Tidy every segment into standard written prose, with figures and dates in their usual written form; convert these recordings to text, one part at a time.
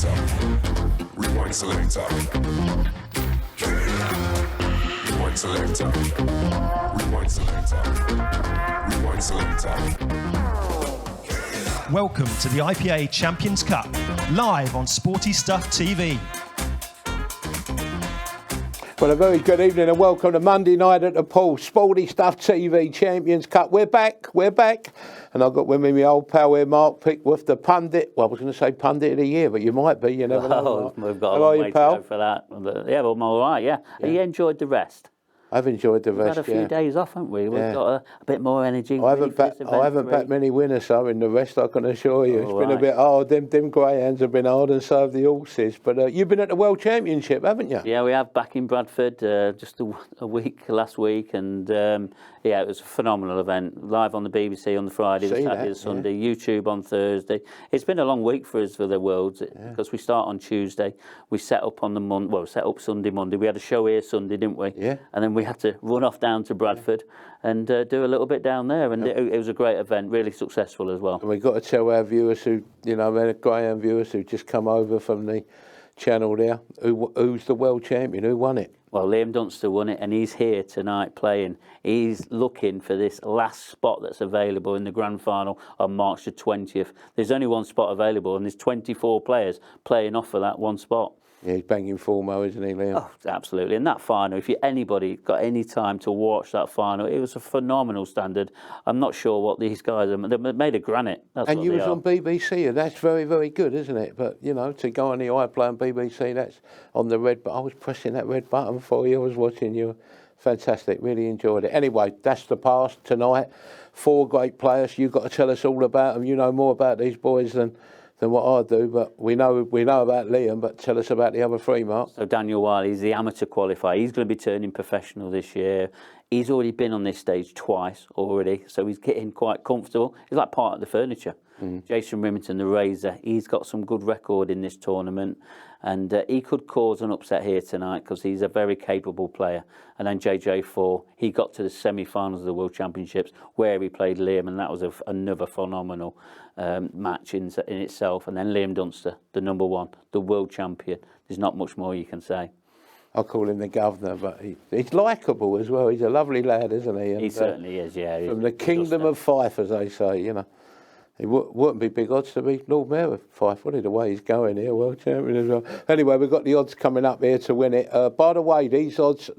selector. Rewind selector. Rewind selector. Rewind selector. Rewind selector. Welcome to the IPA Champions Cup, live on Sporty Stuff TV. Well, a very good evening and welcome to Monday night at the pool. Sporty Stuff TV Champions Cup. We're back. And I've got with me my old pal here, Mark Pickworth, the pundit. Well, I was going to say pundit of the year, but you might be. You never know. We've got a long way to go for that. Yeah, well, I'm all right, yeah. You enjoyed the rest? I've enjoyed the rest, We've had a few days off, haven't we? We've got a bit more energy. I haven't backed many winners, so in the rest, I can assure you. It's been a bit hard. Them greyhounds have been hard, and so have the horses. But you've been at the World Championship, haven't you? Yeah, we have, back in Bradford, just a week last week. And yeah, it was a phenomenal event. Live on the BBC on the Friday, the Saturday, the Sunday, YouTube on Thursday. It's been a long week for us for the Worlds, because we start on Tuesday. We set up on the set up Sunday, Monday. We had a show here Sunday, didn't we? Yeah. And then we had to run off down to Bradford and do a little bit down there, and it was a great event, really successful as well. And we've got to tell our viewers who, our greyhound viewers who just come over from the channel there, who's the world champion, who won it? Well, Liam Dunster won it, and he's here tonight playing. He's looking for this last spot that's available in the grand final on March the 20th. There's only one spot available, and there's 24 players playing off for that one spot. Yeah, he's banging formo, isn't he, Liam? Oh, absolutely. And that final, if anybody got any time to watch that final, it was a phenomenal standard. I'm not sure what these guys are. They made of granite. That's and what you they was are. on BBC, and that's very, very good, isn't it? But, to go on the iPlayer on BBC, that's on the red button. I was pressing that red button for you. I was watching you. Fantastic. Really enjoyed it. Anyway, that's the past tonight. 4 great players. You've got to tell us all about them. You know more about these boys than what I do, but we know about Liam, but tell us about the other 3, Mark. So Daniel Wylie, he's the amateur qualifier. He's going to be turning professional this year. He's already been on this stage twice already, so he's getting quite comfortable. He's like part of the furniture. Jason Remington, the Razor, he's got some good record in this tournament, and he could cause an upset here tonight because he's a very capable player. And then JJ Faul, he got to the semi-finals of the World Championships where he played Liam, and that was another phenomenal match in itself. And then Liam Dunster, the number 1, the world champion. There's not much more you can say. I call him the governor, but he's likeable as well. He's a lovely lad, isn't he? And, he certainly is, yeah. From the kingdom of Fife, as they say, He wouldn't be big odds to be Lord Mayor of Fife, would he, the way he's going here, world champion as well. Anyway, we've got the odds coming up here to win it. By the way, these odds,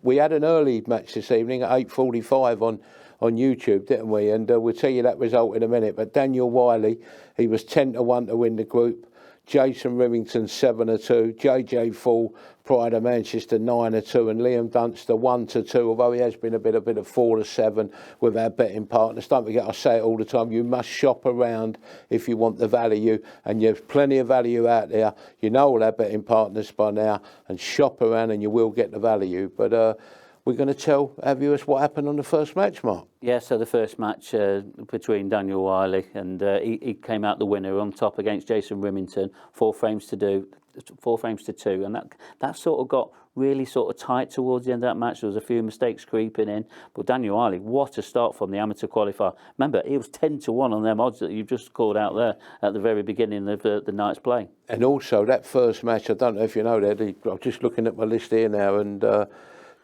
we had an early match this evening at 8:45 on YouTube, didn't we? And we'll tell you that result in a minute. But Daniel Wylie, he was 10-1 to win the group. Jason Remington 7-2, JJ Faul, Pride of Manchester 9-2, and Liam Dunster 1-2. Although he has been a bit of 4-7 with our betting partners. Don't forget, I say it all the time. You must shop around if you want the value, and there's plenty of value out there. You know all our betting partners by now, and shop around, and you will get the value. But we're going to tell our viewers what happened on the first match, Mark. Yeah, so the first match between Daniel Wylie, and he came out the winner on top against Jason Remington, 4 frames to 2, and that sort of got really sort of tight towards the end of that match. There was a few mistakes creeping in, but Daniel Wylie, what a start from the amateur qualifier. Remember, he was 10-1 on them odds that you've just called out there at the very beginning of the night's play. And also that first match, I don't know if you know that, I'm just looking at my list here now, and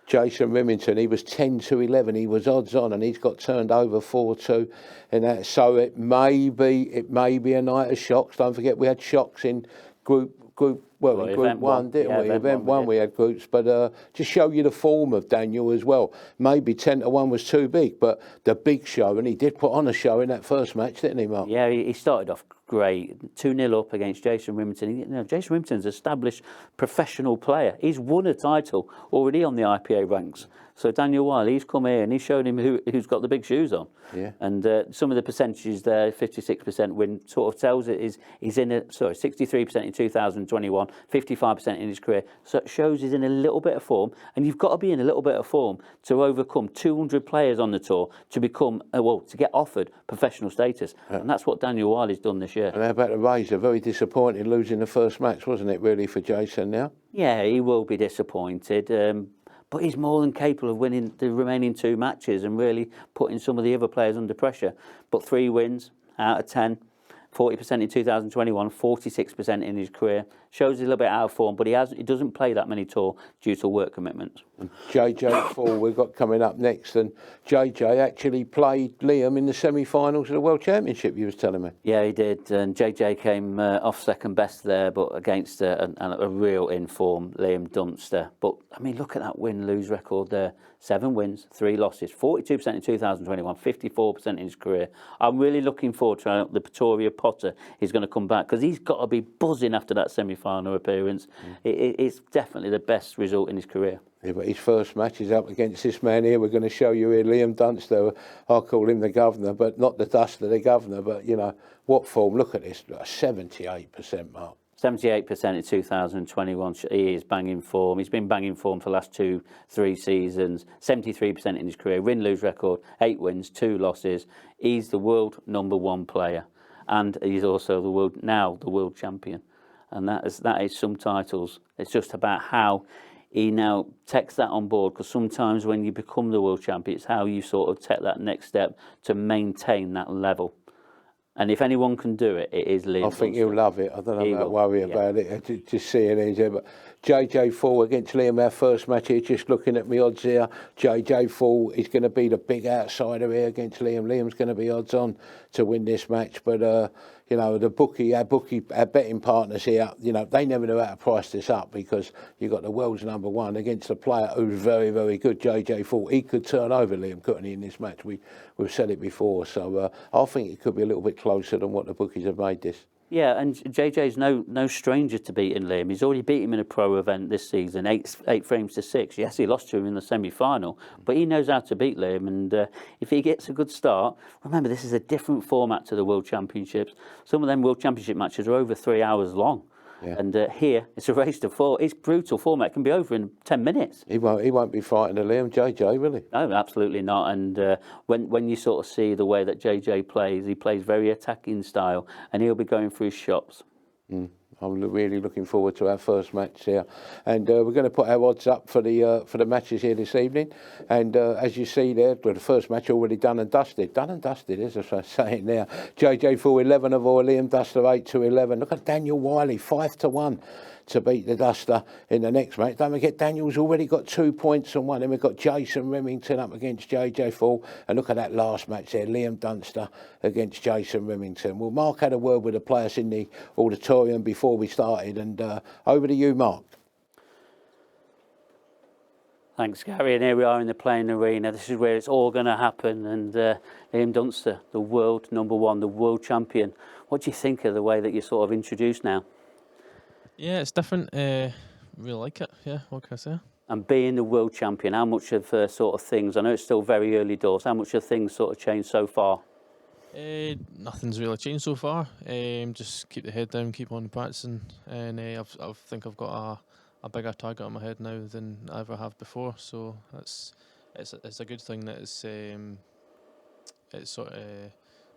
Jason Remington, he was 10-11. He was odds on, and he's got turned over 4-2. And that, so it may be a night of shocks. Don't forget, we had shocks in group. Well, in Group 1, didn't we? Event 1 we had groups, but just show you the form of Daniel as well. Maybe 10-1 was too big, but the big show, and he did put on a show in that first match, didn't he, Mark? Yeah, he started off great. 2-0 up against Jason Remington. Jason Remington's an established professional player. He's won a title already on the IPA ranks. So Daniel Wylie, he's come here and he's shown him who's got the big shoes on. Yeah. And some of the percentages there, 56% win, sort of tells it he's in 63% in 2021, 55% in his career. So it shows he's in a little bit of form, and you've got to be in a little bit of form to overcome 200 players on the tour to become to get offered professional status. Yeah. And that's what Daniel Wylie's done this year. And how about the Razor? Very disappointing losing the first match, wasn't it, really, for Jason now? Yeah, he will be disappointed. But he's more than capable of winning the remaining 2 matches and really putting some of the other players under pressure. But 3 wins out of 10, 40% in 2021, 46% in his career. Shows he's a little bit out of form, but he doesn't play that many tour due to work commitments. JJ Faul we've got coming up next, and JJ actually played Liam in the semi-finals of the World Championship, you was telling me. Yeah, he did, and JJ came off second best there, but against a real in-form Liam Dunster. But, I mean, look at that win-lose record there. 7 wins, 3 losses, 42% in 2021, 54% in his career. I'm really looking forward to the Pretoria Potter is going to come back, because he's got to be buzzing after that semi-final appearance. It's definitely the best result in his career. Yeah, but his first match is up against this man here. We're going to show you here, Liam Dunster. I call him the governor, but not the Duster, the governor. But, you know, what form? Look at this, a 78% mark. 78% in 2021. He is banging form. He's been banging form for the last 2-3 seasons. 73% in his career. Win-lose record, 8 wins, 2 losses. He's the world #1 player, and he's also the world champion. And that is some titles. It's just about how he now takes that on board, because sometimes when you become the world champion, it's how you sort of take that next step to maintain that level. And if anyone can do it, it is Liam. I think he'll love it. I don't know about worry about it. Just seeing it. But JJ Faul against Liam, our first match here. Just looking at my odds here. JJ Faul is going to be the big outsider here against Liam. Liam's going to be odds on to win this match. But you know, our betting partners here, you know, they never know how to price this up, because you've got the world's #1 against a player who's very, very good, JJ Faul. He could turn over Liam, couldn't he, in this match? We've said it before, so I think it could be a little bit closer than what the bookies have made this. Yeah, and JJ's no stranger to beating Liam. He's already beat him in a pro event this season, 8 frames to 6. Yes, he lost to him in the semi-final, but he knows how to beat Liam. And if he gets a good start, remember, this is a different format to the World Championships. Some of them World Championship matches are over 3 hours long. Yeah. And here, it's a race to 4. It's brutal format. It can be over in 10 minutes. He won't be frightened of Liam, JJ, will he? No, absolutely not. And when you sort of see the way that JJ plays, he plays very attacking style, and he'll be going through his shots. I'm really looking forward to our first match here, and we're going to put our odds up for the matches here this evening. And as you see there, the first match already done and dusted. Done and dusted, as I was saying there. JJ Faul 11 of all, Liam Dunster 8-11. Look at Daniel Wylie 5-1 to beat the Duster in the next match. Don't forget, Daniel's already got 2 points and 1. Then we've got Jason Remington up against JJ Faul. And look at that last match there, Liam Dunster against Jason Remington. Well, Mark had a word with the players in the auditorium before we started. And over to you, Mark. Thanks, Gary. And here we are in the playing arena. This is where it's all going to happen. And Liam Dunster, the world #1, the world champion. What do you think of the way that you're sort of introduced now? Yeah, it's different. Really like it. Yeah, what can I say? And being the world champion, how much of sort of things, I know it's still very early doors, how much of things sort of changed so far? Nothing's really changed so far. Just keep the head down, keep on practicing, and I think I've got a bigger target on my head now than I ever have before. So it's a good thing that it's sort of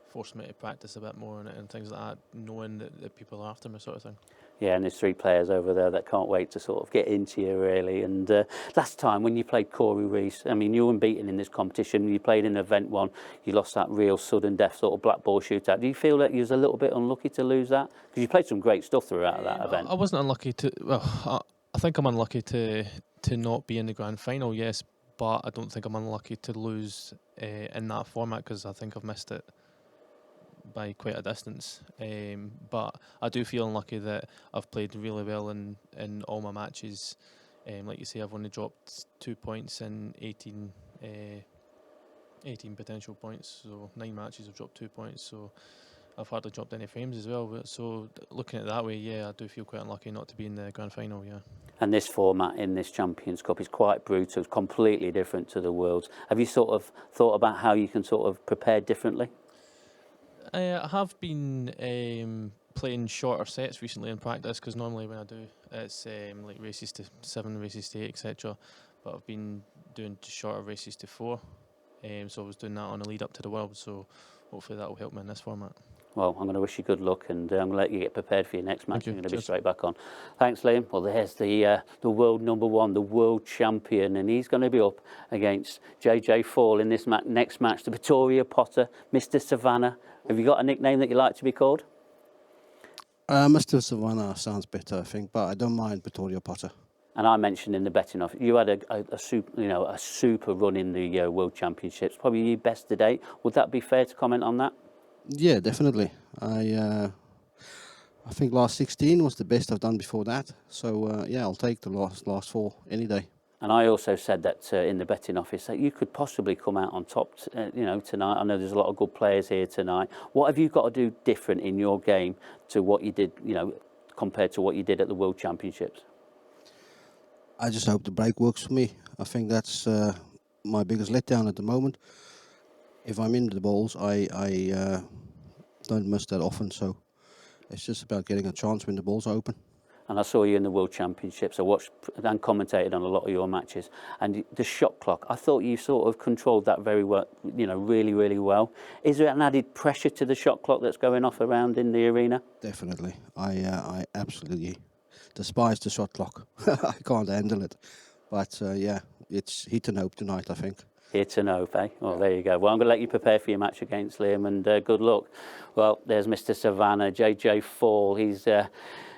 forced me to practice a bit more and things like that, knowing that people are after me, sort of thing. Yeah, and there's 3 players over there that can't wait to sort of get into you, really. And last time when you played Corey Reese, I mean, you were unbeaten in this competition. You played in event 1. You lost that real sudden death sort of black ball shootout. Do you feel that you was a little bit unlucky to lose that? Because you played some great stuff throughout that event. I wasn't unlucky to. Well, I think I'm unlucky to not be in the grand final. Yes, but I don't think I'm unlucky to lose in that format, because I think I've missed it by quite a distance, but I do feel unlucky that I've played really well in all my matches. Like you say, I've only dropped 2 points in 18 potential points, so 9 matches I've dropped 2 points, so I've hardly dropped any frames as well. So looking at it that way, yeah, I do feel quite unlucky not to be in the grand final. Yeah. And this format in this Champions Cup is quite brutal, completely different to the Worlds. Have you sort of thought about how you can sort of prepare differently? I have been playing shorter sets recently in practice, because normally when I do, it's like races to 7, races to 8, etc. But I've been doing shorter races to 4. So I was doing that on a lead up to the World, so hopefully that will help me in this format. Well, I'm going to wish you good luck, and I'm going to let you get prepared for your next match. You're going to be straight back on. Thanks, Liam. Well, there's the world #1, the world champion, and he's going to be up against JJ Faul in this next match, the Pretoria Potter, Mr. Savannah. Have you got a nickname that you like to be called? Mr. Savannah sounds better, I think, but I don't mind Vittorio Potter. And I mentioned in the betting office, you had a super run in the World Championships, probably your best to date. Would that be fair to comment on that? Yeah, definitely. I think last 16 was the best I've done before that. So yeah, I'll take the last 4 any day. And I also said that in the betting office that you could possibly come out on top, tonight. I know there's a lot of good players here tonight. What have you got to do different in your game to what you did, compared to what you did at the World Championships? I just hope the break works for me. I think that's my biggest letdown at the moment. If I'm in the balls, I don't miss that often. So it's just about getting a chance when the balls are open. And I saw you in the World Championships. I watched and commentated on a lot of your matches. And the shot clock, I thought you sort of controlled that very well, really, really well. Is there an added pressure to the shot clock that's going off around in the arena? Definitely. I absolutely despise the shot clock. I can't handle it. But yeah, it's hit and hope tonight, I think. Here to know, eh? Well, there you go. Well, I'm going to let you prepare for your match against Liam, and good luck. Well, there's Mr. Savannah, JJ Faul.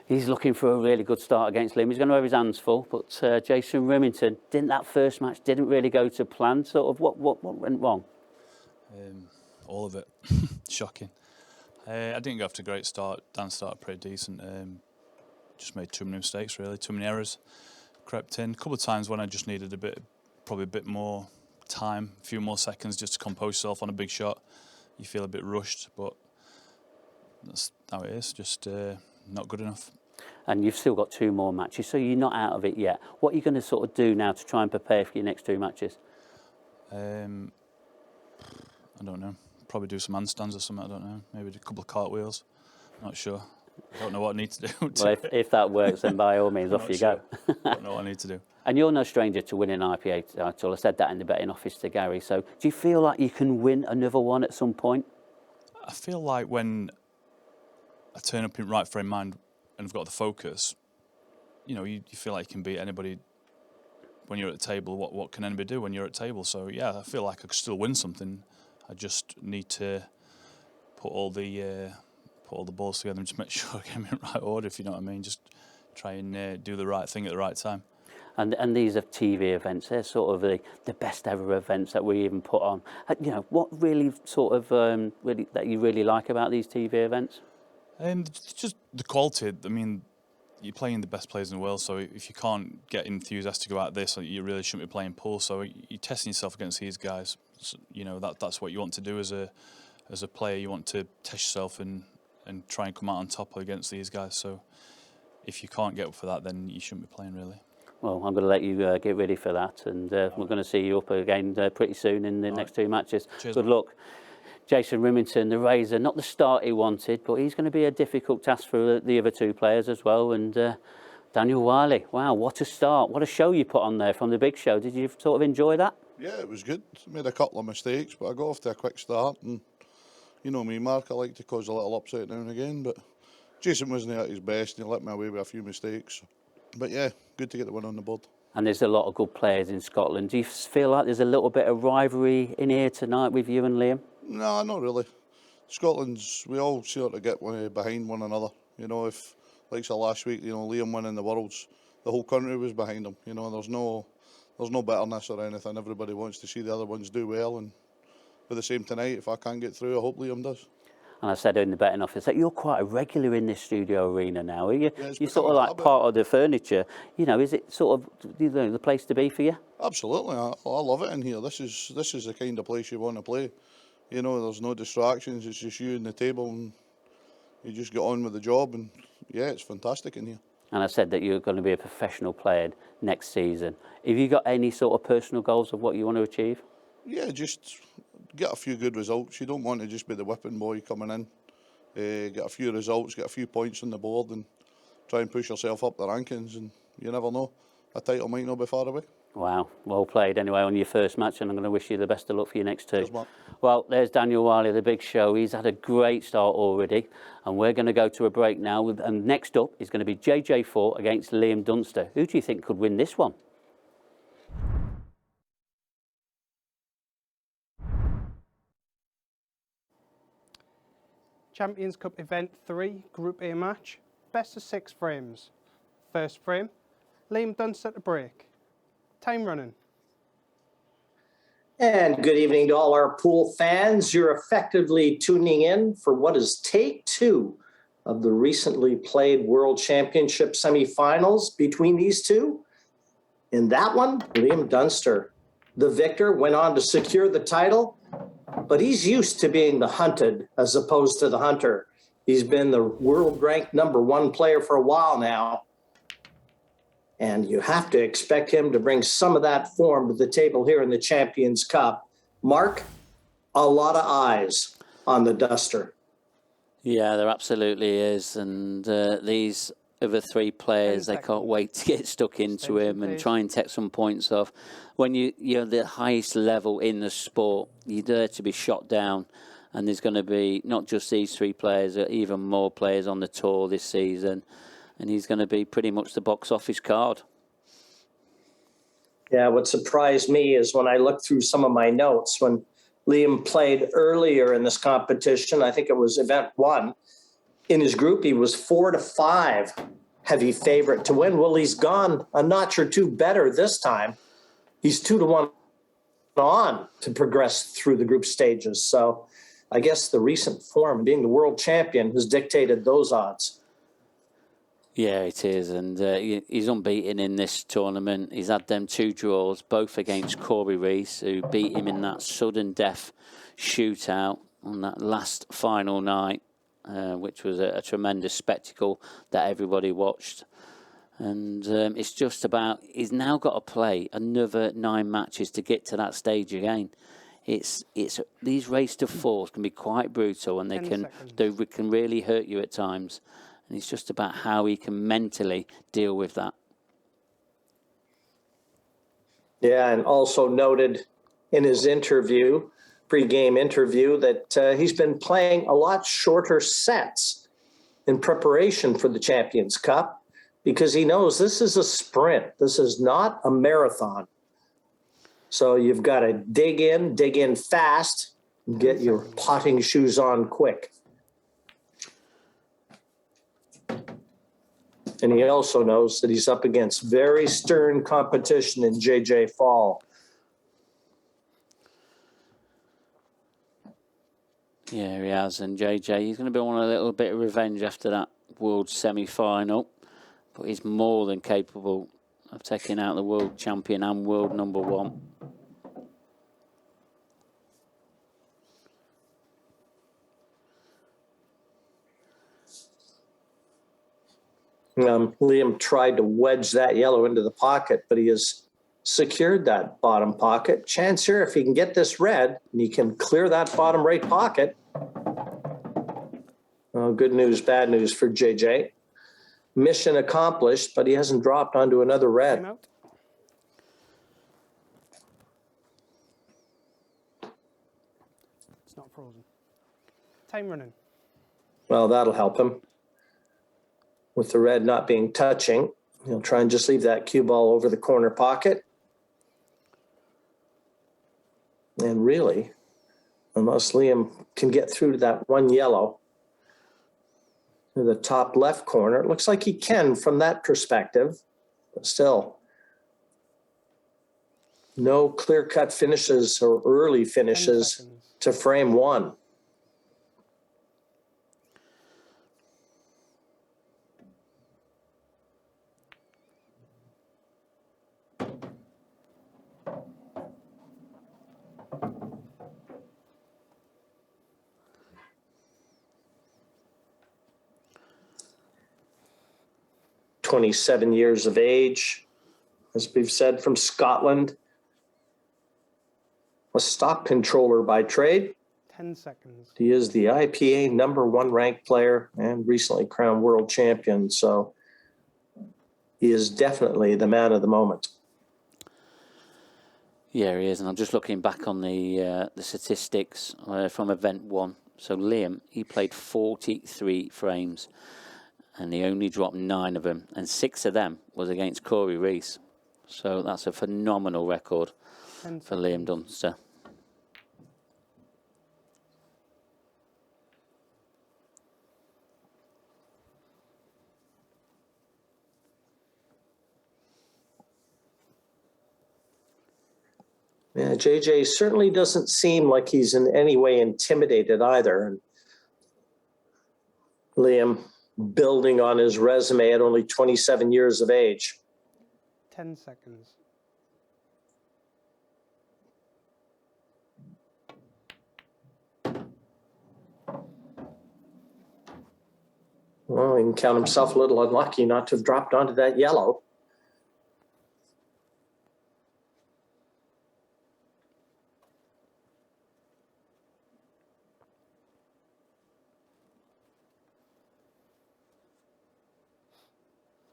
He's looking for a really good start against Liam. He's going to have his hands full, but Jason Remington, that first match didn't really go to plan? Sort of what went wrong? All of it. Shocking. I didn't go off to a great start. Dan started pretty decent. Just made too many mistakes, really, too many errors. Crept in. A couple of times when I just needed probably a bit more time, a few more seconds just to compose yourself on a big shot. You feel a bit rushed, but that's how it is. Just not good enough. And you've still got 2 more matches, so you're not out of it yet. What are you going to sort of do now to try and prepare for your next 2 matches? I don't know. Probably do some handstands or something. I don't know. Maybe a couple of cartwheels. Not sure. I don't know what I need to do. Well, if that works, then by all means, off you go. I don't know what I need to do. And you're no stranger to winning an IPA title. I said that in the betting office to Gary. So do you feel like you can win another one at some point? I feel like when I turn up in right frame of mind and I've got the focus, you feel like you can beat anybody when you're at the table. What can anybody do when you're at the table? So yeah, I feel like I could still win something. I just need to put all the balls together and just make sure I get them in right order, if you know what I mean. Just try and do the right thing at the right time. And these are TV events. They're sort of the best ever events that we even put on. What really sort of really that you really like about these TV events? Just the quality. I mean, you're playing the best players in the world, so if you can't get enthusiastic about this, you really shouldn't be playing pool. So you're testing yourself against these guys. So, that's what you want to do as a player. You want to test yourself and try and come out on top against these guys. So if you can't get up for that, then you shouldn't be playing, really. Well, I'm going to let you get ready for that, and we're going to see you up again pretty soon in the next 2 matches. Cheers, Good man. luck. Jason Remington, the Razor, not the start he wanted, but he's going to be a difficult task for the other 2 players as well. And Daniel Wylie, wow, what a start. What a show you put on there from the big show. Did you sort of enjoy that? Yeah, it was good. Made a couple of mistakes, but I got off to a quick start. And you know me, Mark, I like to cause a little upset now and again. But Jason wasn't at his best and he let me away with a few mistakes. But yeah, good to get the win on the board. And there's a lot of good players in Scotland. Do you feel like there's a little bit of rivalry in here tonight with you and Liam? No, not really. Scotland's, we all sort of get behind one another. If, like so last week, Liam winning the Worlds, the whole country was behind him. There's no bitterness or anything. Everybody wants to see the other ones do well. And for the same tonight, if I can't get through, I hope Liam does. And I said in the betting office that you're quite a regular in this studio arena now. Are you? Yeah, You're sort of like part of the furniture. Is it sort of the place to be for you? Absolutely, I love it in here. This is the kind of place you want to play. There's no distractions. It's just you and the table, and you just get on with the job. And yeah, it's fantastic in here. And I said that you're going to be a professional player next season. Have you got any sort of personal goals of what you want to achieve? Yeah, just get a few good results. You don't want to just be the whipping boy coming in. Get a few results, get a few points on the board, and try and push yourself up the rankings. And you never know, a title might not be far away. Wow, well played anyway on your first match, and I'm going to wish you the best of luck for your next 2. Cheers, Mark. Well, there's Daniel Wylie, the big show. He's had a great start already, and we're going to go to a break now. And next up is going to be JJ Faul against Liam Dunster. Who do you think could win this one? Champions Cup Event 3, Group A match, best of 6 frames. First frame, Liam Dunster to break. Time running. And good evening to all our pool fans. You're effectively tuning in for what is take 2 of the recently played World Championship semifinals between these two. In that one, Liam Dunster, the victor, went on to secure the title, but he's used to being the hunted as opposed to the hunter. He's been the world-ranked #1 player for a while now, and you have to expect him to bring some of that form to the table here in the Champions Cup. Mark, a lot of eyes on the Duster. Yeah, there absolutely is. And these other 3 players, they can't wait to get stuck into him and try and take some points off. When you're the highest level in the sport, you're there to be shot down. And there's going to be not just these 3 players, even more players on the tour this season. And he's going to be pretty much the box office card. Yeah, what surprised me is when I looked through some of my notes, when Liam played earlier in this competition, I think it was event 1, in his group, he was 4-5 heavy favorite to win. Well, he's gone a notch or 2 better this time. He's 2-1 on to progress through the group stages. So I guess the recent form, being the world champion, has dictated those odds. Yeah, it is, and he's unbeaten in this tournament. He's had them 2 draws, both against Corey Reese, who beat him in that sudden death shootout on that last final night, which was a tremendous spectacle that everybody watched. And it's just about, he's now got to play another 9 matches to get to that stage again. It's these race to 4s can be quite brutal, and they can really hurt you at times. And it's just about how he can mentally deal with that. Yeah, and also noted in his interview, pre-game interview, that he's been playing a lot shorter sets in preparation for the Champions Cup because he knows this is a sprint. This is not a marathon. So you've got to dig in fast, and get your potting shoes on quick. And he also knows that he's up against very stern competition in JJ Faul. Yeah, he has. And JJ, he's going to be on a little bit of revenge after that world semi-final. But he's more than capable of taking out the world champion and world #1. Liam tried to wedge that yellow into the pocket, but he has secured that bottom pocket. Chance here, if he can get this red, and he can clear that bottom right pocket. Oh, good news, bad news for JJ. Mission accomplished, but he hasn't dropped onto another red. It's not frozen. Time running. Well, that'll help him. With the red not being touching, he'll try and just leave that cue ball over the corner pocket. And really, unless Liam can get through to that one yellow to the top left corner, it looks like he can from that perspective, but still no clear-cut finishes or early finishes to frame 1. "27 years of age, as we've said, from Scotland. A stock controller by trade. 10 seconds. He is the IPA #1 ranked player and recently crowned world champion. So he is definitely the man of the moment. Yeah, he is. And I'm just looking back on the statistics from event 1. So Liam, he played 43 frames. And he only dropped 9 of them, and 6 of them was against Corey Reese. So that's a phenomenal record for Liam Dunster. Yeah, JJ certainly doesn't seem like he's in any way intimidated either. And Liam building on his resume at only 27 years of age. 10 seconds. Well, he can count himself a little unlucky not to have dropped onto that yellow.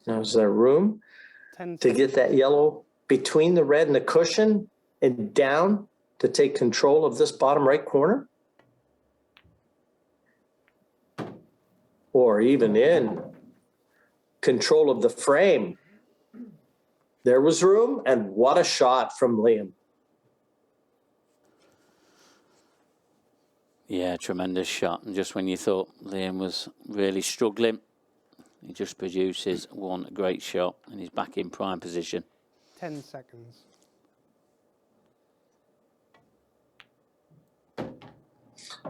Now, is there room 10 to seconds. get that yellow between the red and the cushion and down to take control of this bottom right corner? Or even in control of the frame. There was room, and what a shot from Liam. Yeah, tremendous shot. And just when you thought Liam was really struggling, he just produces one great shot and he's back in prime position. 10 seconds.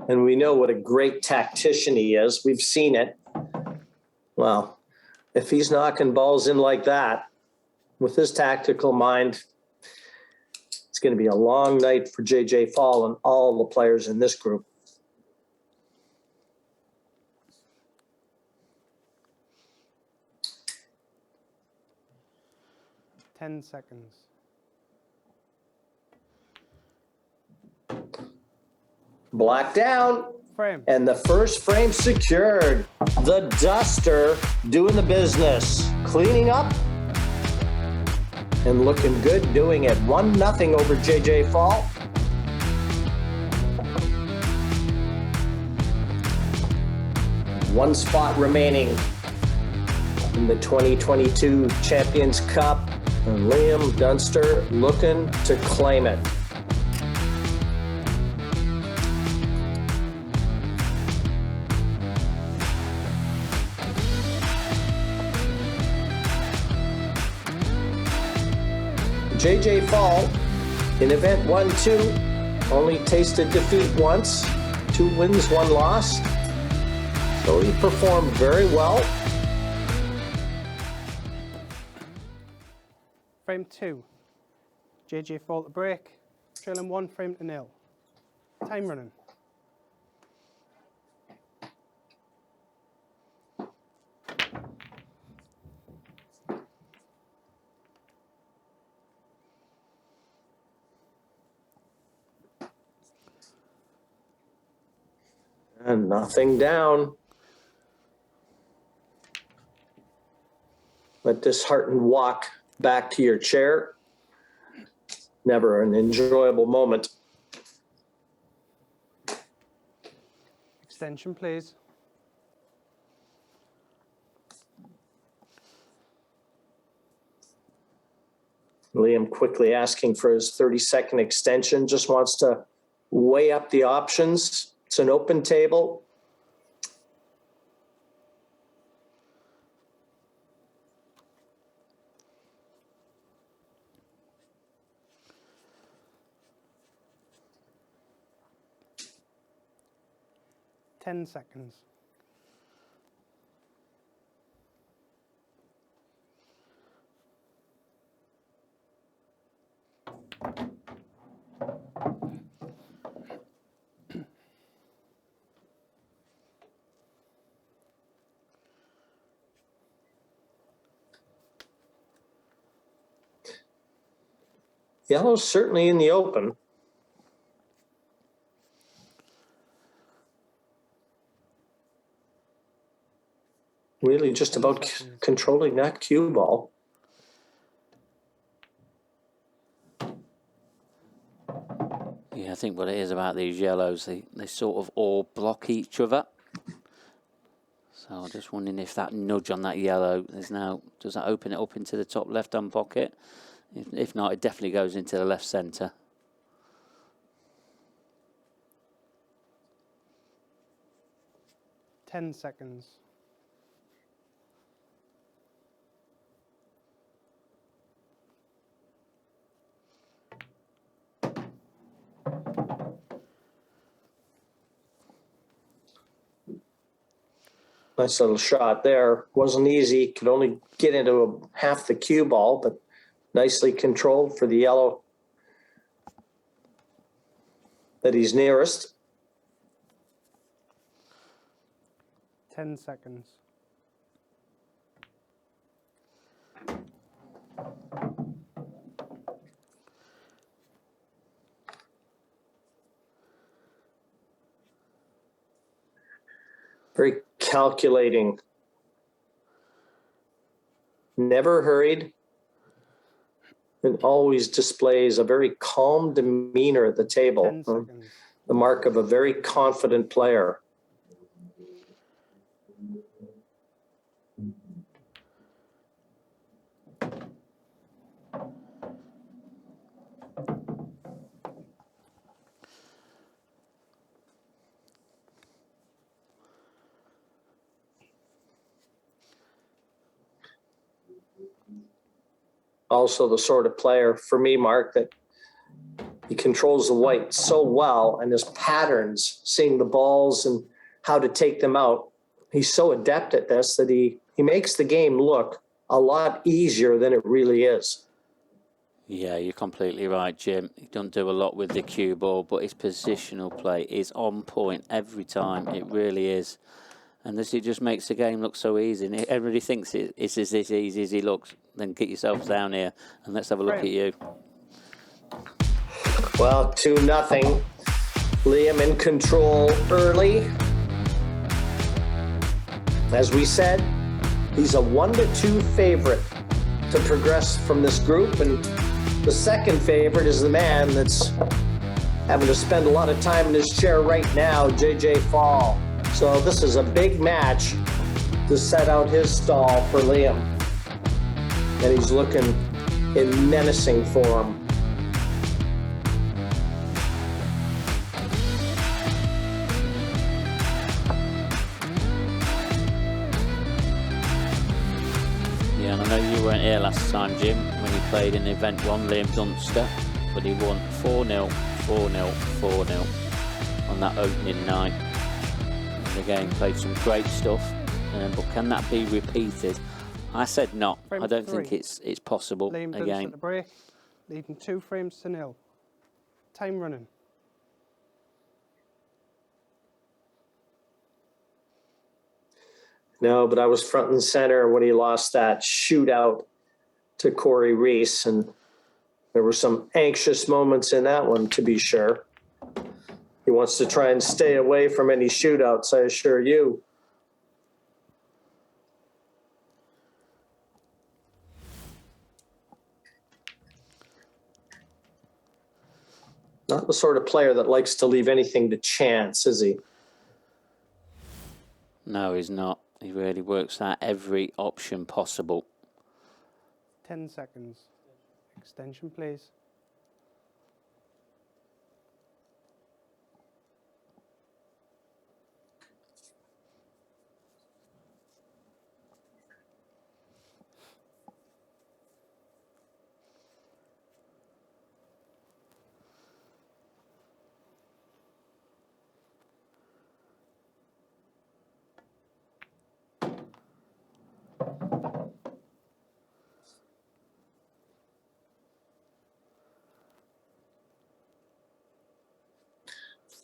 And we know what a great tactician he is. We've seen it. Well, if he's knocking balls in like that, with his tactical mind, it's going to be a long night for JJ Faul and all the players in this group. Ten seconds. Black down. Frame. And the first frame secured. The Duster doing the business. Cleaning up and looking good, doing it 1-0 over JJ Faul. One spot remaining in the 2022 Champions Cup. And Liam Dunster looking to claim it. JJ Faul in event 1-2 only tasted defeat once, 2 wins, 1 loss. So he performed very well. Frame 2. JJ Faul to break. Trailing 1-0. Time running. And nothing down. Let disheartened walk back to your chair. Never an enjoyable moment. Extension, please. Liam quickly asking for his 30-second extension, just wants to weigh up the options. It's an open table. Ten seconds. Yellow's certainly in the open. Really just about controlling that cue ball. Yeah, I think what it is about these yellows, they sort of all block each other. So I'm just wondering if that nudge on that yellow is now, does that open it up into the top left-hand pocket? If not, it definitely goes into the left centre. Ten seconds. Nice little shot there. Wasn't easy. Could only get into half the cue ball, but nicely controlled for the yellow that he's nearest. 10 seconds. Very calculating. Never hurried. And always displays a very calm demeanor at the 10 table. seconds. The mark of a very confident player. Also the sort of player, for me, Mark, that he controls the white so well, and his patterns, seeing the balls and how to take them out. He's so adept at this that he makes the game look a lot easier than it really is. Yeah, you're completely right, Jim. He doesn't do a lot with the cue ball, but his positional play is on point every time. It really is. And this, it just makes the game look so easy. And everybody thinks it's as easy as he looks. Then get yourselves down here and let's have a look at you. Well, 2-0. Liam in control early. As we said, he's a 1-2 favorite to progress from this group. And the second favorite is the man that's having to spend a lot of time in his chair right now, JJ Faul. So this is a big match to set out his stall for Liam. And he's looking in menacing form. Yeah, and I know you weren't here last time, Jim, when he played in Event 1, Liam Dunster, but he won 4-0, 4-0, 4-0 on that opening night. And again, played some great stuff, but can that be repeated? I said not. Frame I don't 3. think it's possible Liam Dunster again. at the break, leading 2 frames to 0. Time running. No, but I was front and center when he lost that shootout to Corey Reese, and there were some anxious moments in that one, to be sure. He wants to try and stay away from any shootouts, I assure you. Not the sort of player that likes to leave anything to chance, is he? No, he's not. He really works out every option possible. 10 seconds. Extension, please.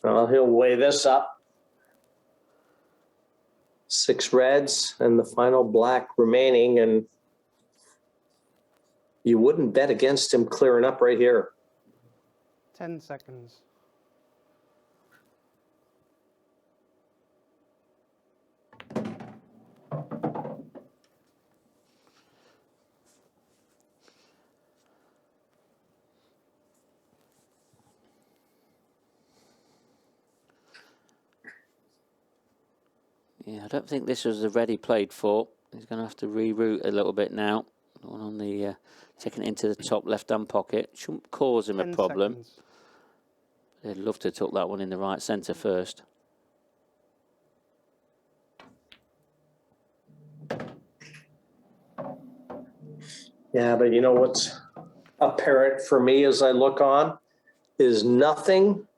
Well, he'll weigh this up. 6 reds and the final black remaining, and you wouldn't bet against him clearing up right here. 10 seconds. Yeah, I don't think this was the red he played for. He's going to have to reroute a little bit now. The one on the taking it into the top left-hand pocket shouldn't cause him a 10 problem. seconds. They'd love to have took that one in the right centre first. Yeah, but you know what's apparent for me as I look on is nothing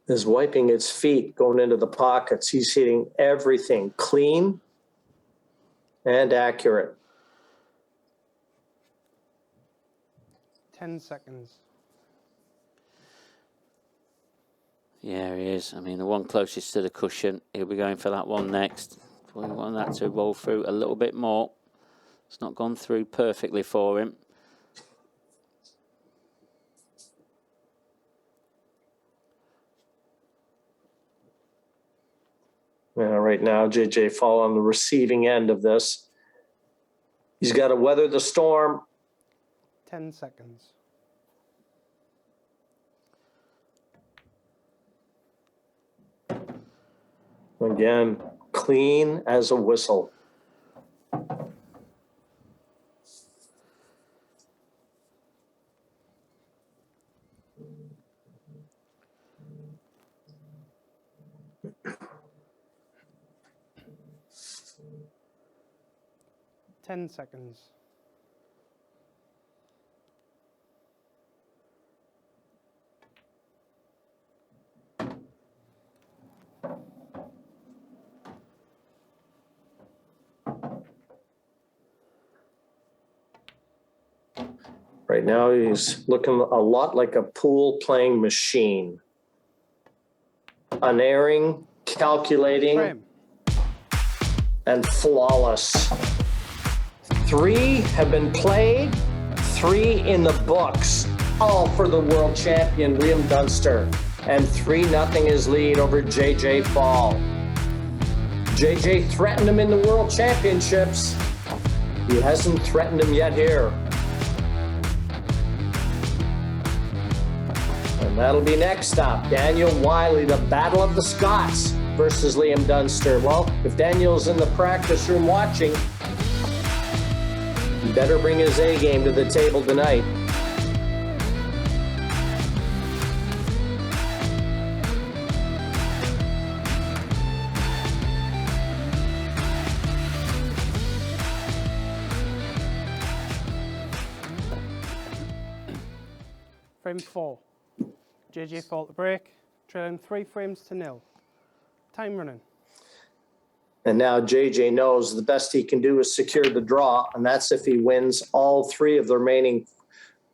is wiping its feet, going into the pockets. He's hitting everything clean and accurate. 10 seconds. Yeah, he is. I mean, the one closest to the cushion, he'll be going for that one next. We want that to roll through a little bit more. It's not gone through perfectly for him. Right now, JJ Faul on the receiving end of this. He's got to weather the storm. 10 seconds. Again, clean as a whistle. Ten seconds. Right now, he's looking a lot like a pool playing machine. Unerring, calculating, Frame. and flawless. 3 have been played, 3 in the books, all for the world champion Liam Dunster, and 3-0 his lead over JJ Faul. JJ threatened him in the world championships. He hasn't threatened him yet here. And that'll be next up. Daniel Wylie, the Battle of the Scots versus Liam Dunster. Well, if Daniel's in the practice room watching, he better bring his A game to the table tonight. Frame 4. JJ Faul to break, trailing 3 frames to 0. Time running. And now JJ knows the best he can do is secure the draw, and that's if he wins all 3 of the remaining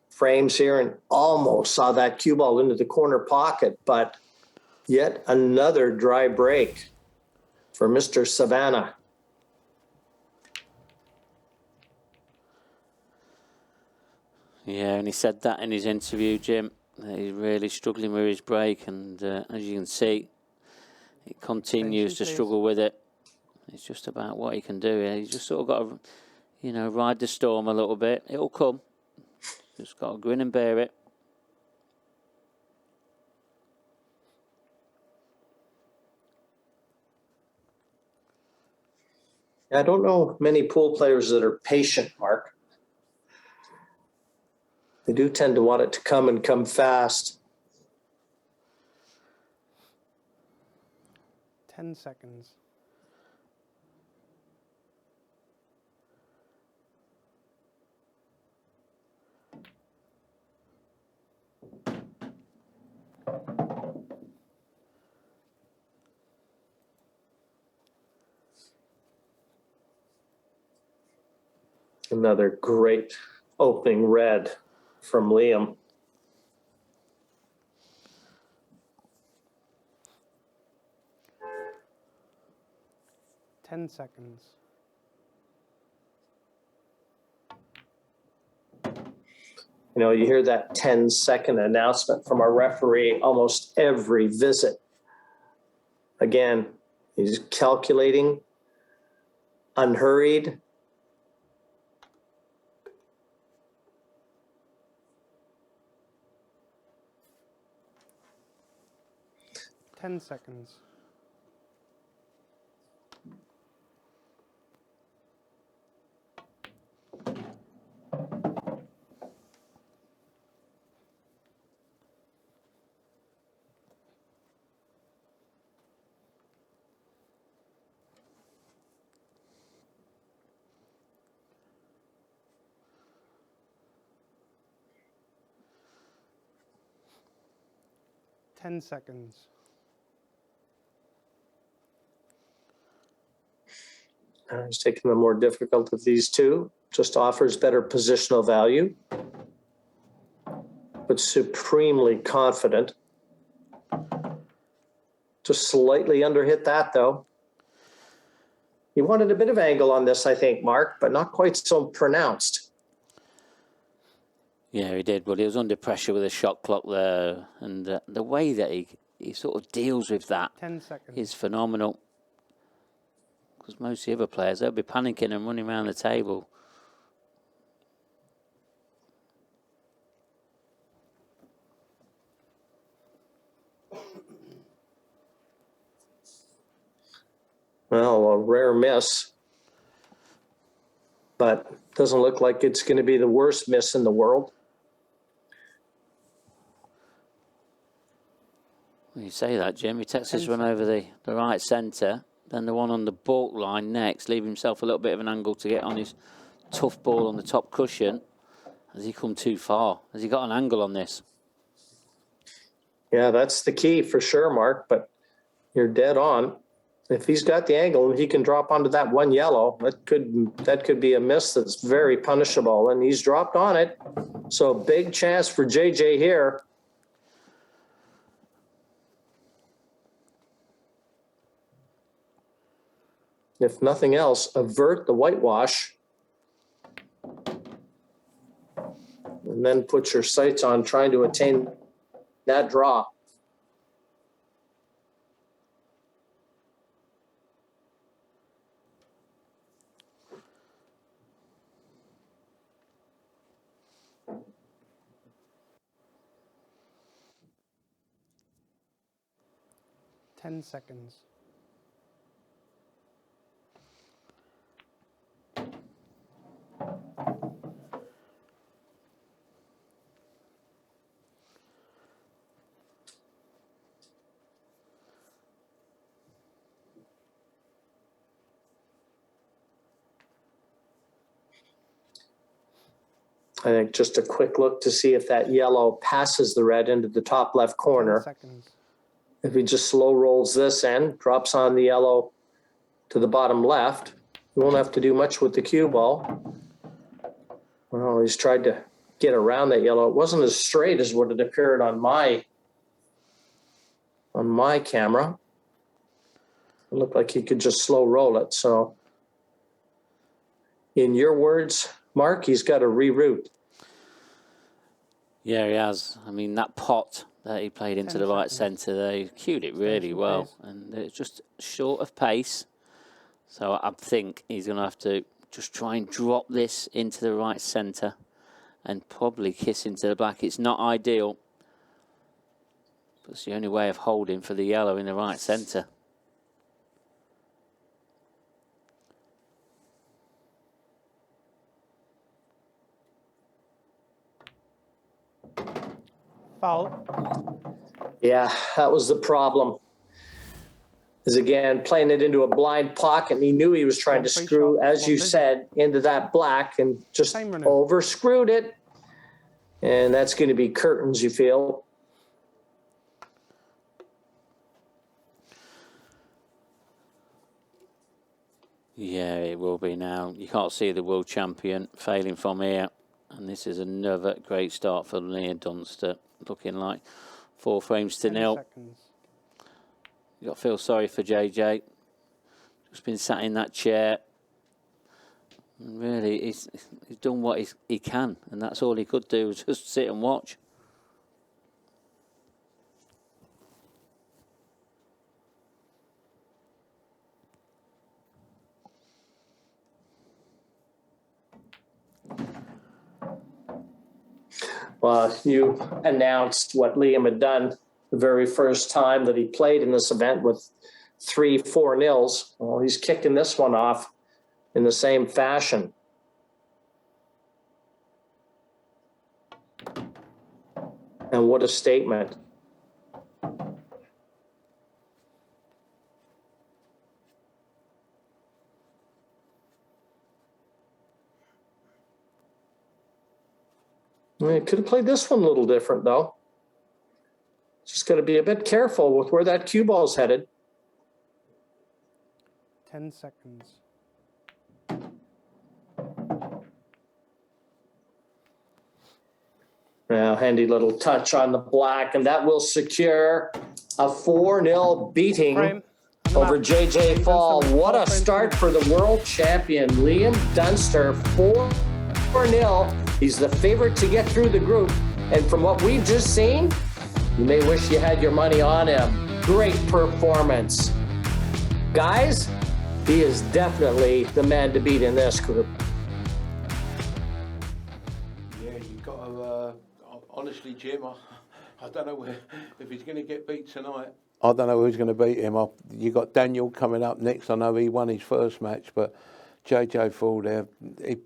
frames here, and almost saw that cue ball into the corner pocket, but yet another dry break for Mr. Savannah. Yeah, and he said that in his interview, Jim. That he's really struggling with his break, and as you can see, he continues to struggle with it. It's just about what he can do. He's just sort of got to, you know, ride the storm a little bit. It'll come. Just got to grin and bear it. I don't know many pool players that are patient, Mark. They do tend to want it to come and come fast. 10 seconds. Another great opening red from Liam. Ten seconds. You know, you hear that 10-second announcement from our referee almost every visit. Again, he's calculating, unhurried. Ten seconds. Ten seconds. He's taking the more difficult of these two. Just offers better positional value, but supremely confident. Just slightly underhit that, though. He wanted a bit of angle on this, I think, Mark, but not quite so pronounced. Yeah, he did, but he was under pressure with a shot clock there. And the way that he sort of deals with that 10 seconds. is phenomenal. Because most of the other players, they'll be panicking and running around the table. Well, a rare miss, but doesn't look like it's going to be the worst miss in the world. When you say that, Jim, he takes his run over the right centre, then the one on the baulk line next, leave himself a little bit of an angle to get on his tough ball on the top cushion. Has he come too far? Has he got an angle on this? Yeah, that's the key for sure, Mark, but you're dead on. If he's got the angle and he can drop onto that one yellow, that could be a miss that's very punishable, and he's dropped on it. So big chance for JJ here. If nothing else, avert the whitewash and then put your sights on trying to attain that draw. Ten seconds. I think just a quick look to see if that yellow passes the red into the top left 10 corner. seconds. If he just slow rolls this end, drops on the yellow to the bottom left, he won't have to do much with the cue ball. Well, he's tried to get around that yellow. It wasn't as straight as what it appeared on my camera. It looked like he could just slow roll it. So in your words, Mark, he's got to reroute. Yeah, he has. I mean, that pot that he played into 10 the right seconds. centre, they cued it really well. And it's just short of pace. So I think he's going to have to just try and drop this into the right centre and probably kiss into the black. It's not ideal, but it's the only way of holding for the yellow in the right centre. Foul. Yeah, that was the problem. Is again playing it into a blind pocket, and he knew he was trying to screw, as you said, into that black and just over screwed it. And that's going to be curtains, you feel. Yeah, it will be now. You can't see the world champion failing from here. And this is another great start for Liam Dunster, looking like 4 frames to 0. Seconds. You got to feel sorry for JJ. Just been sat in that chair. And really, he's done what he can, and that's all he could do, was just sit and watch. Well, you announced what Liam had done the very first time that he played in this event with 3 4-0s. Well, he's kicking this one off in the same fashion. And what a statement. He could have played this one a little different, though. Just got to be a bit careful with where that cue ball's headed. 10 seconds. Now, handy little touch on the black, and that will secure a 4-0 beating Frame. And over match. JJ Liam Faul. Dunster with What 4 a frames start to for the world champion, Liam Dunster. 4-0. He's the favorite to get through the group. And from what we've just seen, you may wish you had your money on him. Great performance. Guys, he is definitely the man to beat in this group. Yeah, you've got to, honestly, Jim, I don't know if he's going to get beat tonight. I don't know who's going to beat him. You got Daniel coming up next. I know he won his first match, but JJ Faul there, he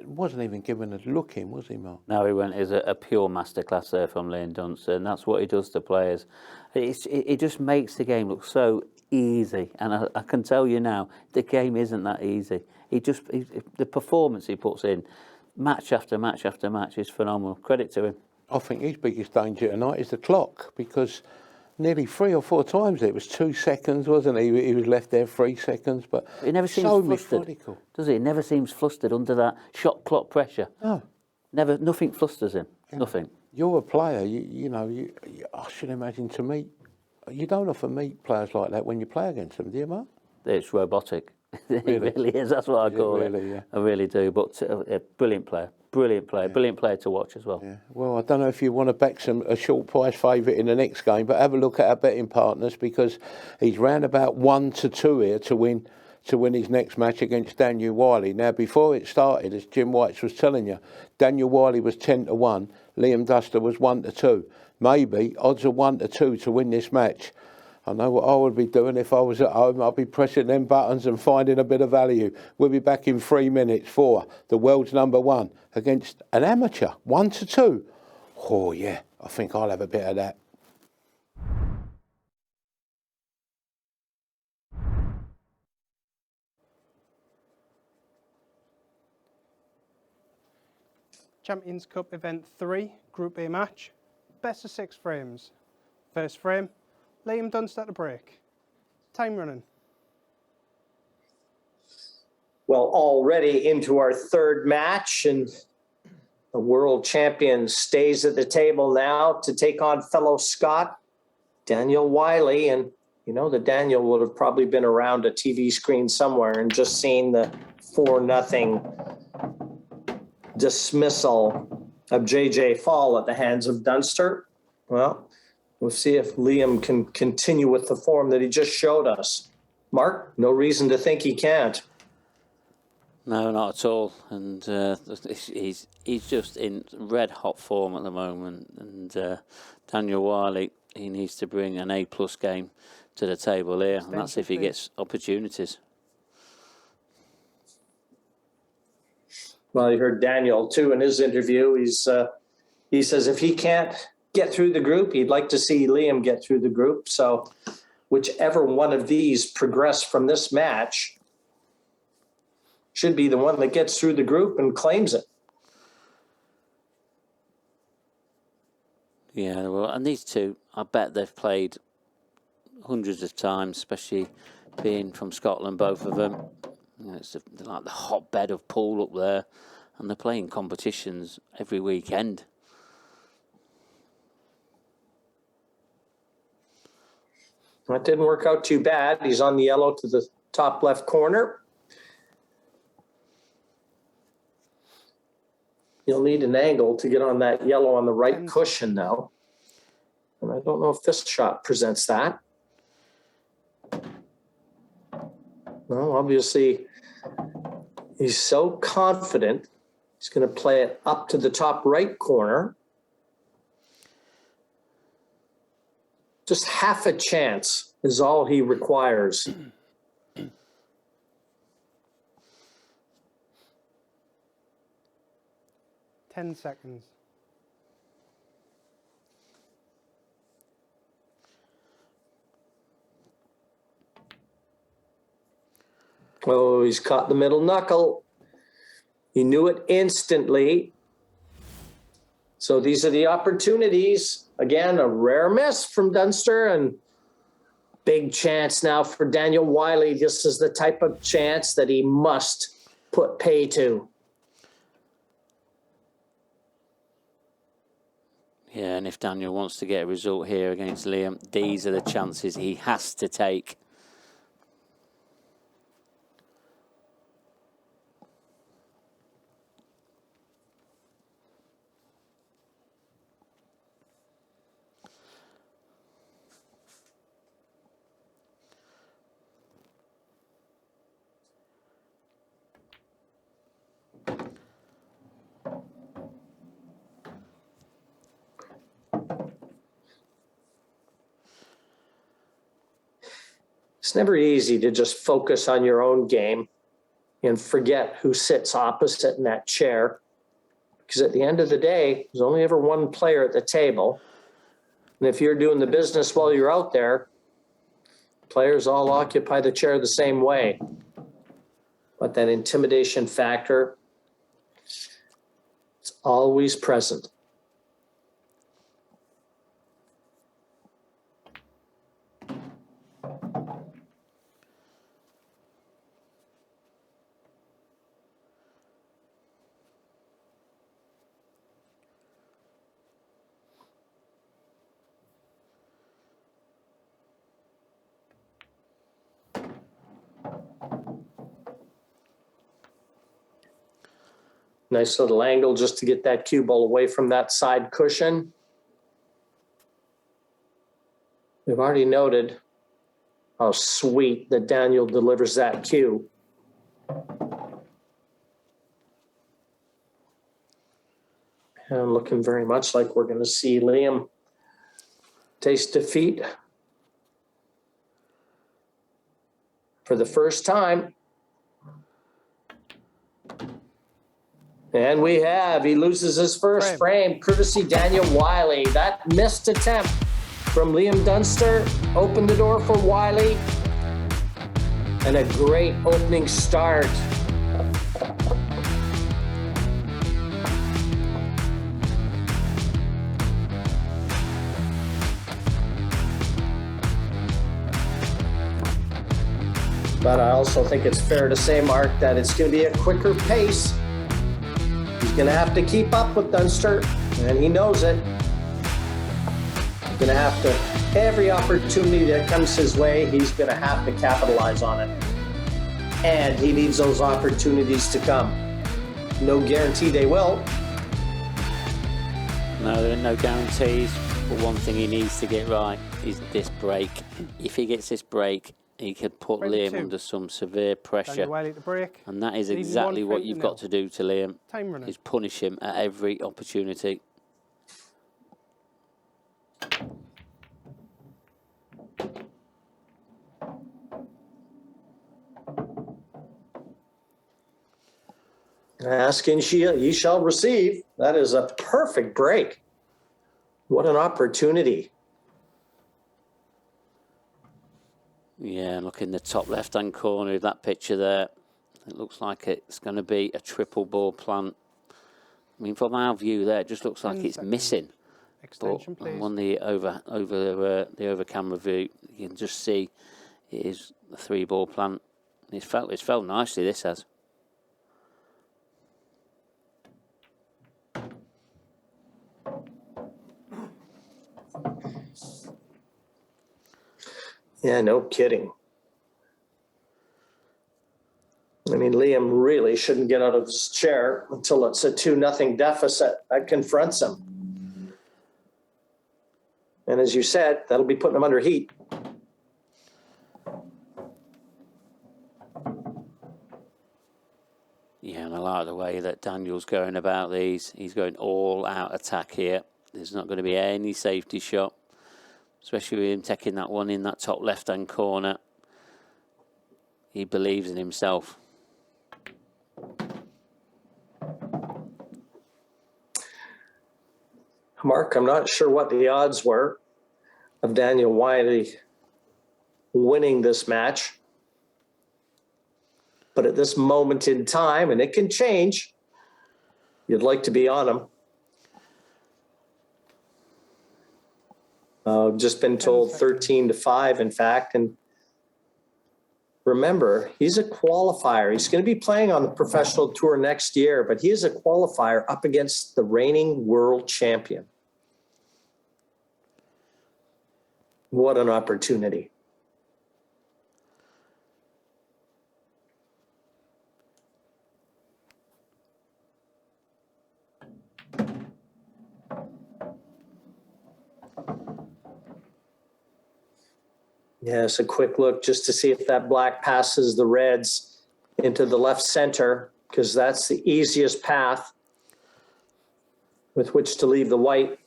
wasn't even given a look in, was he, Mark? No, he went as a pure masterclass there from Liam Dunster, and that's what he does to players. It just makes the game look so easy, and I can tell you now, the game isn't that easy. The performance he puts in, match after match after match, is phenomenal. Credit to him. I think his biggest danger tonight is the clock, because nearly 3 or 4 times it was 2 seconds, wasn't he? He was left there 3 seconds, but he never seems so flustered, methodical. does he? He never seems flustered under that shot clock pressure. No. Nothing flusters him. Nothing. You're a player, I should imagine to meet, you don't often meet players like that when you play against them, do you, Mark? It's robotic. It Really? really is. That's what I call really, it. yeah. I really do. But a brilliant player. Brilliant player to watch as well. Yeah. Well, I don't know if you want to back a short price favourite in the next game, but have a look at our betting partners, because he's round about 1-2 here to win his next match against Daniel Wylie. Now, before it started, as Jim Whites was telling you, Daniel Wylie was 10-1, Liam Dunster was 1-2. Maybe odds are 1-2 to win this match. I know what I would be doing if I was at home. I'd be pressing them buttons and finding a bit of value. We'll be back in 3 minutes for the world's #1 against an amateur, 1-2. Oh yeah, I think I'll have a bit of that. Champions Cup Event 3, Group A match. Best of 6 frames. First frame, Liam Dunster at the break. Time running. Well, already into our third match, and the world champion stays at the table now to take on fellow Scot, Daniel Wylie. And, the Daniel would have probably been around a TV screen somewhere and just seen the 4-0 dismissal of JJ Faul at the hands of Dunster. Well, we'll see if Liam can continue with the form that he just showed us. Mark, no reason to think he can't. No, not at all. And he's just in red hot form at the moment. And Daniel Wylie, he needs to bring an A+ game to the table here, and that's if he gets opportunities. Well, you heard Daniel too in his interview. He says if he can't get through the group, he'd like to see Liam get through the group. So whichever one of these progress from this match should be the one that gets through the group and claims it. Yeah, well, and these two, I bet they've played hundreds of times, especially being from Scotland, both of them. It's like the hotbed of pool up there, and they're playing competitions every weekend. That didn't work out too bad. He's on the yellow to the top left corner. You'll need an angle to get on that yellow on the right cushion now. And I don't know if this shot presents that. Well, obviously, he's so confident. He's going to play it up to the top right corner. Just half a chance is all he requires. 10 seconds. Oh, he's caught the middle knuckle. He knew it instantly. So these are the opportunities. Again, a rare miss from Dunster, and big chance now for Daniel Wylie. This is the type of chance that he must put pay to. Yeah, and if Daniel wants to get a result here against Liam, these are the chances he has to take. It's never easy to just focus on your own game and forget who sits opposite in that chair. Because at the end of the day, there's only ever one player at the table. And if you're doing the business while you're out there, players all occupy the chair the same way. But that intimidation factor, it's always present. Nice little angle just to get that cue ball away from that side cushion. We've already noted how sweet that Daniel delivers that cue. And looking very much like we're going to see Liam taste defeat for the first time. And we have, he loses his first frame, courtesy Daniel Wylie. That missed attempt from Liam Dunster opened the door for Wylie. And a great opening start. But I also think it's fair to say, Mark, that it's going to be a quicker pace. He's going to have to keep up with Dunster, and he knows it. He's going to have to, every opportunity that comes his way, he's going to have to capitalize on it. And he needs those opportunities to come. No guarantee they will. No, there are no guarantees, but one thing he needs to get right is this break. If he gets this break, he could put Liam under some severe pressure. And that is exactly what you've got to do to Liam, is punish him at every opportunity. Ask and ye shall receive. That is a perfect break. What an opportunity. Yeah, look in the top left-hand corner of that picture there. It looks like it's going to be a triple ball plant. I mean, from our view there, it just looks like it's missing. Extension, but please. on the over camera view, you can just see it is a 3-ball plant. It's felt nicely. This has. Yeah, no kidding. I mean, Liam really shouldn't get out of his chair until it's a 2-0 deficit. That confronts him. And as you said, that'll be putting him under heat. Yeah, and I like the way that Daniel's going about these. He's going all out attack here. There's not going to be any safety shot, especially with him taking that one in that top left-hand corner. He believes in himself. Mark, I'm not sure what the odds were of Daniel Wylie winning this match. But at this moment in time, and it can change, you'd like to be on him. I've just been told 13-5, in fact. And remember, he's a qualifier. He's going to be playing on the professional tour next year, but he is a qualifier up against the reigning world champion. What an opportunity. Yes, a quick look just to see if that black passes the reds into the left center, because that's the easiest path with which to leave the white.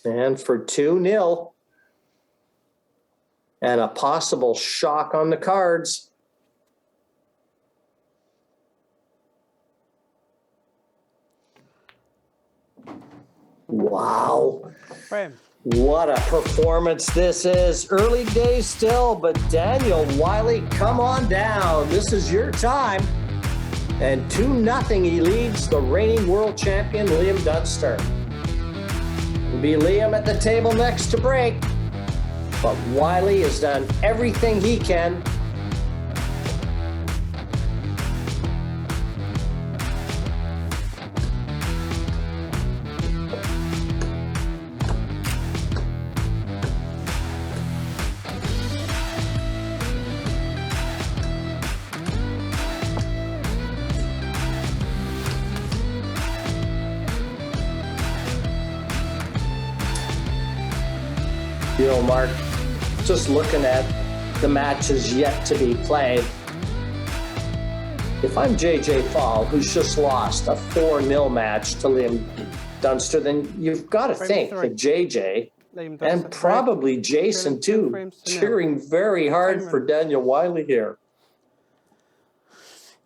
And for 2-0, and a possible shock on the cards. Wow. Frame. What a performance this is. Early days still, but Daniel Wylie, come on down. This is your time. And 2-0, he leads the reigning world champion, Liam Dunster. It'll be Liam at the table next to break. But Wylie has done everything he can. You know, Mark, just looking at the matches yet to be played, if I'm JJ Faul, who's just lost a 4-0 match to Liam Dunster, then you've got to think that JJ and probably Jason too, cheering very hard for Daniel Wylie here.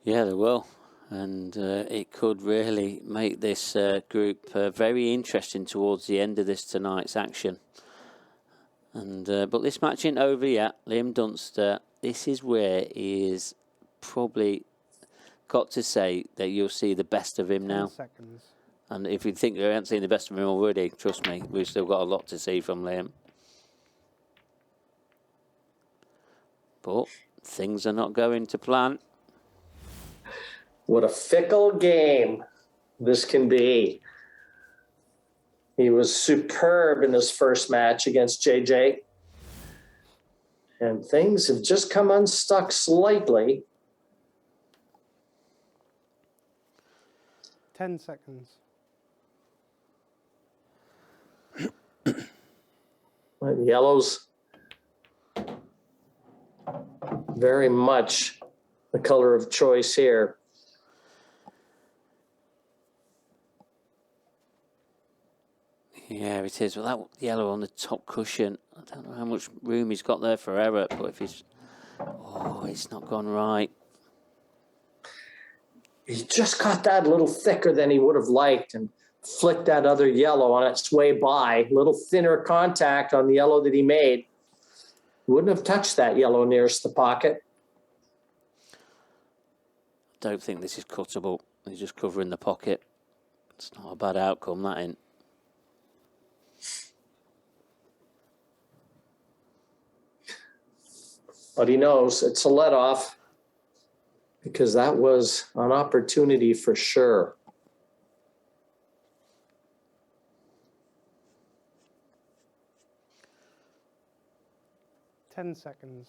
Yeah, they will. And it could really make this group very interesting towards the end of this tonight's action. And but this match ain't over yet. Liam Dunster, this is where he is probably got to say that you'll see the best of him now. 10 seconds. And if you think you haven't seen the best of him already, trust me, we've still got a lot to see from Liam. But things are not going to plan. What a fickle game this can be. He was superb in his first match against JJ. And things have just come unstuck slightly. 10 seconds. The yellow's very much the color of choice here. Yeah, it is. Well, that yellow on the top cushion, I don't know how much room he's got there for error, but if he's... Oh, it's not gone right. He just got that a little thicker than he would have liked and flicked that other yellow on its way by. A little thinner contact on the yellow that he made. Wouldn't have touched that yellow nearest the pocket. Don't think this is cuttable. He's just covering the pocket. It's not a bad outcome, that ain't. But he knows it's a let-off because that was an opportunity for sure. Ten seconds.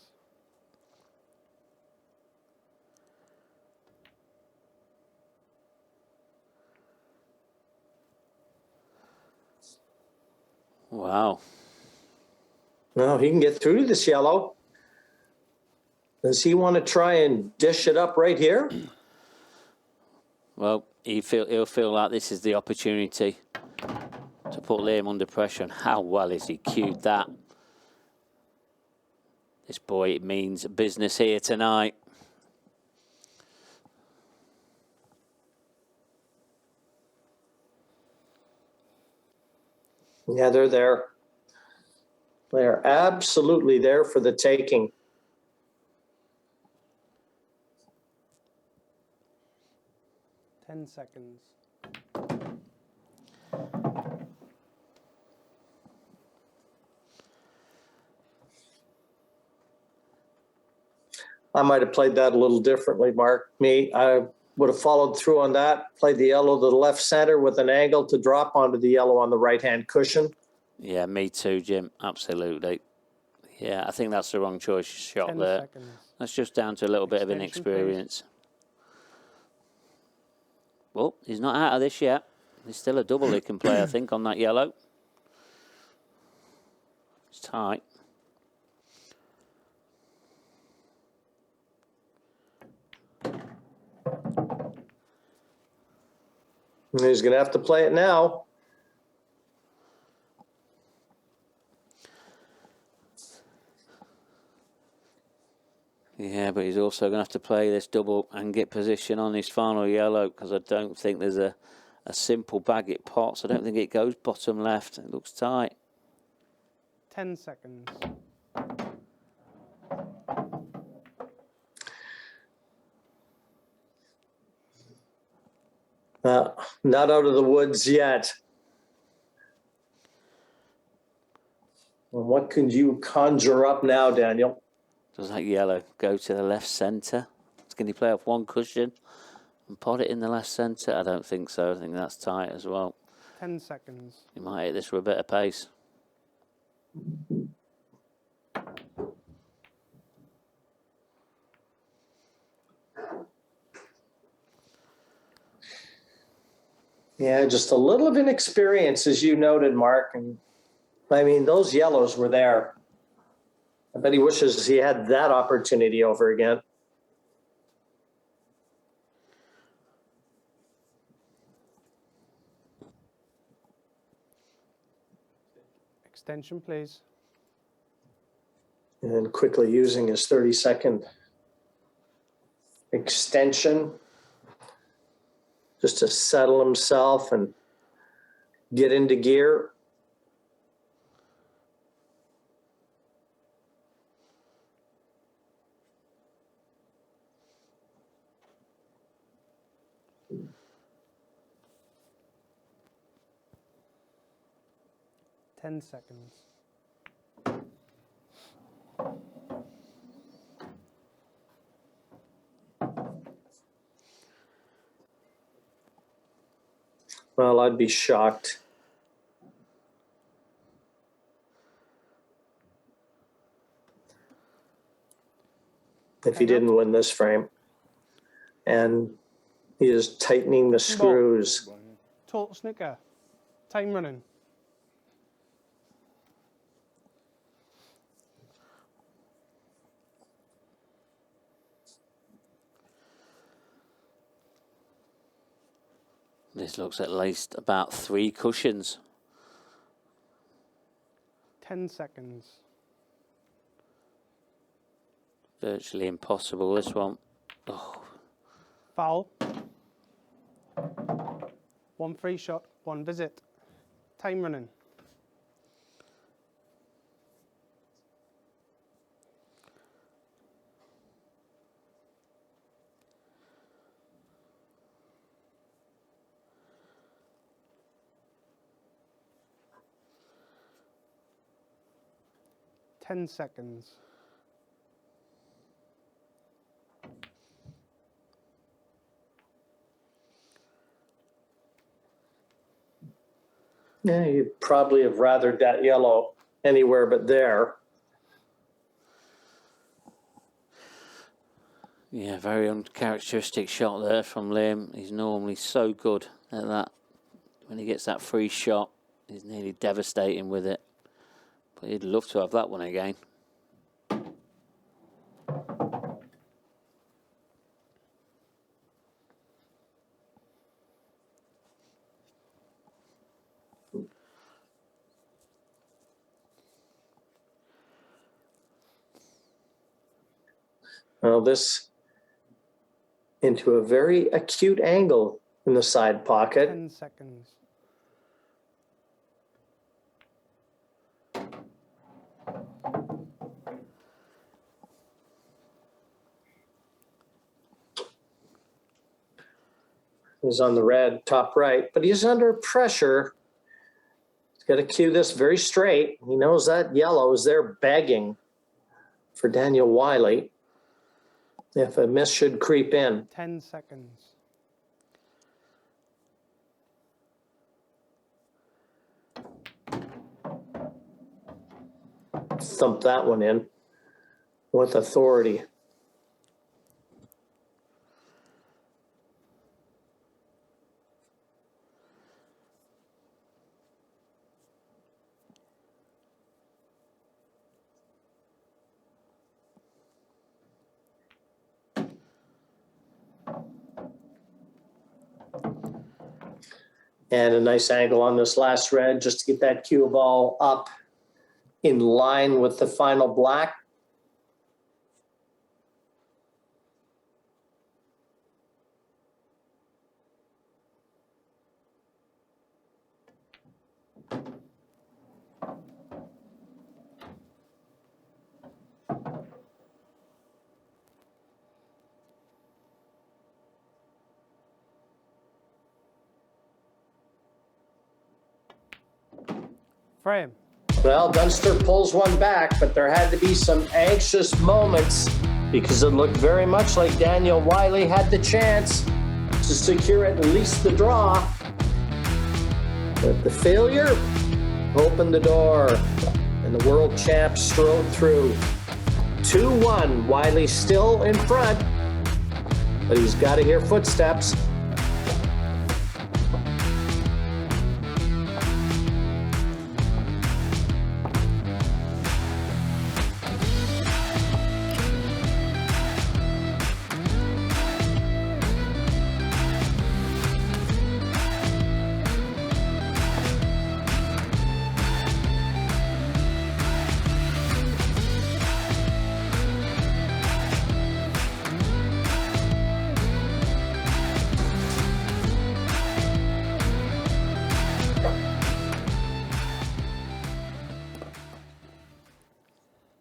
Wow. No, he can get through this yellow. Does he want to try and dish it up right here? Well, he'll feel like this is the opportunity to put Liam under pressure. And how well has he cued that? This boy, it means business here tonight. Yeah, they're there. They're absolutely there for the taking. 10 seconds. I might have played that a little differently, Mark. would have followed through on that, played the yellow to the left center with an angle to drop onto the yellow on the right-hand cushion. Yeah, me too, Jim. Absolutely. Yeah, I think that's the wrong choice shot 10 there. seconds. That's just down to a little bit of Extension, inexperience. Well, he's not out of this yet. There's still a double he can play, I think, on that yellow. It's tight. And he's going to have to play it now. Yeah, but he's also going to have to play this double and get position on his final yellow, because I don't think there's a simple bag it pots. I don't think it goes bottom left. It looks tight. 10 seconds. Not out of the woods yet. Well, what could you conjure up now, Daniel? Does that yellow go to the left centre? Can he play off one cushion and pot it in the left centre? I don't think so. I think that's tight as well. 10 seconds. He might hit this with a bit of pace. Yeah, just a little of inexperience, as you noted, Mark. And I mean, those yellows were there. I bet he wishes he had that opportunity over again. Extension, please. And then quickly using his 30-second extension just to settle himself and get into gear. Ten seconds. Well, I'd be shocked if he didn't win this frame. And he is tightening the screws. Total snooker. Time running. This looks at least about 3 cushions. 10 seconds. Virtually impossible, this one. Oh. Foul. 1 free shot, 1 visit. Time running. Ten seconds. Yeah, you'd probably have rathered that yellow anywhere but there. Yeah, very uncharacteristic shot there from Liam. He's normally so good at that. When he gets that free shot, he's nearly devastating with it. But he'd love to have that one again. Well, this into a very acute angle in the side pocket. 10 seconds. He's on the red, top right, but he's under pressure. He's got to cue this very straight. He knows that yellow is there begging for Daniel Wylie if a miss should creep in. 10 seconds. Thump that one in with authority. And a nice angle on this last red just to get that cue ball up in line with the final black. Frame. Well, Dunster pulls one back, but there had to be some anxious moments because it looked very much like Daniel Wylie had the chance to secure at least the draw. But the failure opened the door, and the world champ strode through. 2-1, Wylie still in front, but he's got to hear footsteps.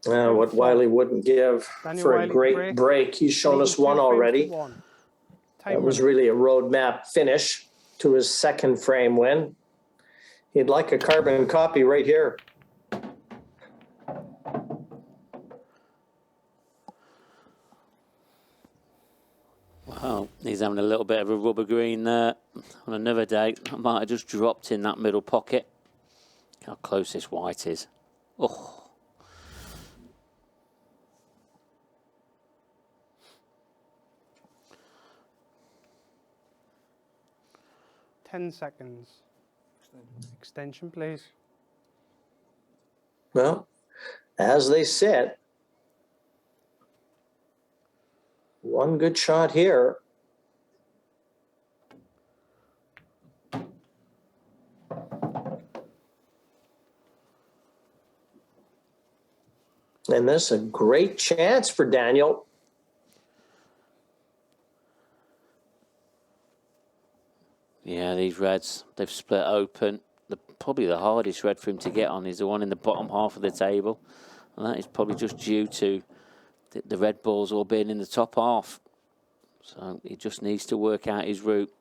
What Wylie wouldn't give Daniel for a Wylie great break. He's shown us one already. That was really a roadmap finish to his second frame win. He'd like a carbon copy right here. Well, he's having a little bit of a rubber green there. On another day, I might have just dropped in that middle pocket. How close this white is. Oh. 10 seconds. Extension, please. Well, as they sit, one good shot here. And this is a great chance for Daniel. Yeah, these reds, they've split open. Probably the hardest red for him to get on is the one in the bottom half of the table. And that is probably just due to the red balls all being in the top half. So he just needs to work out his route.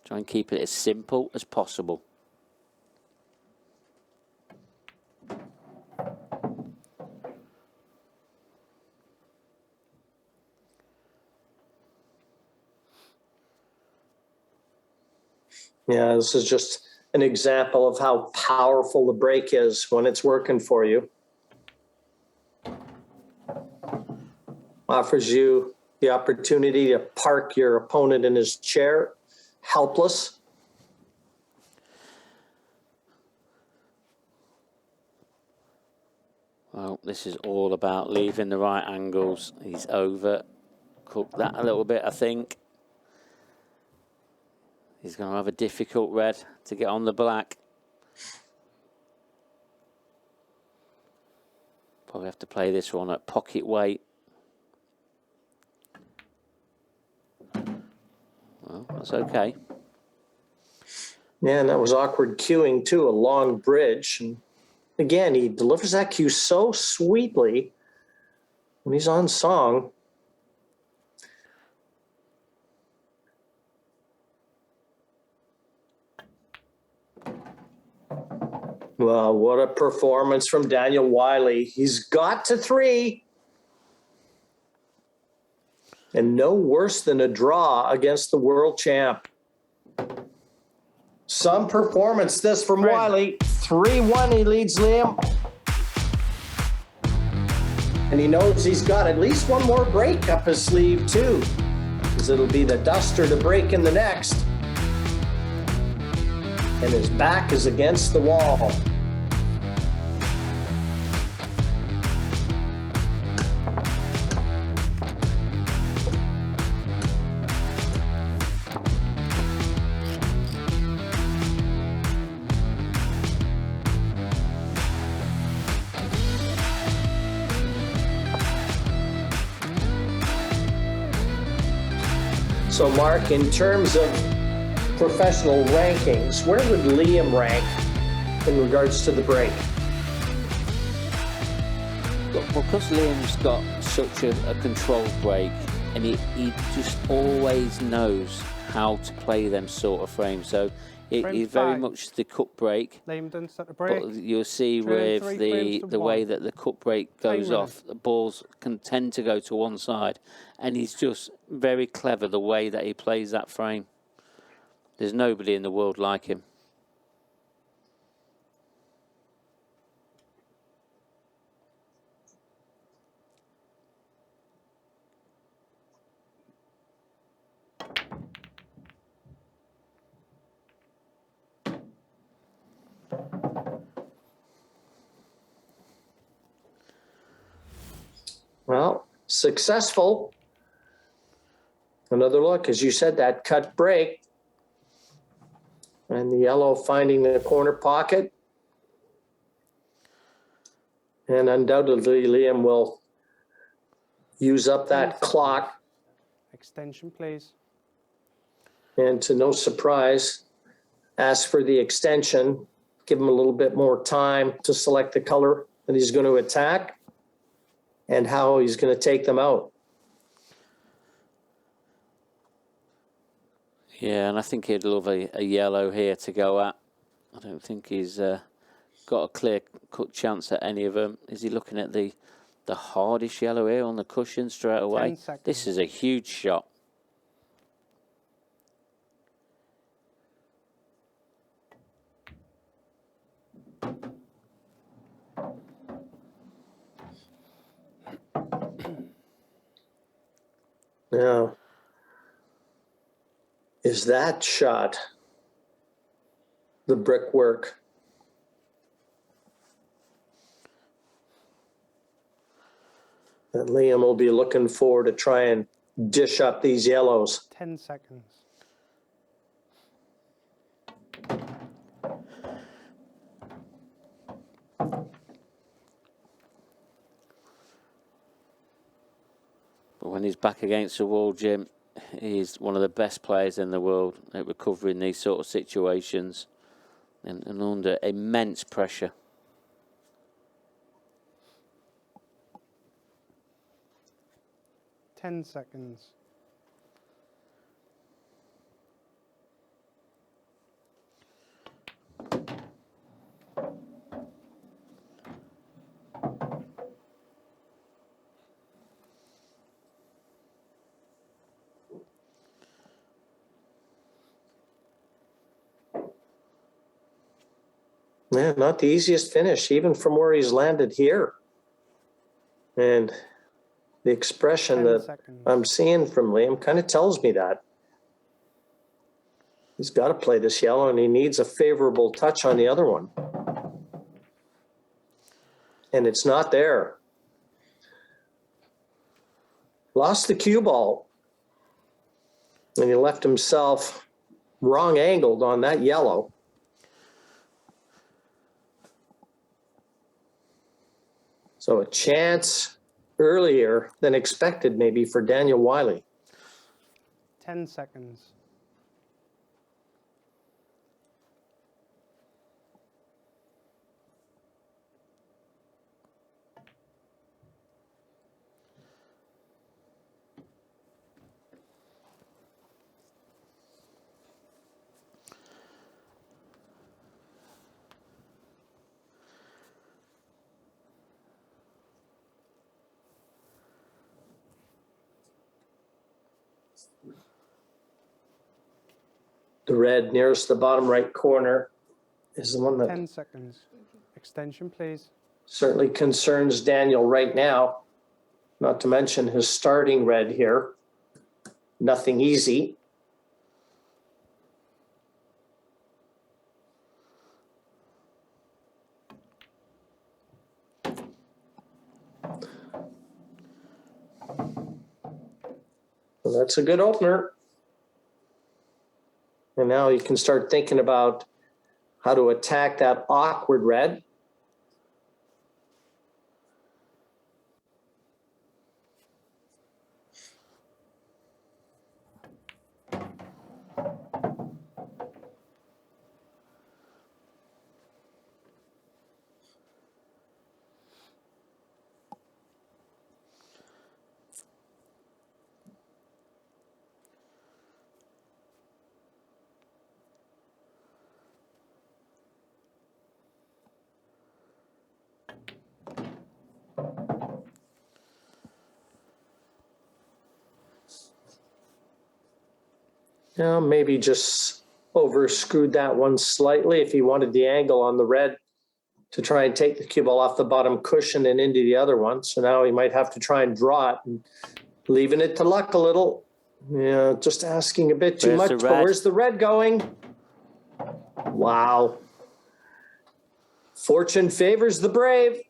Try and keep it as simple as possible. Yeah, this is just an example of how powerful the break is when it's working for you. Offers you the opportunity to park your opponent in his chair, helpless. Well, this is all about leaving the right angles. He's overcooked that a little bit, I think. He's going to have a difficult red to get on the black. Probably have to play this one at pocket weight. Well, that's okay. Yeah, and that was awkward cueing too, a long bridge. And again, he delivers that cue so sweetly when he's on song. Well, what a performance from Daniel Wylie. He's got to 3. And no worse than a draw against the world champ. Some performance this from Wylie. 3-1 he leads Liam. And he knows he's got at least one more break up his sleeve too, because it'll be the Duster to break in the next. And his back is against the wall. So Mark, in terms of professional rankings, where would Liam rank in regards to the break? Well, because Liam's got such a controlled break, and he just always knows how to play them sort of frames. So it's very much the cut break. Liam Dunster at the break. But you'll see with the way that the cut break goes off, the balls can tend to go to one side, and he's just very clever the way that he plays that frame. There's nobody in the world like him. Well, successful. Another look, as you said, that cut break. And the yellow finding the corner pocket. And undoubtedly, Liam will use up that clock. Extension, please. And to no surprise, ask for the extension. Give him a little bit more time to select the color that he's going to attack and how he's going to take them out. Yeah, and I think he'd love a yellow here to go at. I don't think he's got a clear-cut chance at any of them. Is he looking at the hardest yellow here on the cushion straight away? This is a huge shot. Now, is that shot the brickwork? That Liam will be looking for to try and dish up these yellows. 10 seconds. But when he's back against the wall, Jim, he's one of the best players in the world at recovering these sort of situations and under immense pressure. Ten seconds. Yeah, not the easiest finish, even from where he's landed here. And the expression that I'm seeing from Liam kind of tells me that. He's got to play this yellow, and he needs a favorable touch on the other one. And it's not there. Lost the cue ball. And he left himself wrong angled on that yellow. So a chance earlier than expected maybe for Daniel Wylie. 10 seconds. The red nearest the bottom right corner is the one that 10 seconds. Extension, please. certainly concerns Daniel right now. not to mention his starting red here. Nothing easy. Well, that's a good opener. And now you can start thinking about how to attack that awkward red. Now maybe just over screwed that one slightly if he wanted the angle on the red to try and take the cue ball off the bottom cushion and into the other one. So now he might have to try and draw it and leaving it to luck a little. Yeah, just asking a bit too much. But where's the red going? Wow. Fortune favors the brave.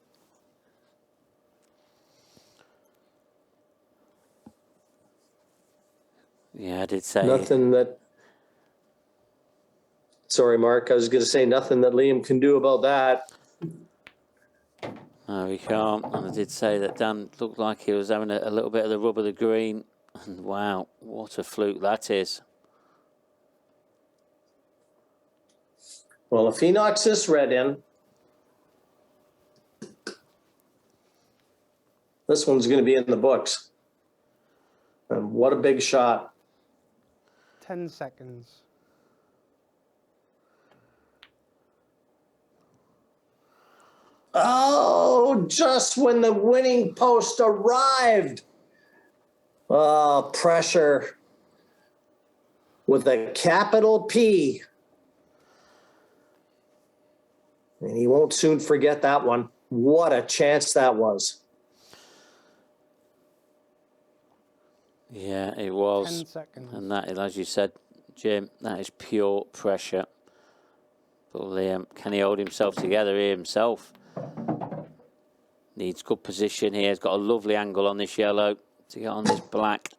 Yeah, I did say. Nothing that. Sorry, Mark. I was going to say nothing that Liam can do about that. No, he can't. And I did say that Dan looked like he was having a little bit of the rub of the green. And wow, what a fluke that is. Well, if he knocks this red in, this one's going to be in the books. And what a big shot. 10 seconds. Oh, just when the winning post arrived. Oh, pressure with a capital P. And he won't soon forget that one. What a chance that was. Yeah, it was. 10 seconds. And that, as you said, Jim, that is pure pressure. But Liam, can he hold himself together here himself? Needs good position here. He's got a lovely angle on this yellow to get on this black.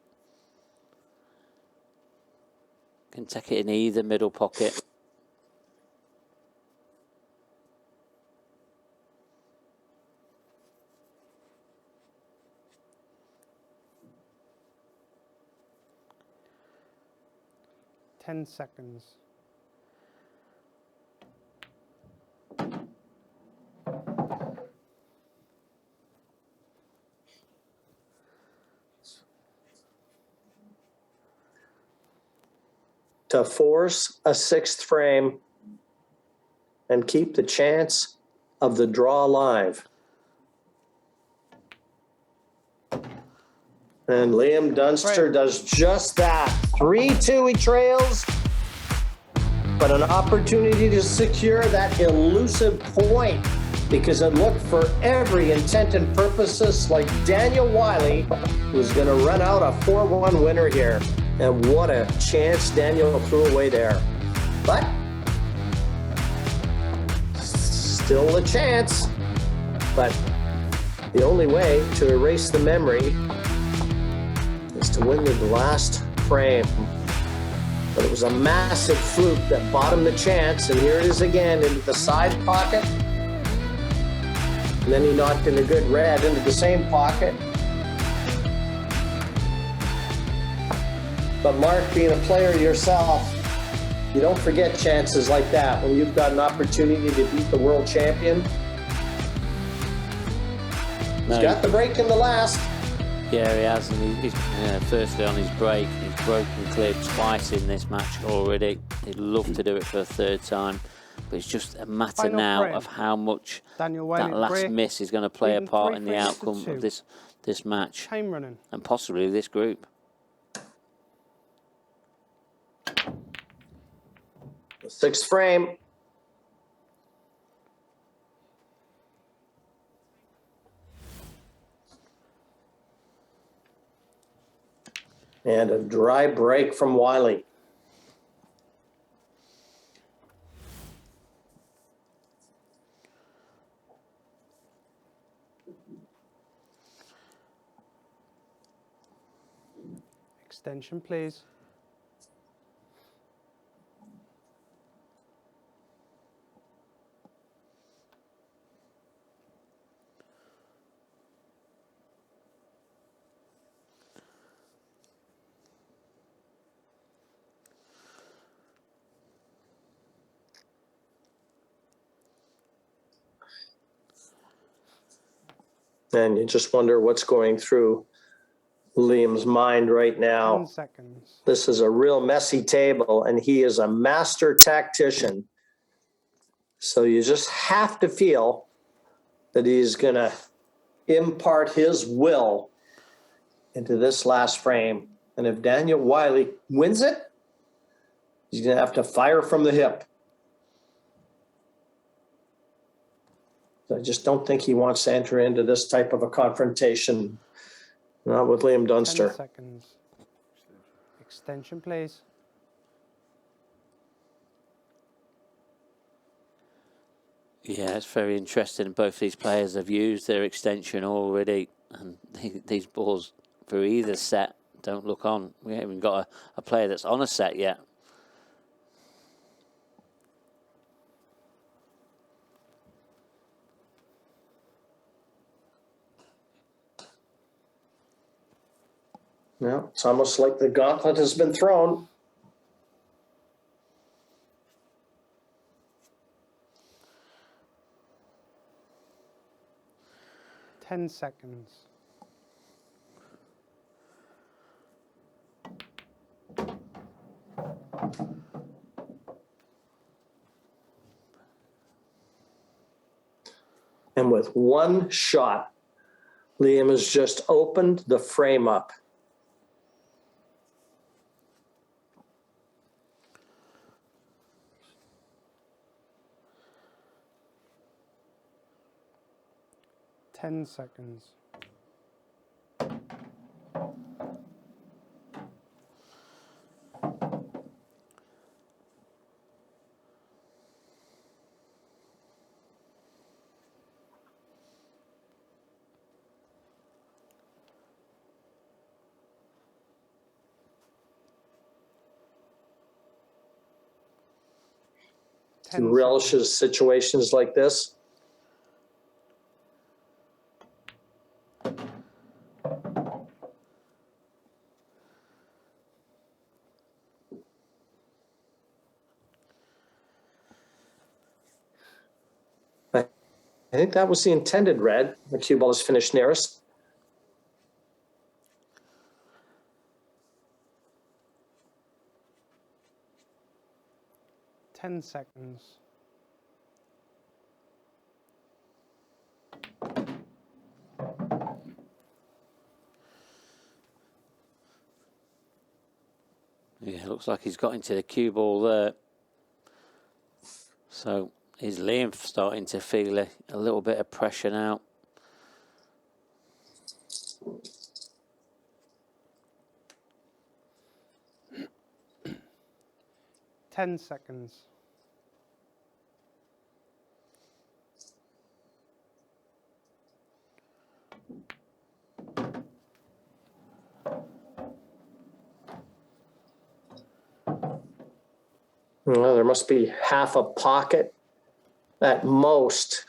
Can take it in either middle pocket. Ten seconds. To force a sixth frame and keep the chance of the draw alive. And Liam Dunster does just that. 3-2 he trails, but an opportunity to secure that elusive point because it looked for every intent and purposes like Daniel Wylie was going to run out a 4-1 winner here. And what a chance Daniel threw away there. But still a chance. But the only way to erase the memory is to win the last frame. But it was a massive fluke that bought him the chance. And here it is again into the side pocket. And then he knocked in a good red into the same pocket. But Mark, being a player yourself, you don't forget chances like that when you've got an opportunity to beat the world champion. He's got the break in the last. Yeah, he has. And he's firstly on his break. He's broken clear twice in this match already. He'd love to do it for a third time. But it's just a matter Final now frame. of how much Daniel Wylie that last break, miss is going to play a leading part 3 in the frames to outcome 2. of this match. Time running. And possibly this group. Sixth frame. And a dry break from Wylie. Extension, please. And you just wonder what's going through Liam's mind right now. 10 seconds. This is a real messy table, and he is a master tactician. So you just have to feel that he's going to impart his will into this last frame. And if Daniel Wylie wins it, he's going to have to fire from the hip. I just don't think he wants to enter into this type of a confrontation. Not with Liam 10 Dunster. seconds. Extension, please. Yeah, it's very interesting. Both these players have used their extension already, and these balls for either set don't look on. We haven't even got a player that's on a set yet. Yeah, it's almost like the gauntlet has been thrown. Ten seconds. And with one shot, Liam has just opened the frame up. Ten seconds. He relishes situations like this. I think that was the intended red. The cue ball is finished nearest. Ten seconds. Yeah, looks like he's got into the cue ball there. So is Liam starting to feel a little bit of pressure now? Ten seconds. Well, there must be half a pocket at most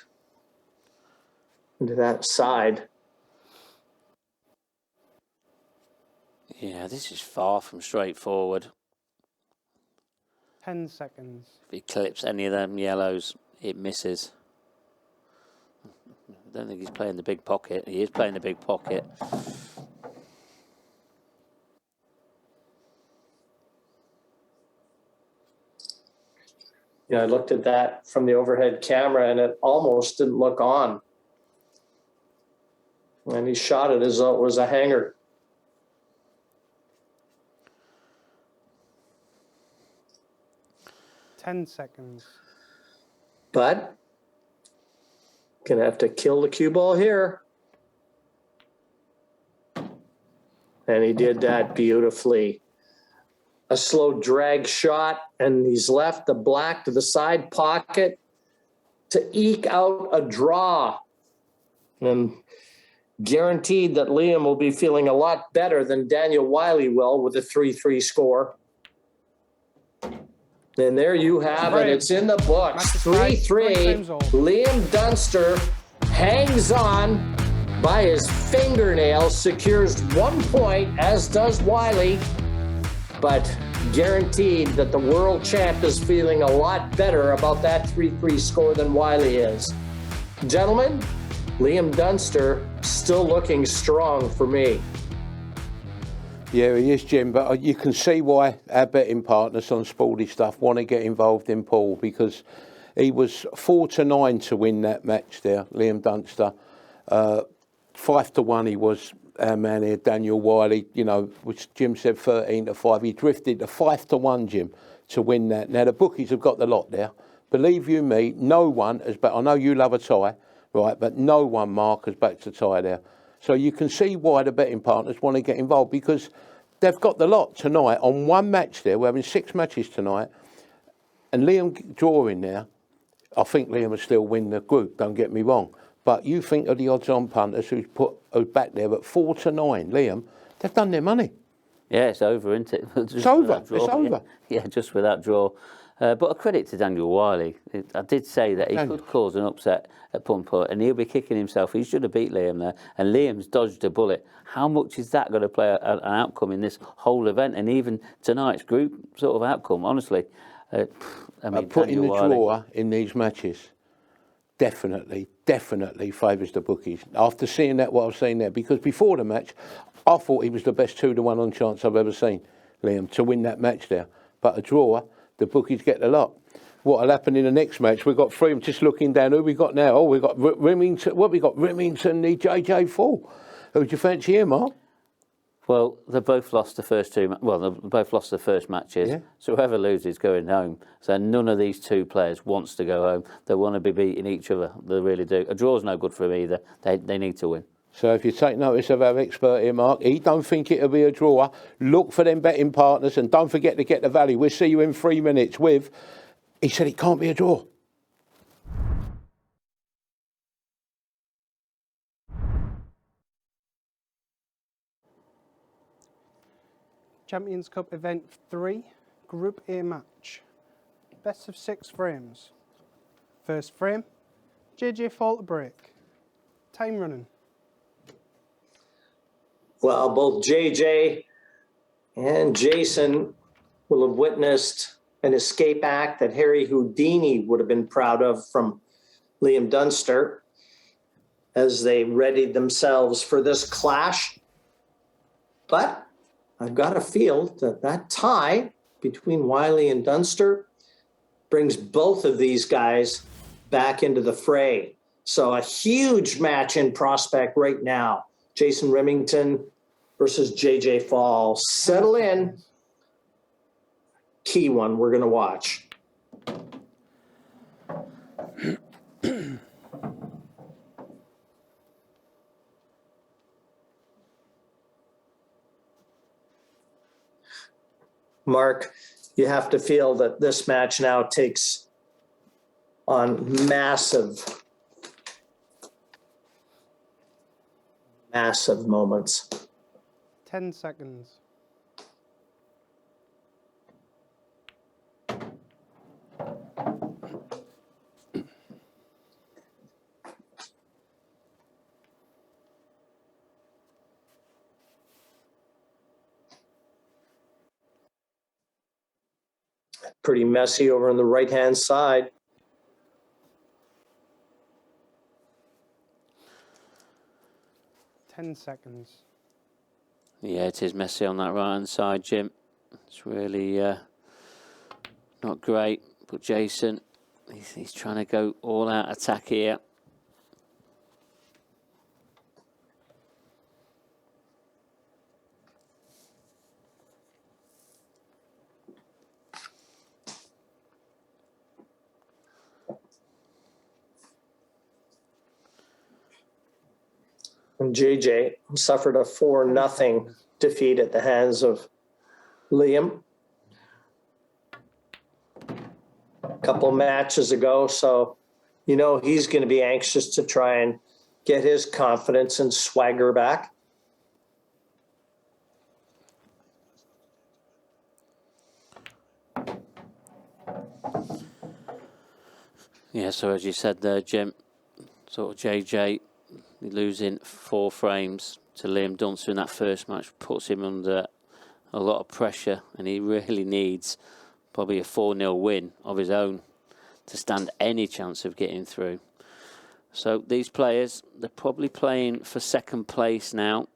into that side. Yeah, this is far from straightforward. 10 seconds. If he clips any of them yellows, it misses. I don't think he's playing the big pocket. He is playing the big pocket. Yeah, I looked at that from the overhead camera and it almost didn't look on. And he shot it as though it was a hanger. 10 seconds. But gonna have to kill the cue ball here. And he did that beautifully. A slow drag shot, and he's left the black to the side pocket to eke out a draw. And guaranteed that Liam will be feeling a lot better than Daniel Wylie will with a 3-3 score. And there you have it. It's in the books. 3-3. Liam Dunster hangs on by his fingernails, secures 1 point, as does Wylie. But guaranteed that the world champ is feeling a lot better about that 3-3 score than Wylie is. Gentlemen, Liam Dunster still looking strong for me. Yeah, he is, Jim, but you can see why our betting partners on Sporty Stuff want to get involved in Paul, because he was 4-9 to win that match there, Liam Dunster. 5-1 he was, our man here, Daniel Wylie, you know, which Jim said 13-5. He drifted to 5-1, Jim, to win that. Now, the bookies have got the lot there. Believe you me, no one has bet. I know you love a tie, right, but no one, Mark, has backed a tie there. So you can see why the betting partners want to get involved, because they've got the lot tonight on one match there. We're having 6 matches tonight. And Liam drawing there, I think Liam will still win the group, don't get me wrong. But you think of the odds-on punters who's back there at 4-9, Liam, they've done their money. Yeah, it's over, isn't it? It's over. It's over. Yeah, just with that draw. But a credit to Daniel Wylie. I did say that he could cause an upset at Pumport, and he'll be kicking himself. He should have beat Liam there, and Liam's dodged a bullet. How much is that going to play an outcome in this whole event, and even tonight's group sort of outcome? Honestly, I mean, putting the draw in these matches definitely favours the bookies. After seeing that, what I've seen there, because before the match, I thought he was the best 2-1 on chance I've ever seen, Liam, to win that match there. But a draw, the bookies get the lot. What will happen in the next match? We've got 3. I'm just looking down. Who we got now? Oh, we've got Remington. What we got? Remington, the JJ Faul. Who do you fancy here, Mark? Well, they both lost the first 2. Well, they both lost the first matches. Yeah. So whoever loses going home. So none of these 2 players wants to go home. They want to be beating each other. They really do. A draw's no good for them either. They need to win. So if you take notice of our expert here, Mark, he don't think it'll be a draw. Look for them betting partners, and don't forget to get the value. We'll see you in 3 minutes with. He said it can't be a draw. Champions Cup Event 3, Group A match. Best of 6 frames. First frame, JJ Faul to break. Time running. Well, both JJ and Jason will have witnessed an escape act that Harry Houdini would have been proud of from Liam Dunster as they readied themselves for this clash. But I've got a feel that tie between Wylie and Dunster brings both of these guys back into the fray. So a huge match in prospect right now. Jason Remington versus JJ Faul. Settle in. Key one we're going to watch. Mark, you have to feel that this match now takes on massive moments. 10 seconds. Pretty messy over on the right-hand side. Seconds. Yeah, it is messy on that right-hand side, Jim. It's really not great. But Jason, he's trying to go all-out attack here. And JJ suffered a 4-0 defeat at the hands of Liam a couple matches ago. So, you know, he's going to be anxious to try and get his confidence and swagger back. Yeah, so as you said there, Jim, sort of JJ losing 4 frames to Liam Dunster in that first match puts him under a lot of pressure, and he really needs probably a 4-0 win of his own to stand any chance of getting through. So these players, they're probably playing for second place now,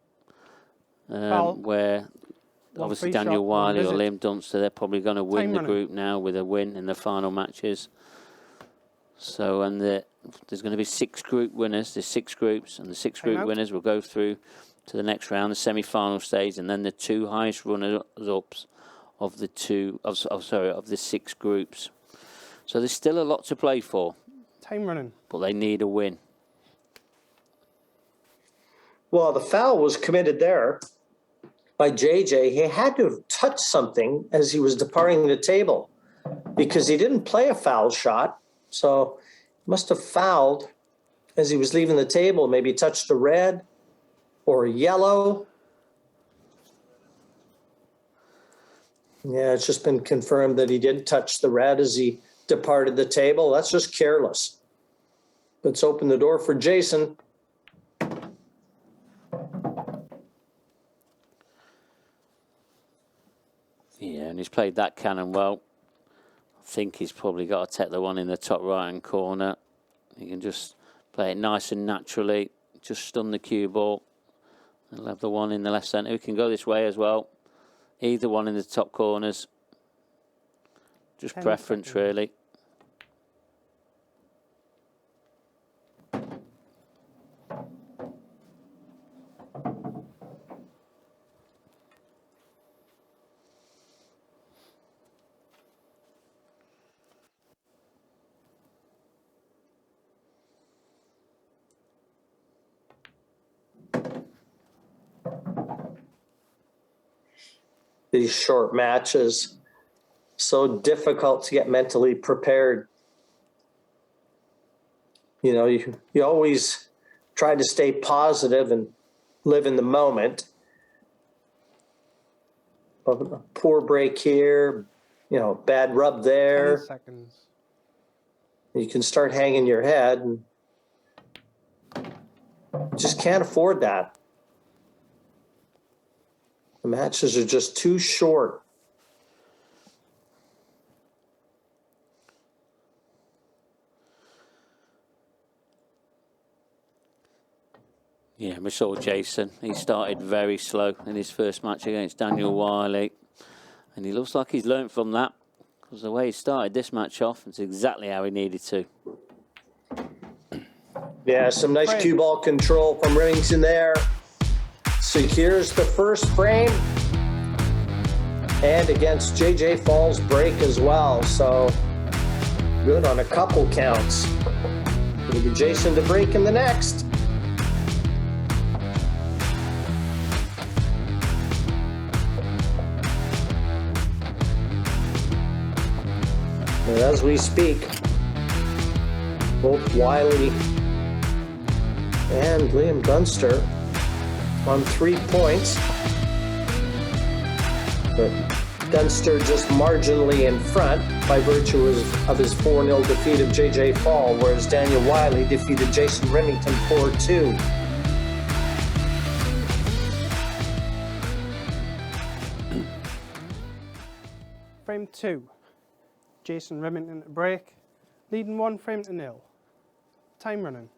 where obviously Daniel Wylie or Liam Dunster, they're probably going to win the group now with a win in the final matches. So, and there's going to be 6 group winners. There's 6 groups, and the 6 group winners will go through to the next round, the semi-final stage, and then the 2 highest runners-ups of the 6 groups. So there's still a lot to play for. Time running. But they need a win. Well, the foul was committed there by JJ. He had to have touched something as he was departing the table because he didn't play a foul shot. So he must have fouled as he was leaving the table, maybe touched a red or a yellow. Yeah, it's just been confirmed that he did touch the red as he departed the table. That's just careless. Let's open the door for Jason. Yeah, and he's played that cannon well. I think he's probably got to take the one in the top right-hand corner. He can just play it nice and naturally, just stun the cue ball. He'll have the one in the left centre. He can go this way as well. Either one in the top corners. Just preference, really. These short matches, so difficult to get mentally prepared. You know, you always try to stay positive and live in the moment. But a poor break here, you know, bad rub there. 10 seconds. You can start hanging your head, and you just can't afford that. The matches are just too short. Yeah, we saw Jason. He started very slow in his first match against Daniel Wylie. And he looks like he's learned from that, because the way he started this match off, it's exactly how he needed to. Yeah, some nice cue ball control from Remington there. Secures the first frame. And against JJ Faul's break as well. So good on a couple counts. It'll be Jason to break in the next. And as we speak, both Wylie and Liam Dunster on 3 points. But Dunster just marginally in front by virtue of his 4-0 defeat of JJ Faul, whereas Daniel Wylie defeated Jason Remington 4-2. Frame 2. Jason Remington to break, leading 1 frame to 0. Time running.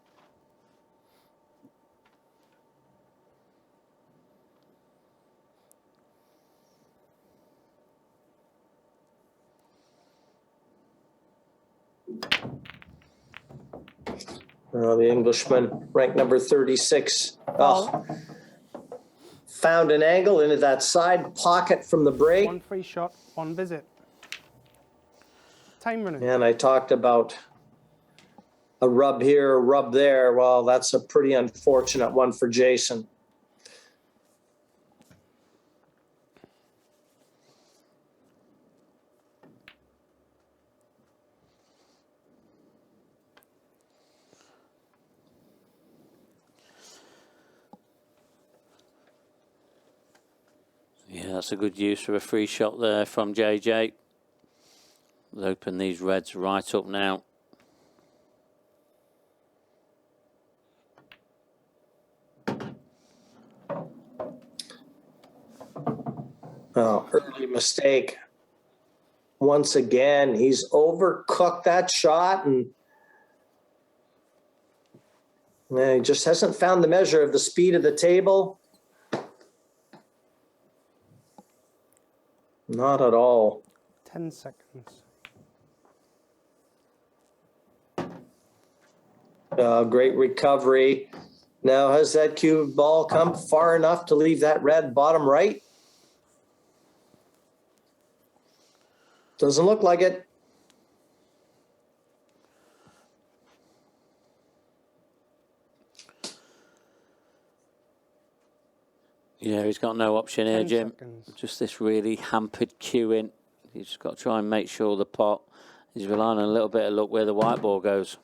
The Englishman, ranked number 36. Oh, found an angle into that side pocket from the break. 1 free shot, 1 visit. Time running. And I talked about a rub here, a rub there. Well, that's a pretty unfortunate one for Jason. Yeah, that's a good use of a free shot there from JJ. We'll open these reds right up now. Oh, early mistake. Once again, he's overcooked that shot, and he just hasn't found the measure of the speed of the table. Not at all. 10 seconds. Great recovery. Now, has that cue ball come far enough to leave that red bottom right? Doesn't look like it. Yeah, he's got no option here, 10 Jim. seconds. Just this really hampered cueing. He's just got to try and make sure the pot is relying on a little bit of luck where the white ball goes.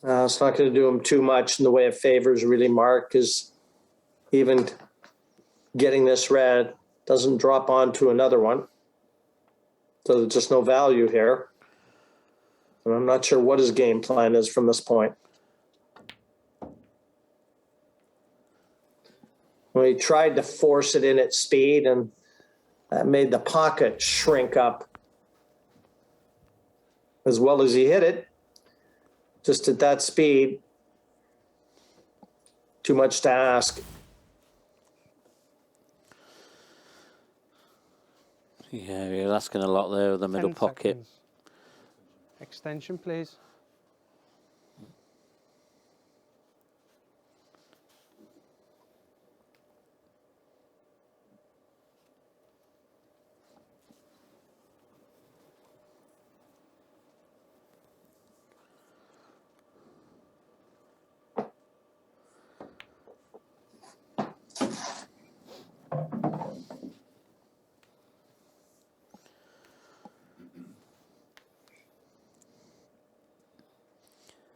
It's not going to do him too much in the way of favors, really, Mark, because even getting this red doesn't drop onto another one. So there's just no value here. And I'm not sure what his game plan is from this point. Well, he tried to force it in at speed, and that made the pocket shrink up as well as he hit it. Just at that speed, too much to ask. Yeah, you're asking a lot there with the middle 10 pocket. seconds. Extension, please.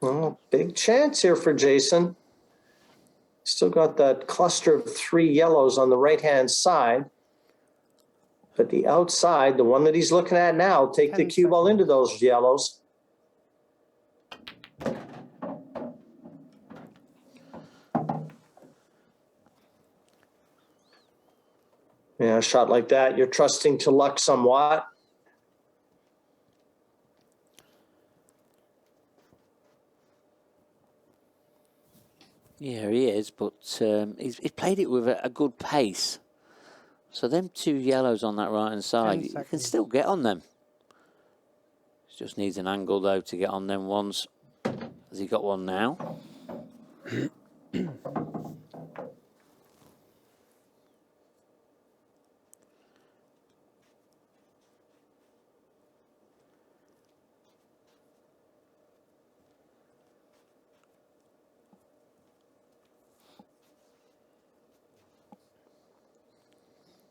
Well, big chance here for Jason. Still got that cluster of 3 yellows on the right-hand side. But the outside, the one that he's looking at now, take the 10 cue ball into those yellows. Yeah, a shot like that, you're trusting to luck somewhat. Yeah, he is, but he's played it with a good pace. So them 2 yellows on that right-hand side, you can seconds. still get on them. He just needs an angle, though, to get on them ones. Has he got one now?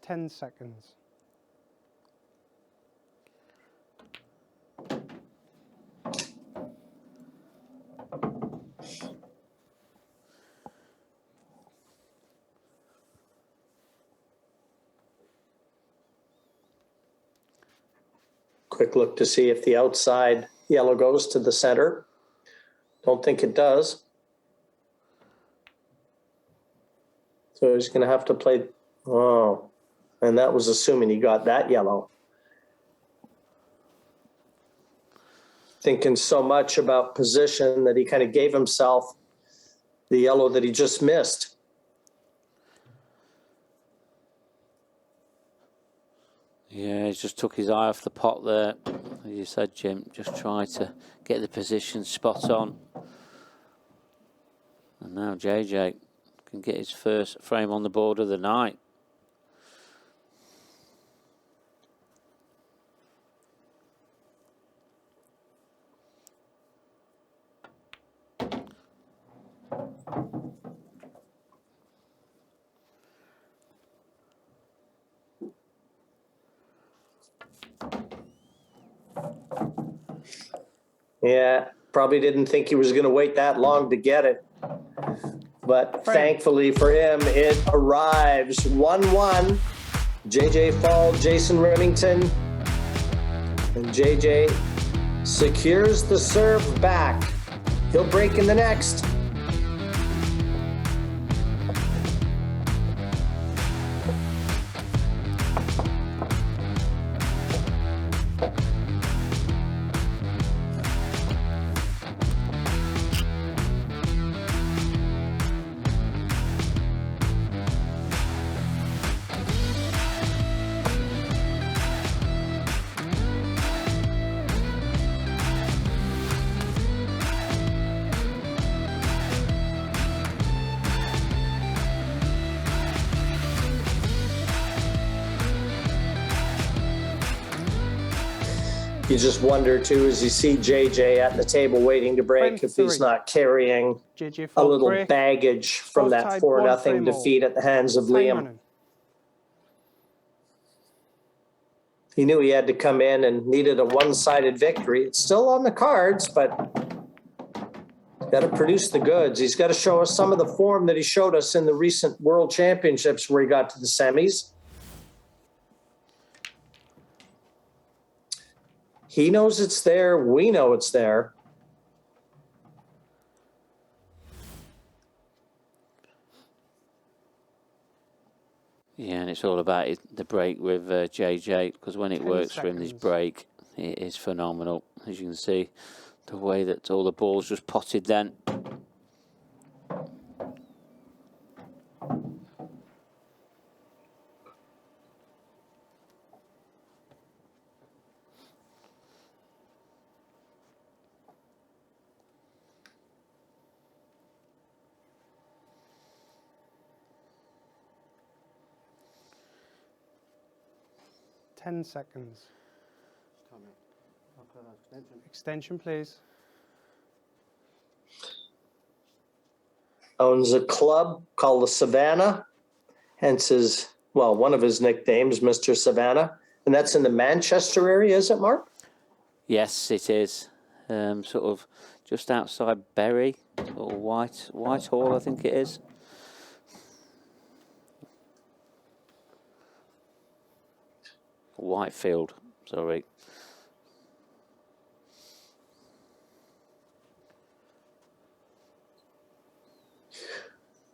Ten seconds. Quick look to see if the outside yellow goes to the center. Don't think it does. So he's going to have to play. Oh, and that was assuming he got that yellow. Thinking so much about position that he kind of gave himself the yellow that he just missed. Yeah, he's just took his eye off the pot there. As you said, Jim, just try to get the position spot on. And now JJ can get his first frame on the board of the night. Yeah, probably didn't think he was going to wait that long to get it. but thankfully for him, it arrives 1-1. JJ Faul, Jason Remington, and JJ secures the serve back. He'll break in the next. You just wonder, too, as you see JJ at the table waiting to break, if he's not carrying a little baggage from that 4-0 defeat at the hands of Liam. He knew he had to come in and needed a one-sided victory. It's still on the cards, but got to produce the goods. He's got to show us some of the form that he showed us in the recent World Championships where he got to the semis. He knows it's there. We know it's there. Yeah, and it's all about the break with JJ, because when it works for him, this break, it is phenomenal. As you can see, the way that all the balls just potted then. Seconds. Extension, please. Owns a club called the Savannah, hence his, well, one of his nicknames, Mr. Savannah. And that's in the Manchester area, is it, Mark? Yes, it is. Sort of just outside Bury, or Whitehall, I think it is. Whitefield, sorry.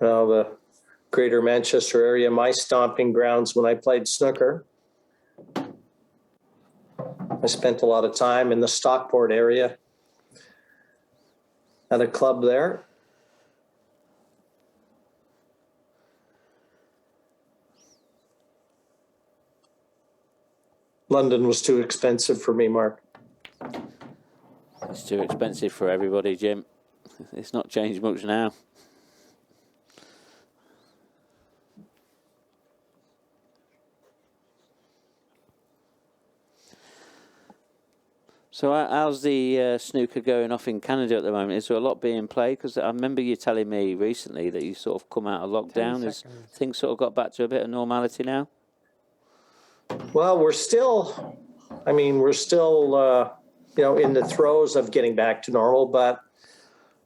Well, the greater Manchester area, my stomping grounds when I played snooker. I spent a lot of time in the Stockport area at a club there. London was too expensive for me, Mark. It's too expensive for everybody, Jim. It's not changed much now. So how's the snooker going off in Canada at the moment? Is there a lot being played? Because I remember you telling me recently that you sort of come out of lockdown. Has things sort of got back to a bit of normality now? Well, we're still, in the throes of getting back to normal, but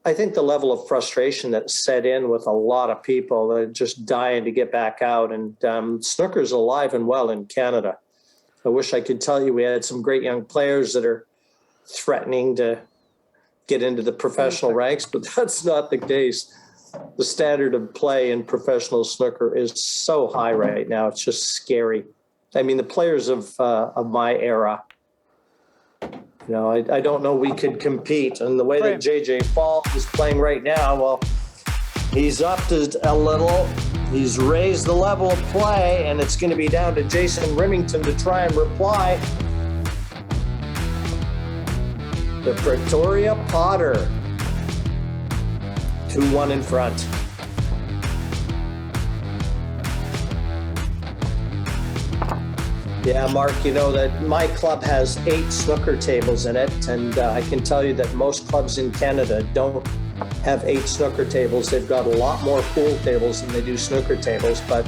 I think the level of frustration that set in with a lot of people that are just dying to get back out, and snooker's alive and well in Canada. I wish I could tell you we had some great young players that are threatening to get into the professional ranks, but that's not the case. The standard of play in professional snooker is so high right now. It's just scary. I mean, the players of my era, I don't know we could compete. And the way that JJ Faul is playing right now, well, he's upped it a little. He's raised the level of play, and it's going to be down to Jason Remington to try and reply. The Pretoria Potter, 2-1 in front. Yeah, Mark, that my club has 8 snooker tables in it, and I can tell you that most clubs in Canada don't have 8 snooker tables. They've got a lot more pool tables than they do snooker tables, but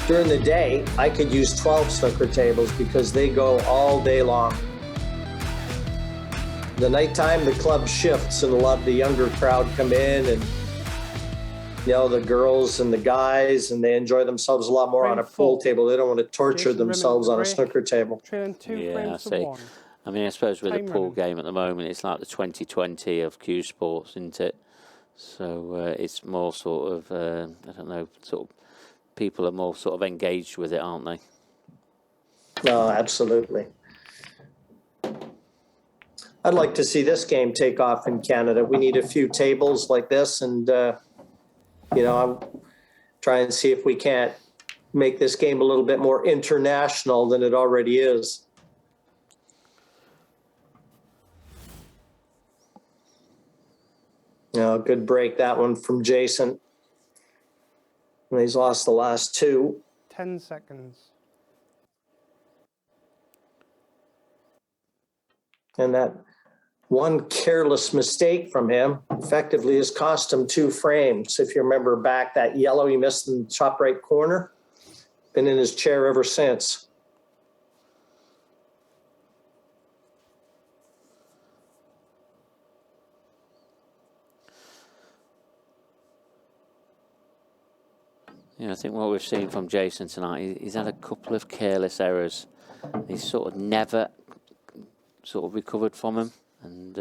during the day, I could use 12 snooker tables because they go all day long. The nighttime, the club shifts, and a lot of the younger crowd come in, and the girls and the guys, and they enjoy themselves a lot more on a pool table. They don't want to torture Jason themselves on a Remington snooker table. Trailing 2 Yeah, I frames to see. 1. I mean, I suppose with Time the pool running. game at the moment, it's like the 2020 of Q Sports, isn't it? So it's more sort of, I don't know, sort of people are more sort of engaged with it, aren't they? No, absolutely. I'd like to see this game take off in Canada. We need a few tables like this, and I'm trying to see if we can't make this game a little bit more international than it already is. Good break, that one from Jason. And he's lost the last 2. 10 seconds. And that one careless mistake from him effectively has cost him 2 frames. If you remember back, that yellow he missed in the top right corner, been in his chair ever since. Yeah, I think what we've seen from Jason tonight, he's had a couple of careless errors. He's sort of never sort of recovered from them, and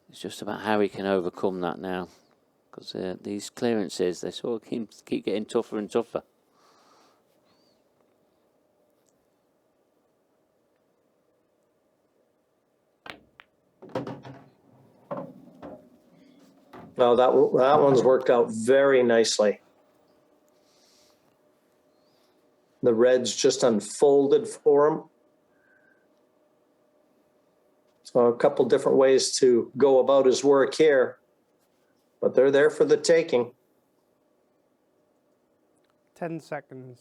it's just about how he can overcome that now, because these clearances, they sort of keep getting tougher and tougher. No, that one's worked out very nicely. The reds just unfolded for him. So a couple different ways to go about his work here, but they're there for the taking. 10 seconds.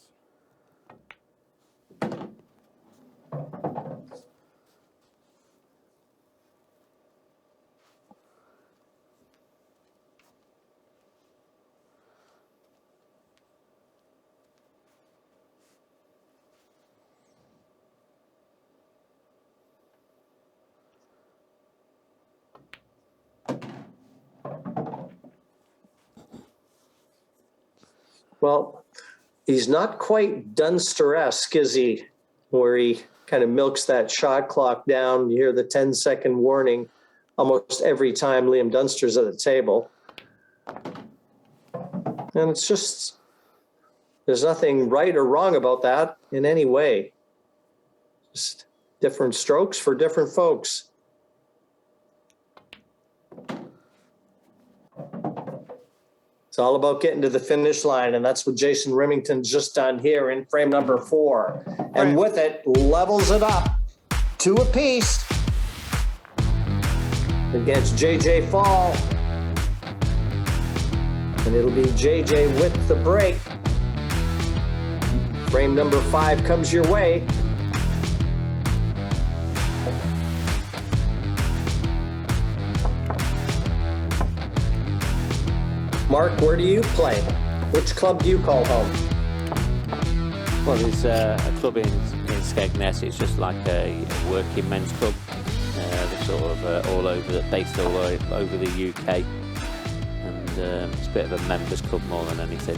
Well, he's not quite Dunster-esque, is he? Where he kind of milks that shot clock down. You hear the 10-second warning almost every time Liam Dunster's at the table. And it's just, there's nothing right or wrong about that in any way. Just different strokes for different folks. It's all about getting to the finish line, and that's what Jason Remington's just done here in frame number 4. And with it, levels it up 2 apiece against JJ Faul. And it'll be JJ with the break. Frame number 5 comes your way. Mark, where do you play? Which club do you call home? Well, there's a club in Skegness. It's just like a working men's club. They're sort of all over, based all over the UK, and it's a bit of a members club more than anything.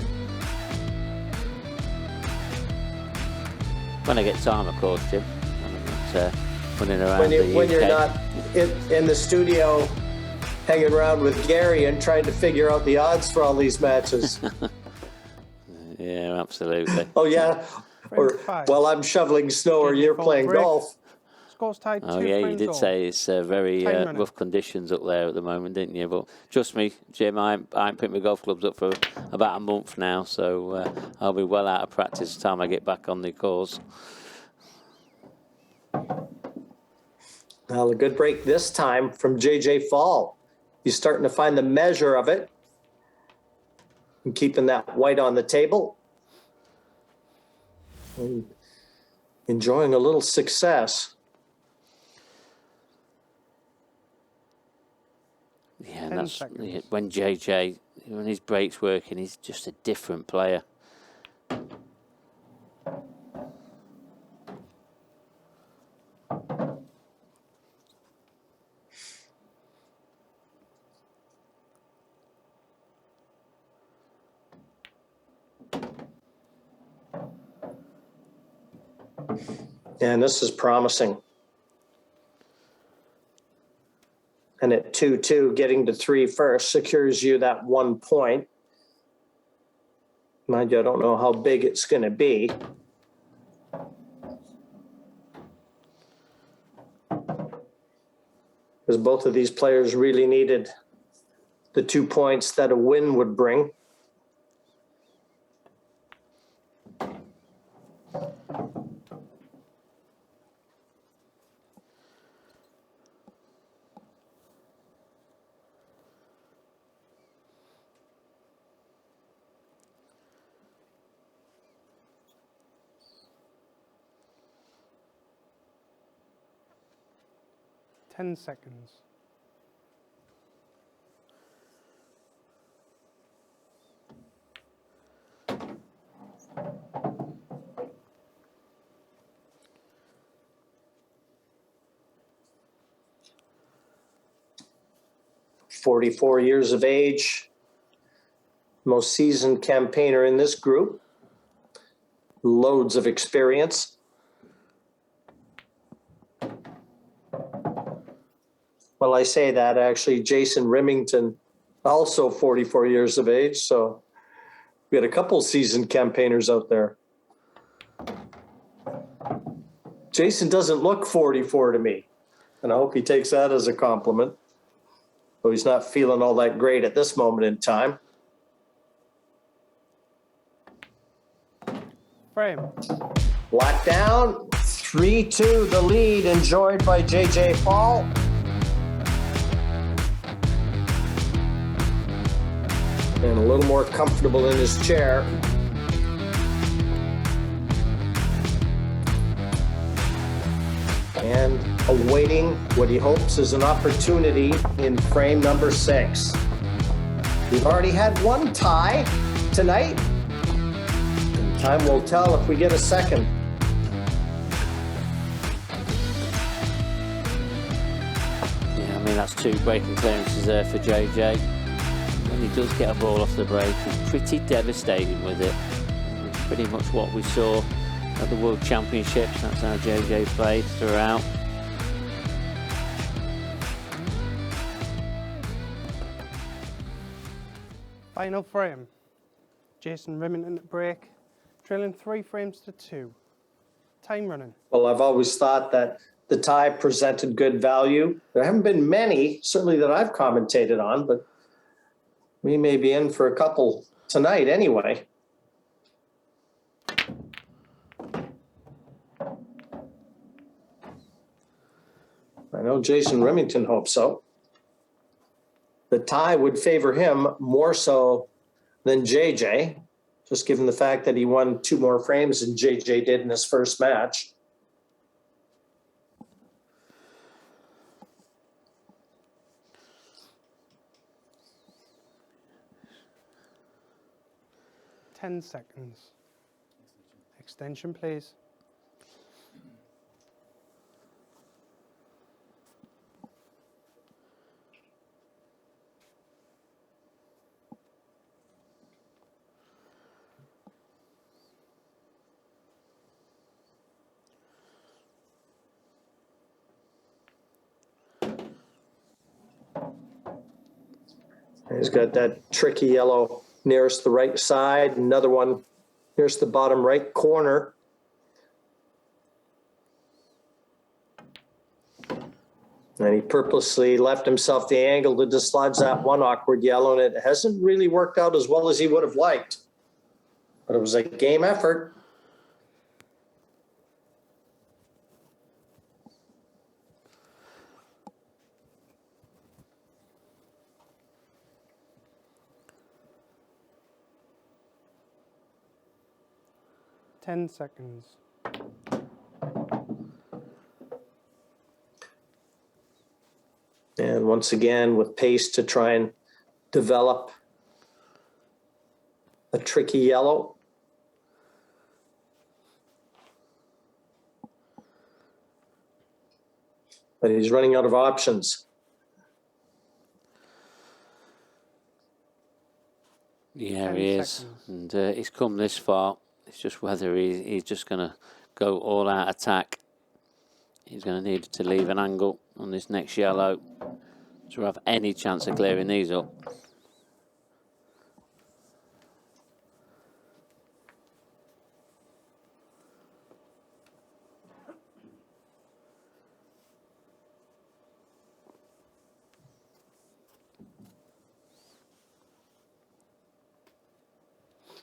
When I get time, of course, Jim. I'm not running around the UK. When you're not in the studio hanging around with Gary and trying to figure out the odds for all these matches. Yeah, absolutely. Oh, yeah. Or while I'm shoveling snow or you're playing golf. Scores tied 2 Oh, yeah, you frames did all. say it's very Time running. rough conditions up there at the moment, didn't you? But trust me, Jim, I ain't picked my golf clubs up for about a month now, so I'll be well out of practice the time I get back on the course. Well, a good break this time from JJ Faul. He's starting to find the measure of it and keeping that white on the table and enjoying a little success. Yeah, and that's when JJ, when his break's working, he's just a different player. And this is promising. And at 2-2, getting to 3 first secures you that 1 point. Mind you, I don't know how big it's going to be. Because both of these players really needed the 2 points that a win would bring. Ten seconds. "44 years of age, most seasoned campaigner in this group, loads of experience. Well, I say that actually, Jason Remington, also 44 years of age, so we had a couple seasoned campaigners out there. Jason doesn't look 44 to me, and I hope he takes that as a compliment. Though he's not feeling all that great at this moment in time. Frame. Black down, 3-2 the lead enjoyed by JJ Faul. And a little more comfortable in his chair. And awaiting what he hopes is an opportunity in frame number 6. We've already had one tie tonight. And time will tell if we get a second. Yeah, I mean, that's 2 breaking clearances there for JJ. When he does get a ball off the break, he's pretty devastating with it. It's pretty much what we saw at the World Championships. That's how JJ played throughout. Final frame. Jason Remington at break, trailing 3 frames to 2. Time running. Well, I've always thought that the tie presented good value. There haven't been many, certainly that I've commentated on, but we may be in for a couple tonight anyway. I know Jason Remington hopes so. The tie would favor him more so than JJ, just given the fact that he won 2 more frames than JJ did in his first match. Ten seconds. Extension, please. He's got that tricky yellow nearest the right side, another one nearest the bottom right corner. And he purposely left himself the angle to dislodge that one awkward yellow, and it hasn't really worked out as well as he would have liked. But it was a game effort. Ten seconds. And once again, with pace to try and develop a tricky yellow. But he's running out of options. Yeah, he is. And he's come this far. It's just whether he's just going to go all-out attack. He's going to need to leave an angle on this next yellow to have any chance of clearing these up.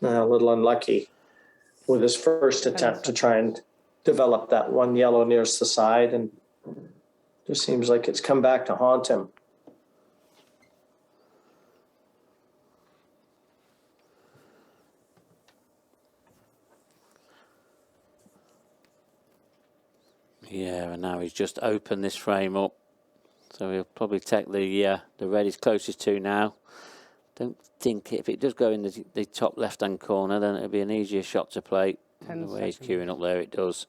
A little unlucky with his first attempt to try and develop that one yellow nearest the side, and just seems like it's come back to haunt him. Yeah, and now he's just opened this frame up, so he'll probably take the red he's closest to now. Don't think if it does go in the top left-hand corner, then it'll be an easier shot to play. And the way he's queuing up there, it does.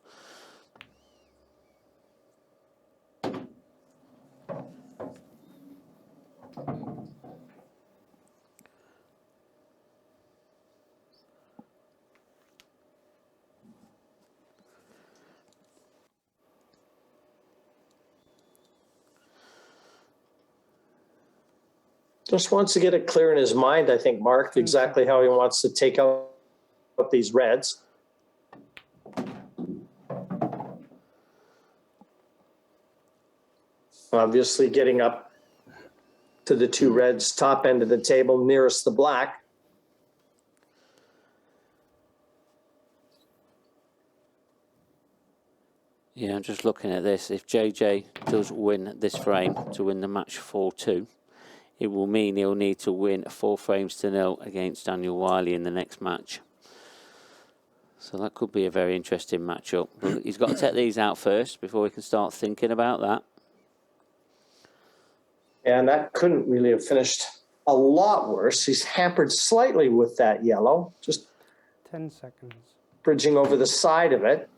Just wants to get it clear in his mind, I think, Mark, exactly how he wants to take out these reds. Obviously getting up to the two reds, top end of the table, nearest the black. Yeah, I'm just looking at this. If JJ does win this frame to win the match 4-2, it will mean he'll need to win 4-0 against Daniel Wylie in the next match. So that could be a very interesting matchup. But he's got to take these out first before we can start thinking about that. And that couldn't really have finished a lot worse. He's hampered slightly with that yellow, just 10 seconds. Bridging over the side of it.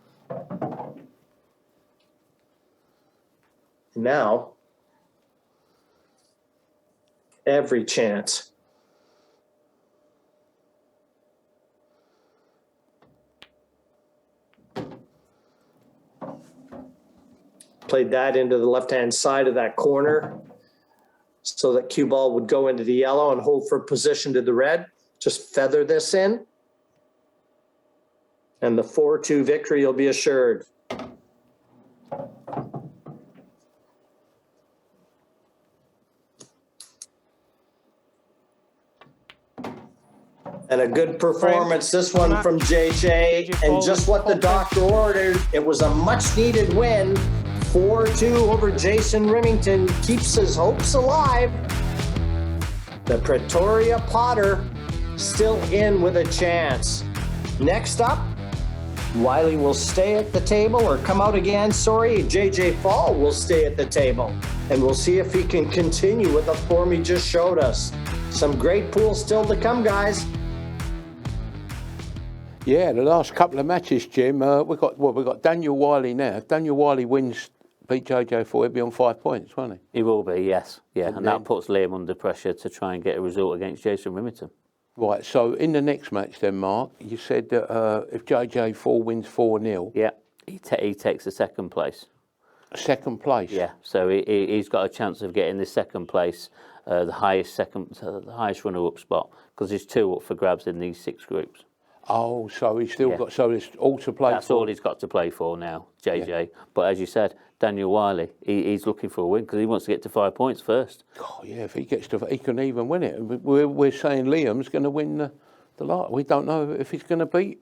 Now, every chance. Played that into the left-hand side of that corner so that cue ball would go into the yellow and hold for position to the red. Just feather this in. And the 4-2 victory will be assured. And a good performance, this one from JJ, and just what the doctor ordered. It was a much-needed win. 4-2 over Jason Remington, keeps his hopes alive. The Pretoria Potter still in with a chance. Next up, Wylie will stay at the table or come out again. Sorry, JJ Faul will stay at the table. And we'll see if he can continue with the form he just showed us. Some great pools still to come, guys. Yeah, the last couple of matches, Jim, we've got Daniel Wylie now. If Daniel Wylie beat JJ Faul, he'll be on 5 points, won't he? He will be, yes. Yeah, and then, that puts Liam under pressure to try and get a result against Jason Remington. Right, so in the next match then, Mark, you said that if JJ Faul wins 4-0... Yeah, he takes the second place. Second place? Yeah, so he's got a chance of getting the second place, the highest runner-up spot, because there's 2 up for grabs in these 6 groups. Oh, so he's still got, so it's all to play for? That's all he's got to play for now, JJ. Yeah. But as you said, Daniel Wylie, he's looking for a win because he wants to get to 5 points first. Oh, yeah, if he gets to, he can even win it. We're saying Liam's going to win the lot. We don't know if he's going to beat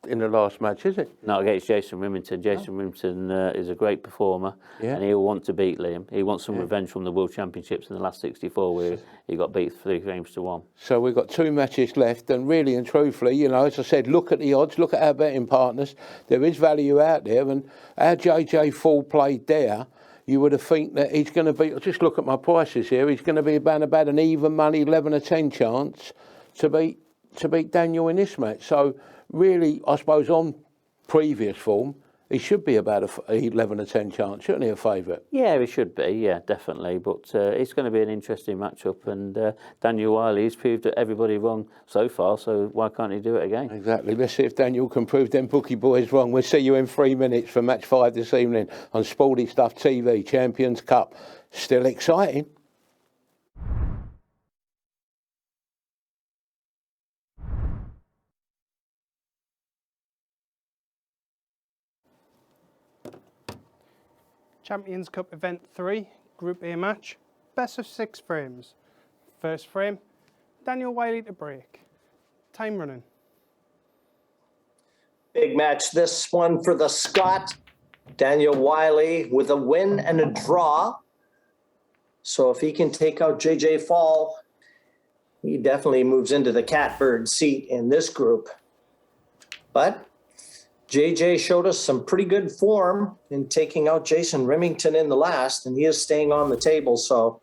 in the last match, is it? Not against Jason Remington. Jason Remington is a great performer, and he'll want to beat Liam. He wants some revenge from the World Championships in the last 64, where he got beat 3-1. So we've got 2 matches left, and really and truthfully, you know, as I said, look at the odds, look at our betting partners. There is value out there, and our JJ Faul played there. You would have think that he's going to be. Just look at my prices here. He's going to be about an even money 11 or 10 chance to beat Daniel in this match. So really, I suppose on previous form, he should be about a 11 or 10 chance, shouldn't he, a favourite? Yeah, he should be, yeah, definitely. But it's going to be an interesting matchup, and Daniel Wylie's proved everybody wrong so far, so why can't he do it again? Exactly. Let's see if Daniel can prove them bookie boys wrong. We'll see you in 3 minutes for match 5 this evening on Sporty Stuff TV, Champions Cup. Still exciting. Champions Cup Event 3, Group A match, best of 6 frames. First frame, Daniel Wylie to break. Time running. Big match, this one for the Scot. Daniel Wylie with a win and a draw. So if he can take out JJ Faul, he definitely moves into the catbird seat in this group. But JJ showed us some pretty good form in taking out Jason Remington in the last, and he is staying on the table, so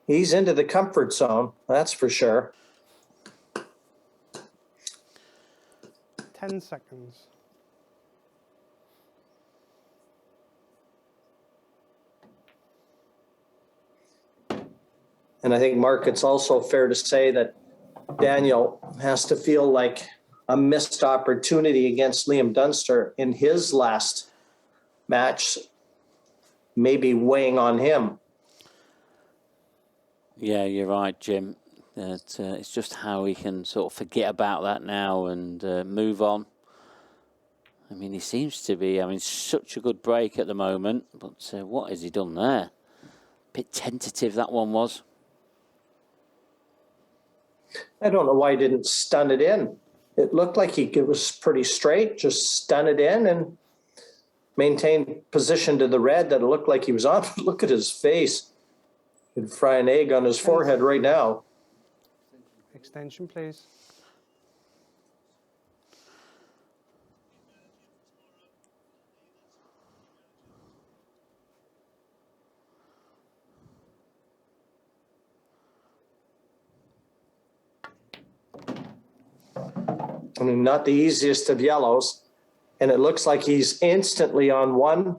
he's into the comfort zone, that's for sure. 10 seconds. And I think, Mark, it's also fair to say that Daniel has to feel like a missed opportunity against Liam Dunster in his last match, maybe weighing on him. Yeah, you're right, Jim. It's just how he can sort of forget about that now and move on. I mean, he seems to be having such a good break at the moment, but what has he done there? Bit tentative that one was. I don't know why he didn't stun it in. It looked like it was pretty straight, just stun it in and maintain position to the red that it looked like he was on. Look at his face. He'd fry an egg on his forehead right now. Extension, please. I mean, not the easiest of yellows. And it looks like he's instantly on one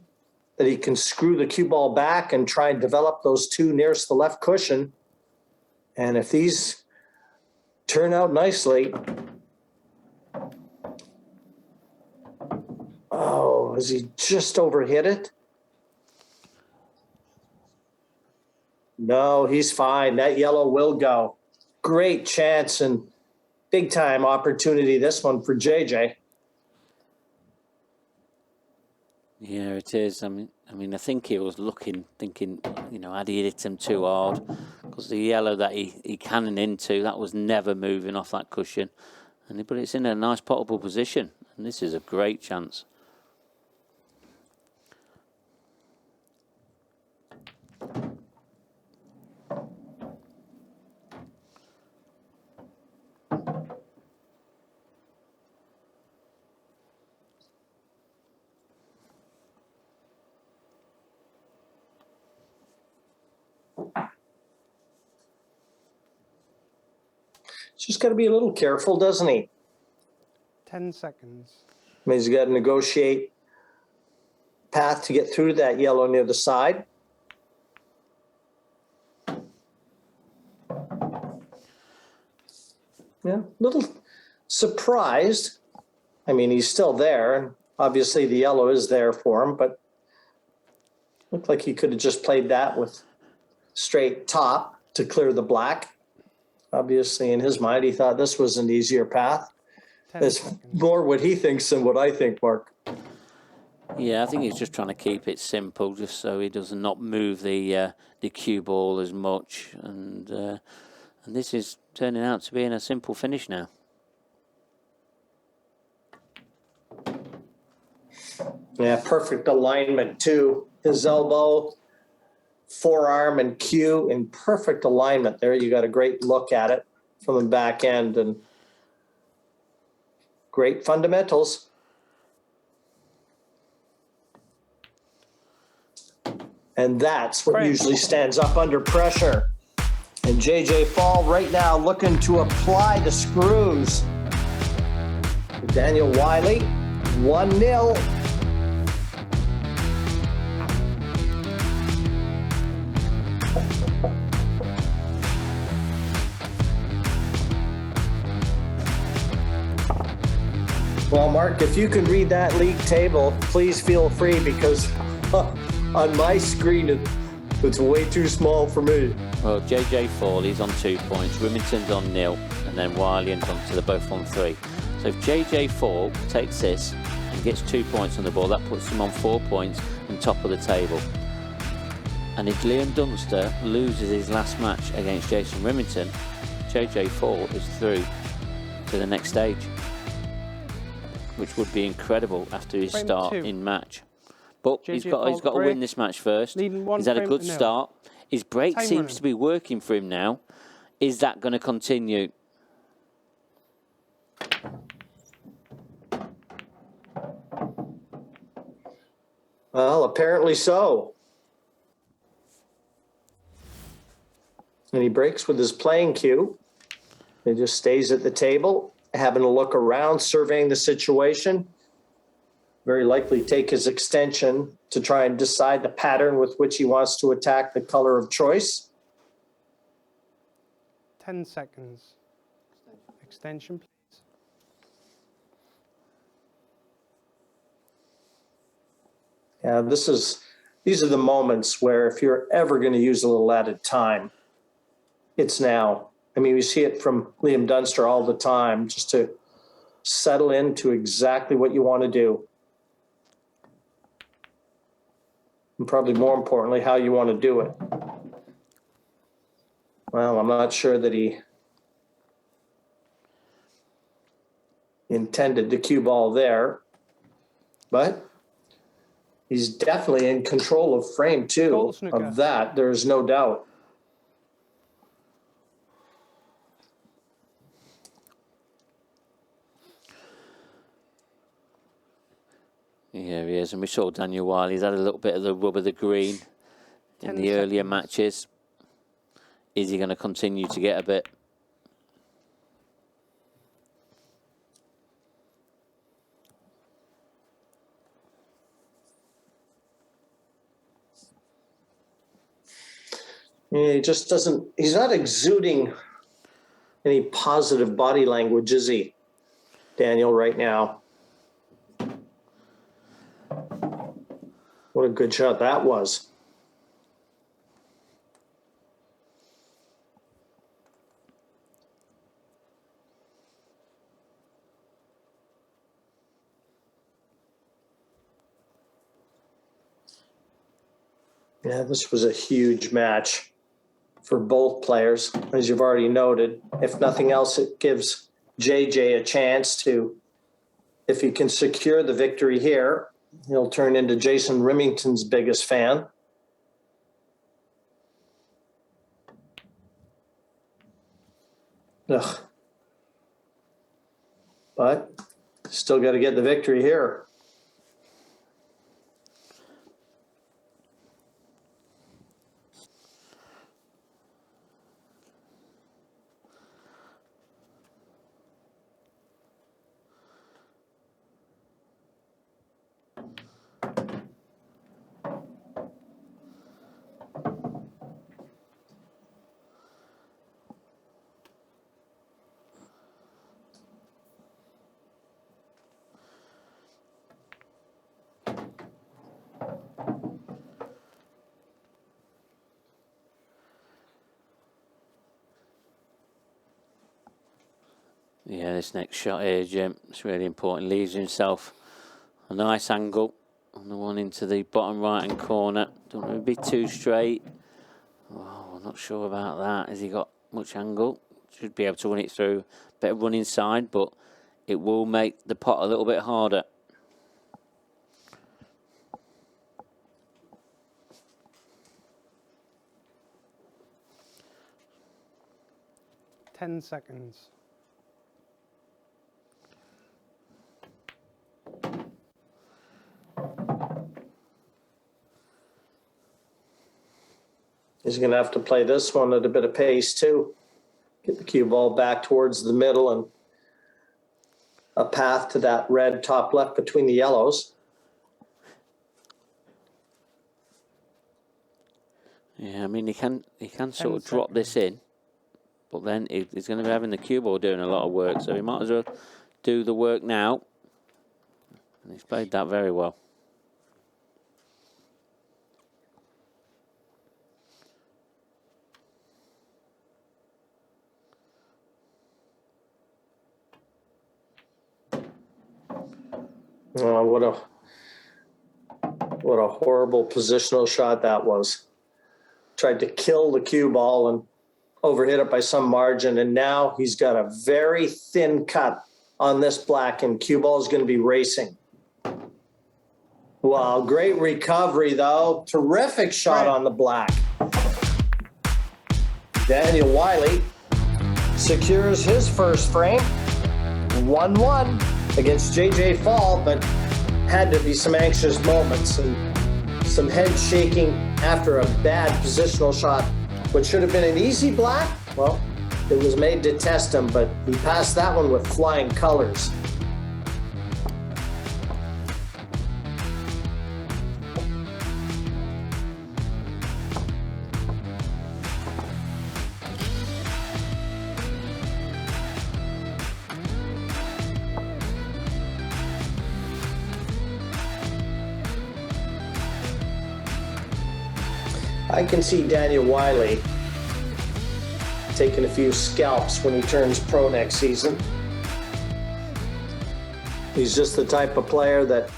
that he can screw the cue ball back and try and develop those two nearest the left cushion. And if these turn out nicely. Oh, has he just overhit it? No, he's fine. That yellow will go. Great chance and big time opportunity, this one for JJ. Yeah, it is. I mean, I think he was thinking, you know, had he hit him too hard? Because the yellow that he cannoned into, that was never moving off that cushion. But it's in a nice potable position, and this is a great chance. Just got to be a little careful, doesn't he? 10 seconds. I mean, he's got to negotiate path to get through that yellow near the side. Yeah, a little surprised. I mean, he's still there, and obviously the yellow is there for him, but looked like he could have just played that with straight top to clear the black. Obviously, in his mind, he thought this was an easier path. It's more what he thinks than what I think, Mark. Yeah, I think he's just trying to keep it simple, just so he does not move the cue ball as much. And this is turning out to be a simple finish now. Yeah, perfect alignment too. His elbow, forearm, and cue in perfect alignment there. You got a great look at it from the back end and great fundamentals. And that's what usually stands up under pressure. And JJ Faul right now looking to apply the screws. Daniel Wylie, 1-0. Well, Mark, if you can read that league table, please feel free, because on my screen, it's way too small for me. Well, JJ Faul, he's on 2 points. Remington's on 0, and then Wylie and Dunster, they're both on 3. So if JJ Faul takes this and gets 2 points on the ball, that puts him on 4 points and top of the table. And if Liam Dunster loses his last match against Jason Remington, JJ Faul is through to the next stage, which would be incredible after his Frame start 2. in match. But JJ he's Faul got to break. win this match first. Leading 1 He's had a frame good to 0. start. His break Time seems running. to be working for him now. Is that going to continue? Well, apparently so. And he breaks with his playing cue. He just stays at the table, having a look around, surveying the situation. Very likely take his extension to try and decide the pattern with which he wants to attack the color of choice. 10 seconds. Extension, please. Yeah, these are the moments where if you're ever going to use a little added time, it's now. I mean, we see it from Liam Dunster all the time, just to settle into exactly what you want to do. And probably more importantly, how you want to do it. Well, I'm not sure that he intended the cue ball there, but he's definitely in control of frame 2 Goal snooker. of that. There's no doubt. Yeah, he is. And we saw Daniel Wylie. He's had a little bit of the rub of the green in 10 the earlier seconds. matches. Is he going to continue to get a bit? Yeah, he just doesn't, he's not exuding any positive body language, is he, Daniel, right now? What a good shot that was. Yeah, this was a huge match for both players, as you've already noted. If nothing else, it gives JJ a chance to, if he can secure the victory here, he'll turn into Jason Remington's biggest fan. Ugh. But still got to get the victory here. Yeah, this next shot here, Jim, it's really important. Leaves himself a nice angle on the one into the bottom right-hand corner. Don't want to be too straight. Oh, I'm not sure about that. Has he got much angle? Should be able to run it through. Better run inside, but it will make the pot a little bit harder. Ten seconds. He's going to have to play this one at a bit of pace too. Get the cue ball back towards the middle and a path to that red top left between the yellows. Yeah, I mean, he can sort of drop this in, but then he's going to be having the cue ball doing a lot of work, so he might as well do the work now. He's played that very well. Oh, what a horrible positional shot that was. Tried to kill the cue ball and overhit it by some margin, and now he's got a very thin cut on this black, and cue ball is going to be racing. Wow, great recovery, though. Terrific shot on the black. Daniel Wylie secures his first frame. 1-1 against J.J. Faul, but had to be some anxious moments and some head shaking after a bad positional shot. What should have been an easy black, well, it was made to test him, but he passed that one with flying colors. I can see Daniel Wylie taking a few scalps when he turns pro next season. He's just the type of player that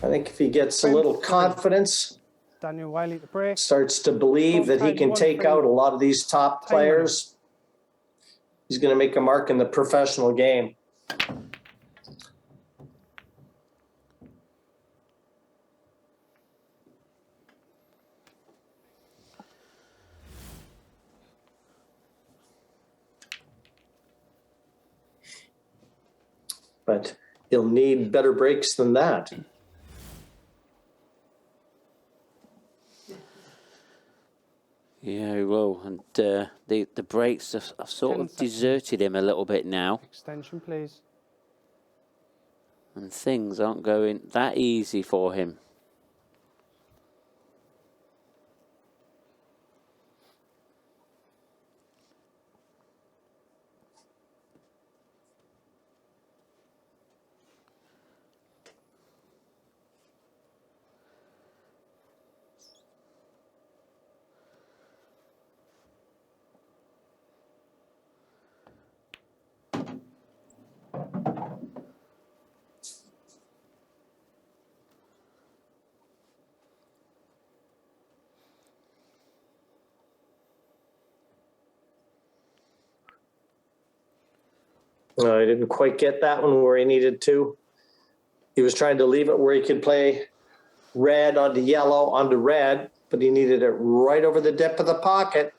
I think if he gets a little confidence, Daniel Wylie to break. starts to believe that he can take out a lot of these top players, he's going to make a mark in the professional game. But he'll need better breaks than that. Yeah, he will. And the breaks have sort of deserted him a little bit now. Extension, please. And things aren't going that easy for him. No, he didn't quite get that one where he needed to. He was trying to leave it where he could play red onto yellow onto red, but he needed it right over the dip of the pocket.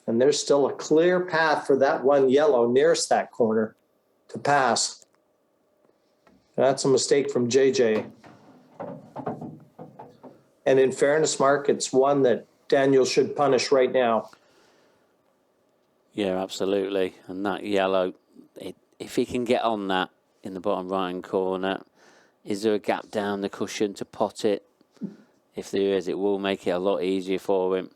And there's still a clear path for that one yellow nearest that corner to pass. That's a mistake from JJ. And in fairness, Mark, it's one that Daniel should punish right now. Yeah, absolutely. And that yellow, if he can get on that in the bottom right-hand corner, is there a gap down the cushion to pot it? If there is, it will make it a lot easier for him.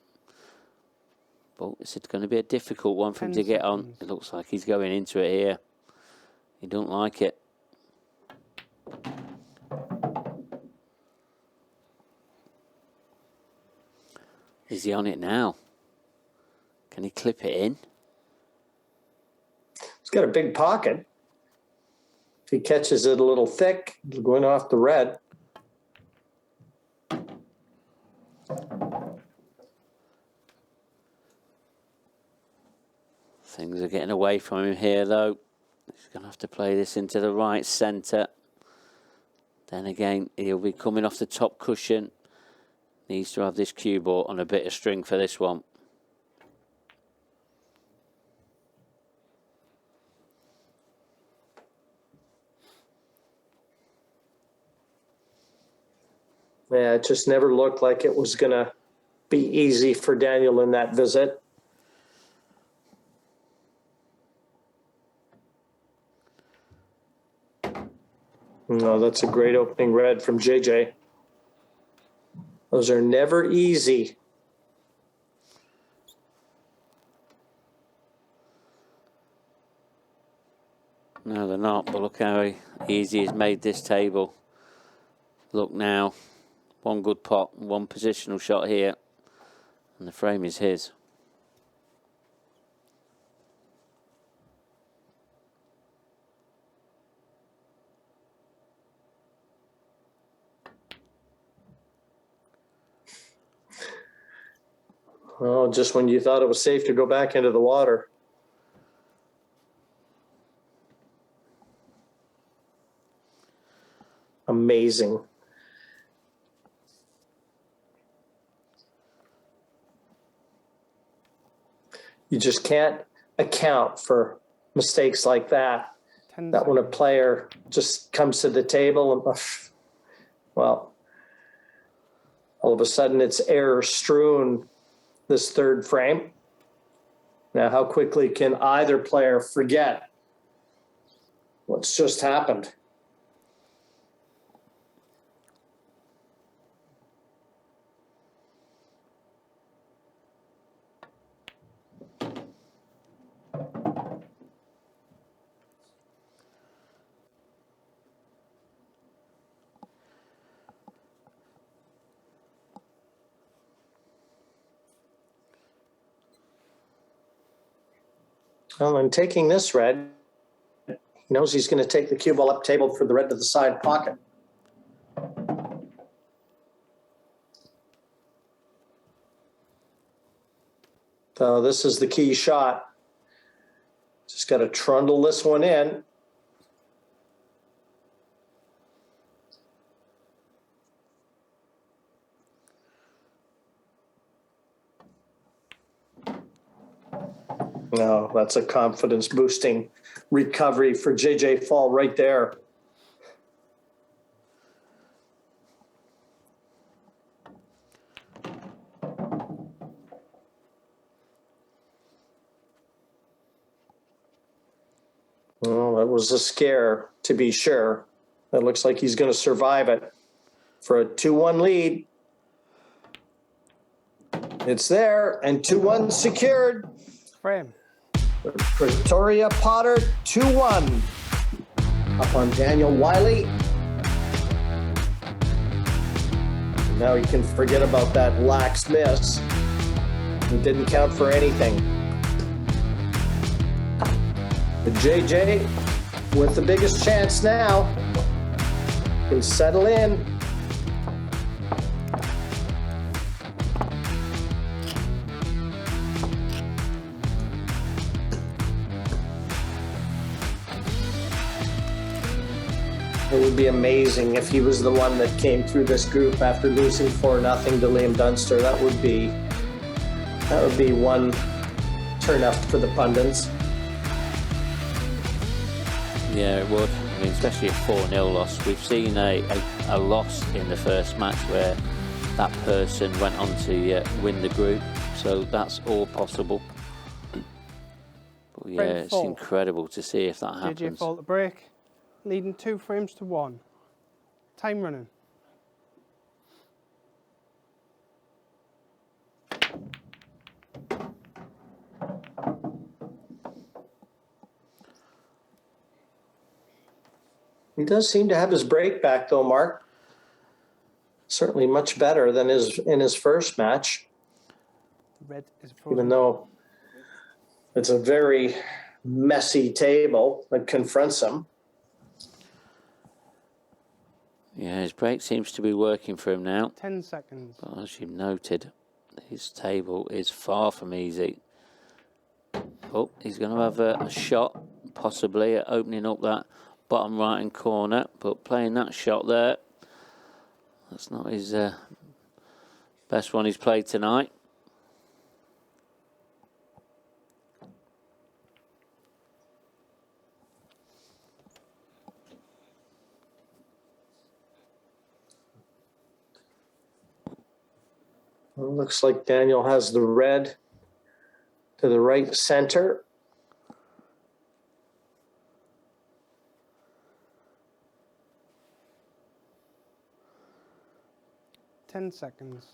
But it's going to be a difficult one for him to get on. It looks like he's going into it here. He don't like it. Is he on it now? Can he clip it in? He's got a big pocket. If he catches it a little thick, it's going off the red. Things are getting away from him here, though. He's going to have to play this into the right centre. Then again, he'll be coming off the top cushion. Needs to have this cue ball on a bit of string for this one. Yeah, it just never looked like it was going to be easy for Daniel in that visit. No, that's a great opening red from JJ. Those are never easy. No, No, they're not, but look how easy he's made this table. Look now, one good pot, one positional shot here, and the frame is his. Well, just when you thought it was safe to go back into the water. Amazing. You just can't account for mistakes like that. 10 That when a seconds. player just comes to the table and, well, all of a sudden it's error strewn this third frame. Now, how quickly can either player forget what's just happened? Well, in taking this red, he knows he's going to take the cue ball up table for the red to the side pocket. So this is the key shot. Just got to trundle this one in. No, that's a confidence boosting recovery for JJ Faul right there. Well, that was a scare, to be sure. That looks like he's going to survive it for a 2-1 lead. It's there, and 2-1 secured. Frame. Victoria Potter, 2-1. Up on Daniel Wylie. Now you can forget about that lax miss. It didn't count for anything. The JJ with the biggest chance now can settle in. It would be amazing if he was the one that came through this group after losing 4-0 to Liam Dunster. That would be one turn up for the pundits. Yeah, it would. I mean, especially a 4-0 loss. We've seen a loss in the first match where that person went on to win the group. So that's all possible. But yeah, it's Faul. incredible to see if that JJ happens. Faul to break, leading 2 frames to 1. Time running. He does seem to have his break back though, Mark. Certainly much better than in his first match, Red is frozen. even though it's a very messy table that confronts him. Yeah, his break seems to be working for him now. 10 seconds. But as you noted, his table is far from easy. Oh, he's going to have a shot, possibly, at opening up that bottom right-hand corner. But playing that shot there, that's not his best one he's played tonight. Well, looks like Daniel has the red to the right center. Ten seconds.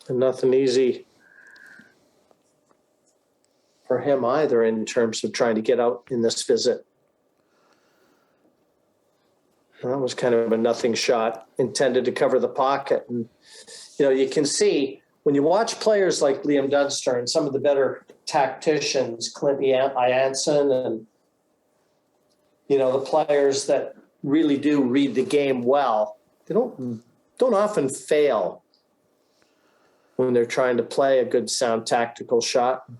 And nothing easy for him either in terms of trying to get out in this visit. That was kind of a nothing shot intended to cover the pocket. And, you know, you can see when you watch players like Liam Dunster and some of the better tacticians, Clint Jansen, and, you know, the players that really do read the game well, they don't often fail when they're trying to play a good, sound, tactical shot.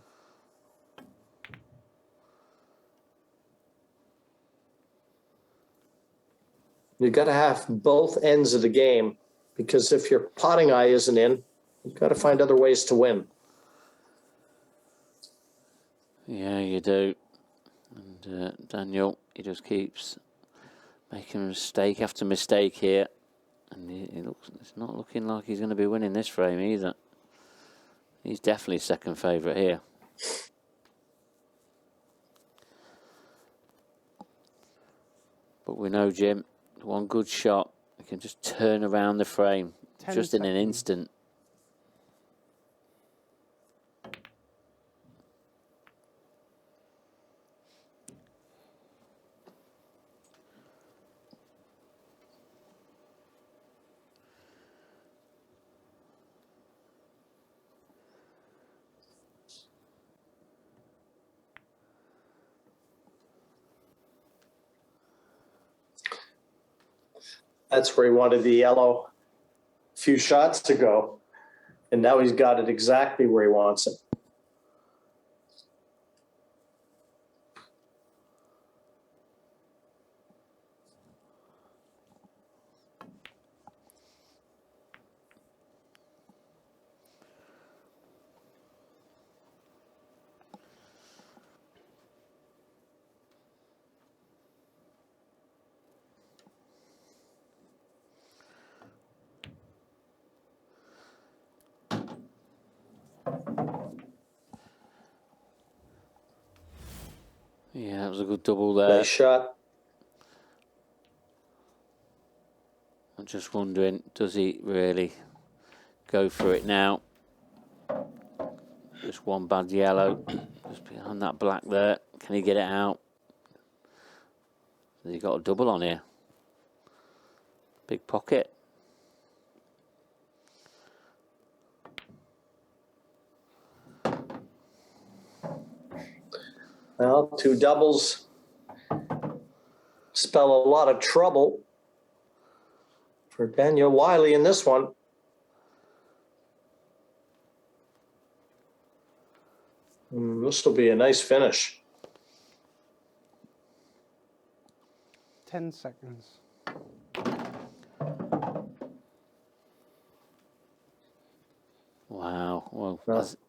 You've got to have both ends of the game, because if your potting eye isn't in, you've got to find other ways to win. Yeah, you do. And Daniel, he just keeps making mistake after mistake here. And it's not looking like he's going to be winning this frame either. He's definitely second favourite here. But we know, Jim, one good shot, he can just turn around the frame just in an instant. That's where he wanted the yellow few shots to go. And now he's got it exactly where he wants it. Yeah, that was a good double there. Nice shot. I'm just wondering, does he really go for it now? Just one bad yellow. Just behind that black there. Can he get it out? Has he got a double on here? Big pocket. Well, two doubles spell a lot of trouble for Daniel Wylie in this one. This will be a nice finish. 10 seconds. Wow. Well,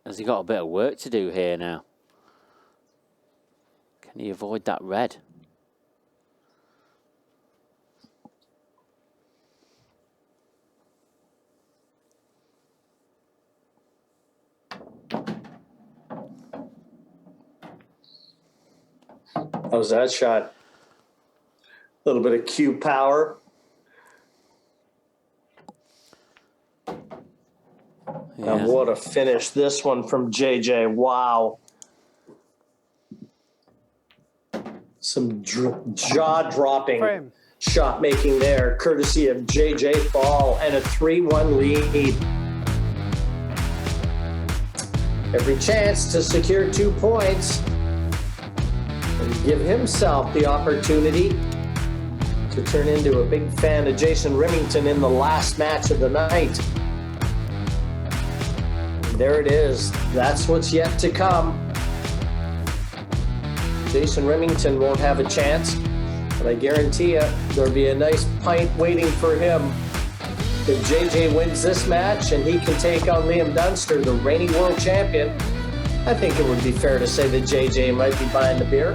has he got a bit of work to do here now? Can he avoid that red? How's that shot? A little bit of cue power. Yeah. And what a finish this one from JJ. Wow. Some jaw-dropping Frame. shot making there, courtesy of JJ Faul, and a 3-1 lead. Every chance to secure 2 points and give himself the opportunity to turn into a big fan of Jason Remington in the last match of the night. And there it is. That's what's yet to come. Jason Remington won't have a chance, but I guarantee you there'll be a nice pint waiting for him. If JJ wins this match and he can take on Liam Dunster, the reigning world champion, I think it would be fair to say that JJ might be buying the beer.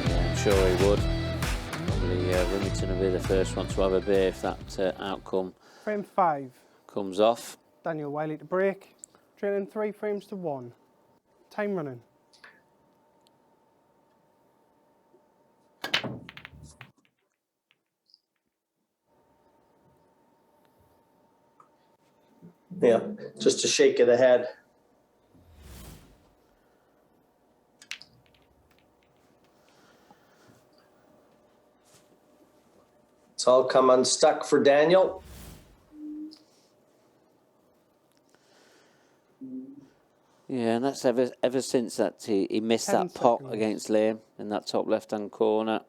Yeah, I'm sure he would. Probably Remington will be the first one to have a beer if that outcome Frame 5. comes off. Daniel Wylie to break. Trailing 3 frames to 1. Time running. Yeah, just a shake of the head. It's all come unstuck for Daniel. Yeah, and that's ever since that he missed 10 that pot seconds. against Liam in that top left-hand corner.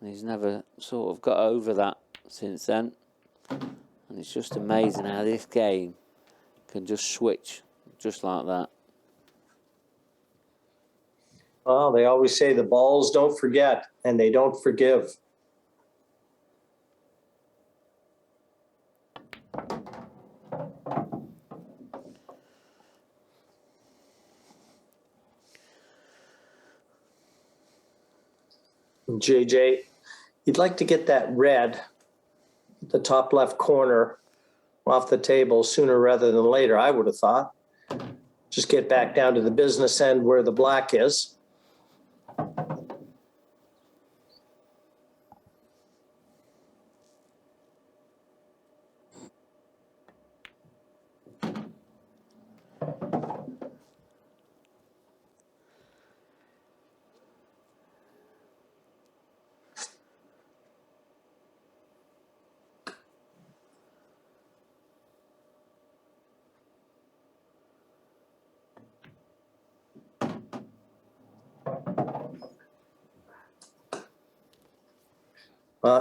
And he's never sort of got over that since then. And it's just amazing how this game can just switch just like that. Well, they always say the balls don't forget and they don't forgive. JJ, you'd like to get that red at the top left corner off the table sooner rather than later, I would have thought. Just get back down to the business end where the black is.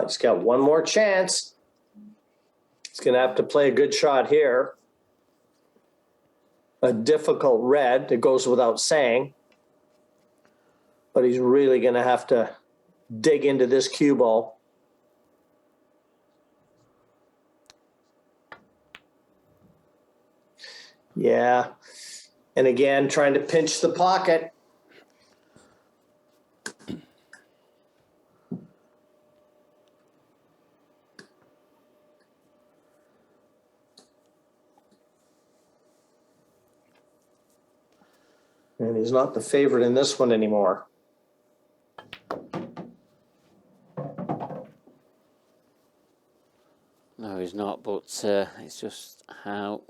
He's got one more chance. He's going to have to play a good shot here. A difficult red, it goes without saying. But he's really going to have to dig into this cue ball. Yeah. And again, trying to pinch the pocket. And he's not the favorite in this one anymore. No, he's not, but it's just how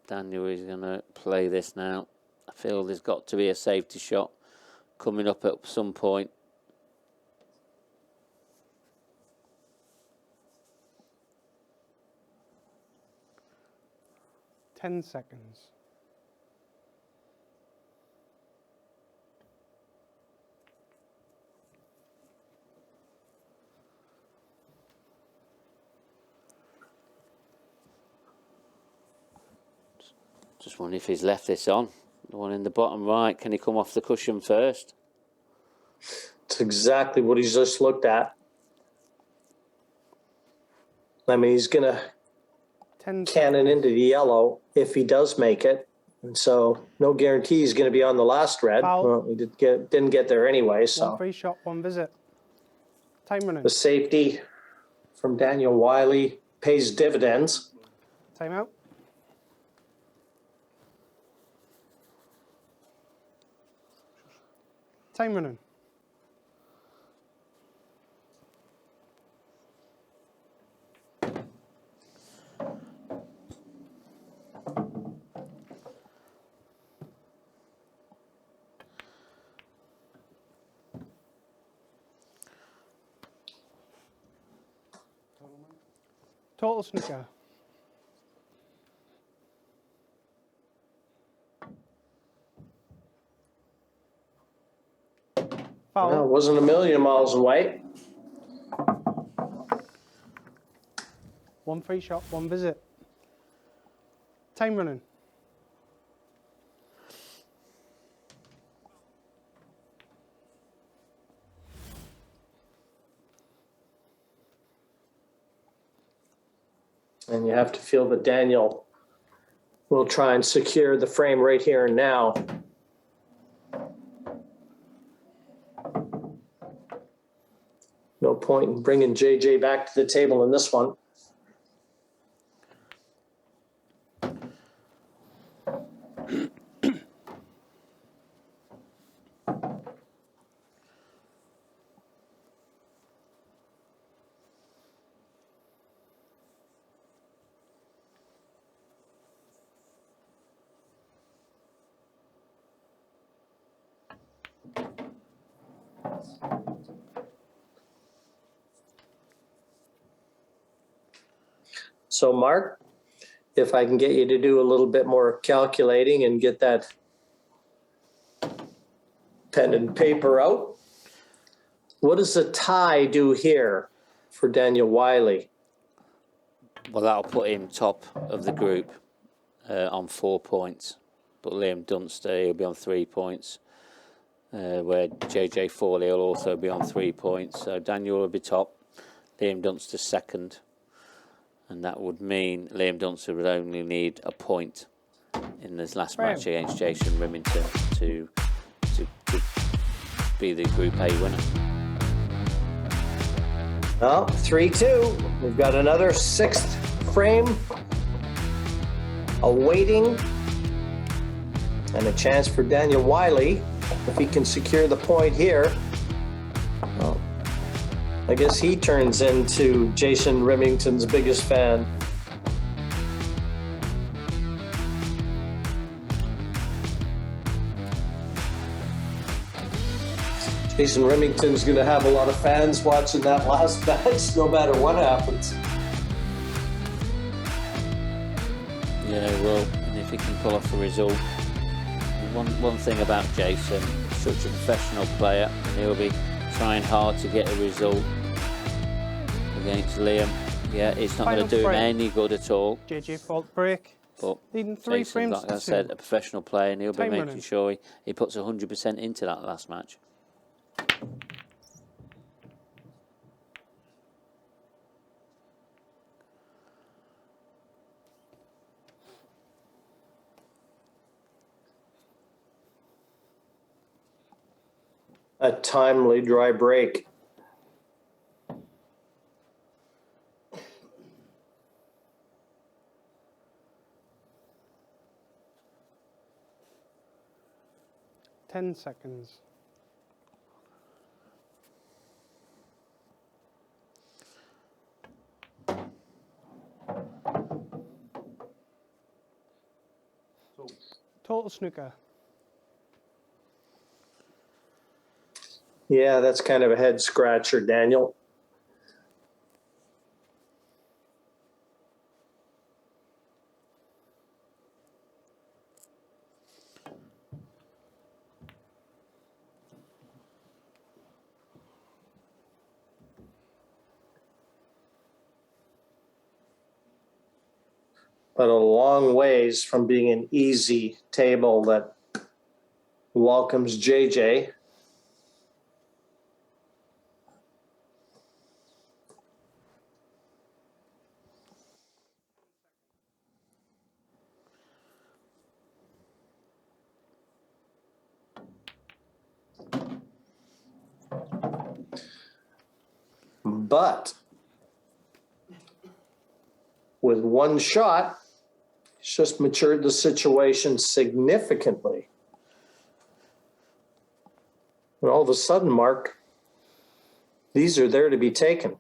Daniel is going to play this now. I feel there's got to be a safety shot coming up at some point. Ten seconds. Just wondering if he's left this on. The one in the bottom right, can he come off the cushion first? It's exactly what he's just looked at. I mean, he's going to cannon into the yellow if he does make it. And so no guarantee he's going to be on the last red. Foul. Well, he didn't get there anyway. So One free shot, one visit. Time running. the safety from Daniel Wylie pays dividends. Time out. Time running. Total snooker. Foul. Well, it wasn't a million miles away. One free shot, one visit. Time running. And you have to feel that Daniel will try and secure the frame right here and now. No point in bringing JJ back to the table in this one. So, Mark, if I can get you to do a little bit more calculating and get that pen and paper out. What does a tie do here for Daniel Wylie? Well, that'll put him top of the group on 4 points. But Liam Dunster, he'll be on 3 points. Where JJ Fawley will also be on 3 points. So Daniel will be top, Liam Dunster second. And that would mean Liam Dunster would only need a point in this last match against Jason Remington to be the Group A winner. Well, 3-2. We've got another 6th frame awaiting, and a chance for Daniel Wylie if he can secure the point here. Well, I guess he turns into Jason Remington's biggest fan. Jason Remington's going to have a lot of fans watching that last match, no matter what happens. Yeah, well, and if he can pull off a result. One thing about Jason, such a professional player, and he'll be trying hard to get a result against Liam. Yeah, it's not going to do him any good at all. JJ fault break. But Leading 3 Jason, frames like to I said, 2. a professional player, and he'll be Time making running. sure he puts 100% into that last match. A timely dry break. Ten seconds. Total snooker. Yeah, that's kind of a head scratcher, Daniel. But a long ways from being an easy table that welcomes JJ. But with one shot, it's just matured the situation significantly. And all of a sudden, Mark, these are there to be taken.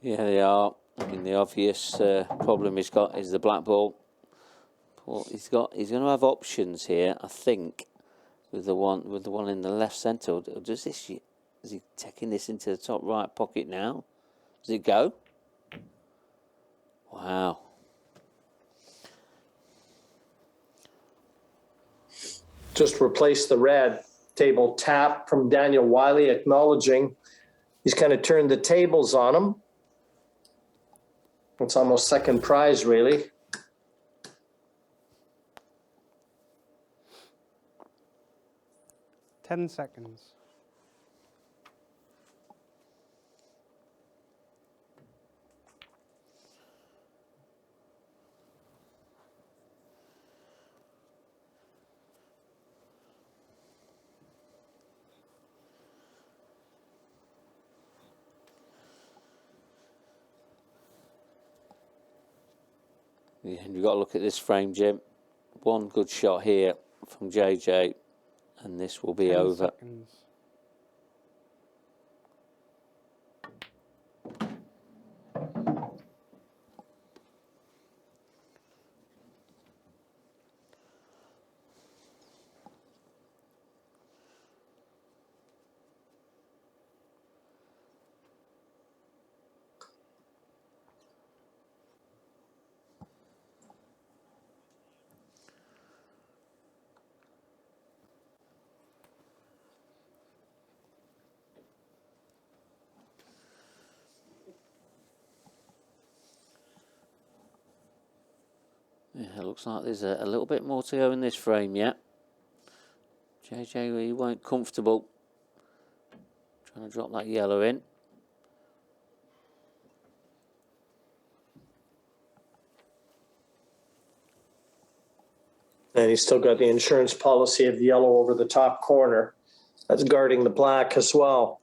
Yeah, they are. I mean, the obvious problem he's got is the black ball. But he's going to have options here, I think, with the one in the left centre. Is he taking this into the top right pocket now? Does it go? Wow. Just replace the red. Table tap from Daniel Wylie, acknowledging he's kind of turned the tables on him. It's almost second prize, really. Ten seconds. Yeah, and you've got to look at this frame, Jim. One good shot here from JJ, and this will be 10 over. seconds. Yeah, it looks like there's a little bit more to go in this frame yet. JJ, he won't comfortable. Trying to drop that yellow in. And he's still got the insurance policy of the yellow over the top corner. That's guarding the black as well.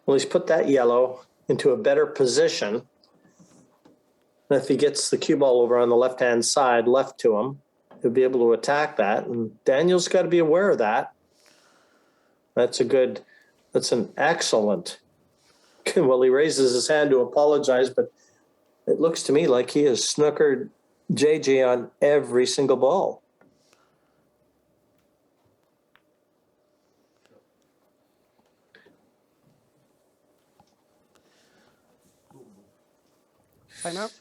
Well, he's put that yellow into a better position. And if he gets the cue ball over on the left-hand side, left to him, he'll be able to attack that. And Daniel's got to be aware of that. That's an excellent. Well, he raises his hand to apologize, but it looks to me like he has snookered JJ on every single ball. Time out.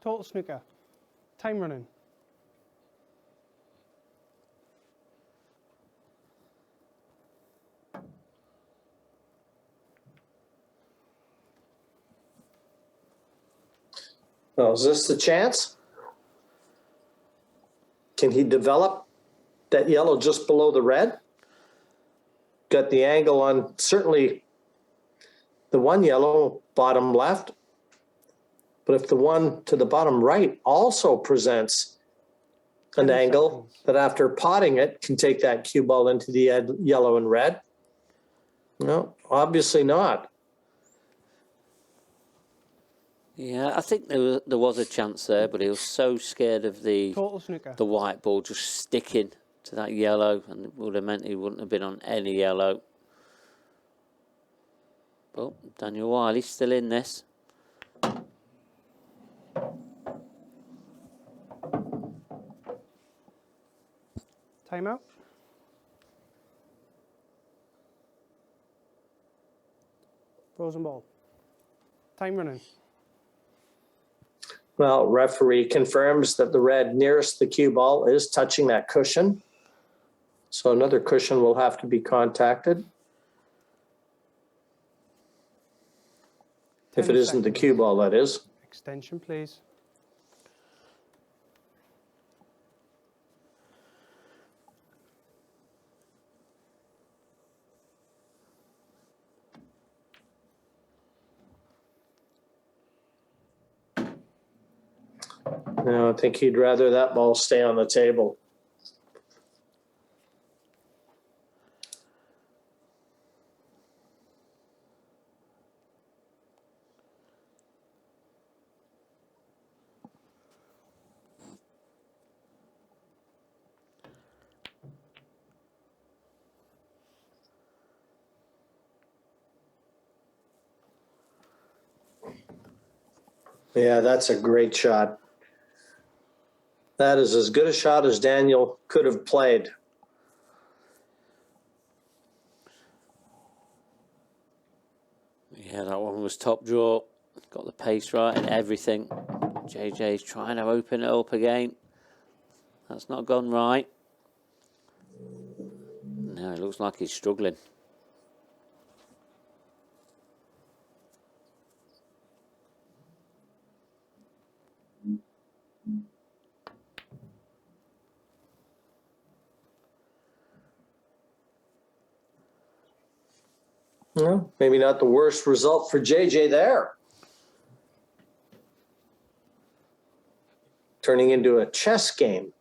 Total snooker. Time running. Well, is this the chance? Can he develop that yellow just below the red? Got the angle on certainly the one yellow bottom left. But if the one to the bottom right also presents an angle that after potting it can take that cue ball into the yellow and red? No, obviously not. Yeah, I think there was a chance there, but he was so scared of the white ball just sticking to that yellow, and it would have meant he wouldn't have been on any yellow. But Daniel Wylie's still in this. Time out. Frozen ball. Time running. Well, referee confirms that the red nearest the cue ball is touching that cushion. So another cushion will have to be contacted. If it isn't the cue ball, that is. Extension, please. No, I think he'd rather that ball stay on the table. Yeah, that's a great shot. That is as good a shot as Daniel could have played. Yeah, that one was top draw. Got the pace right and everything. JJ's trying to open it up again. That's not gone right. No, it looks like he's struggling. Well, maybe not the worst result for JJ there. Turning into a chess game.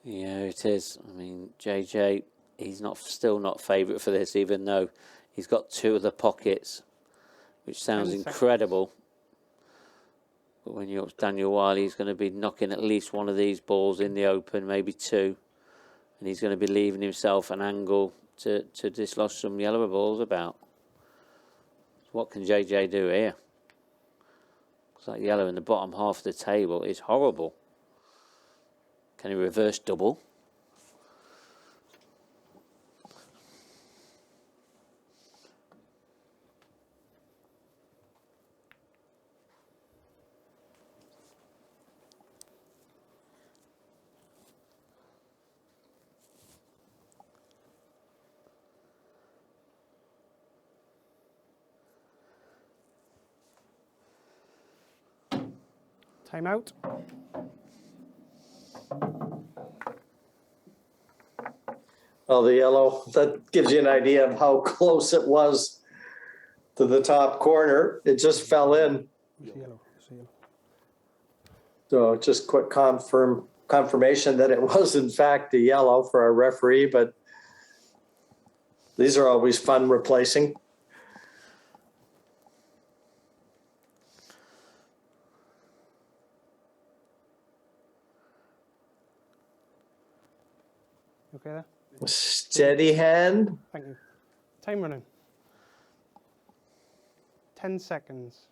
Yeah, it is. I mean, JJ, he's still not favourite for this, even though he's got two of the pockets, which sounds incredible. But when you're Daniel Wylie, he's going to be knocking at least one of these balls in the open, maybe two. And he's going to be leaving himself an angle to dislodge some yellow balls about. What can JJ do here? Because that yellow in the bottom half of the table is horrible. Can he reverse double? Time out. Well, the yellow, that gives you an idea of how close it was to the top corner. It just fell in. It's yellow. It's yellow. So just quick confirmation that it was in fact a yellow for our referee, but these are always fun replacing. Okay there? Steady hand. Thank you. Time running. 10 seconds.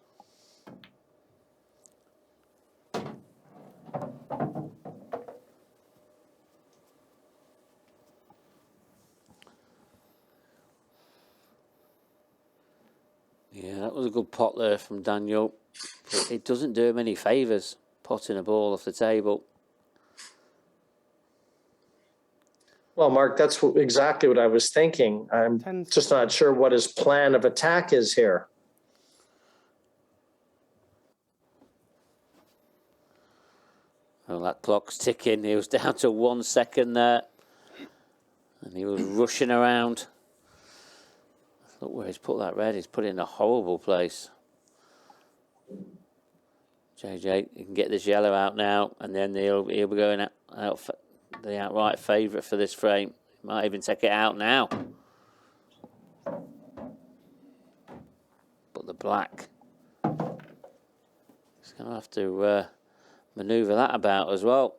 Yeah, that was a good pot there from Daniel. But it doesn't do him any favours, potting a ball off the table. Well, Mark, that's exactly what I was thinking. I'm just not sure what his plan of attack is here. Well, that clock's ticking. He was down to 1 second there. And he was rushing around. Look where he's put that red. He's put it in a horrible place. JJ, you can get this yellow out now, and then he'll be going out for the outright favourite for this frame. He might even take it out now. But the black, he's going to have to manoeuvre that about as well.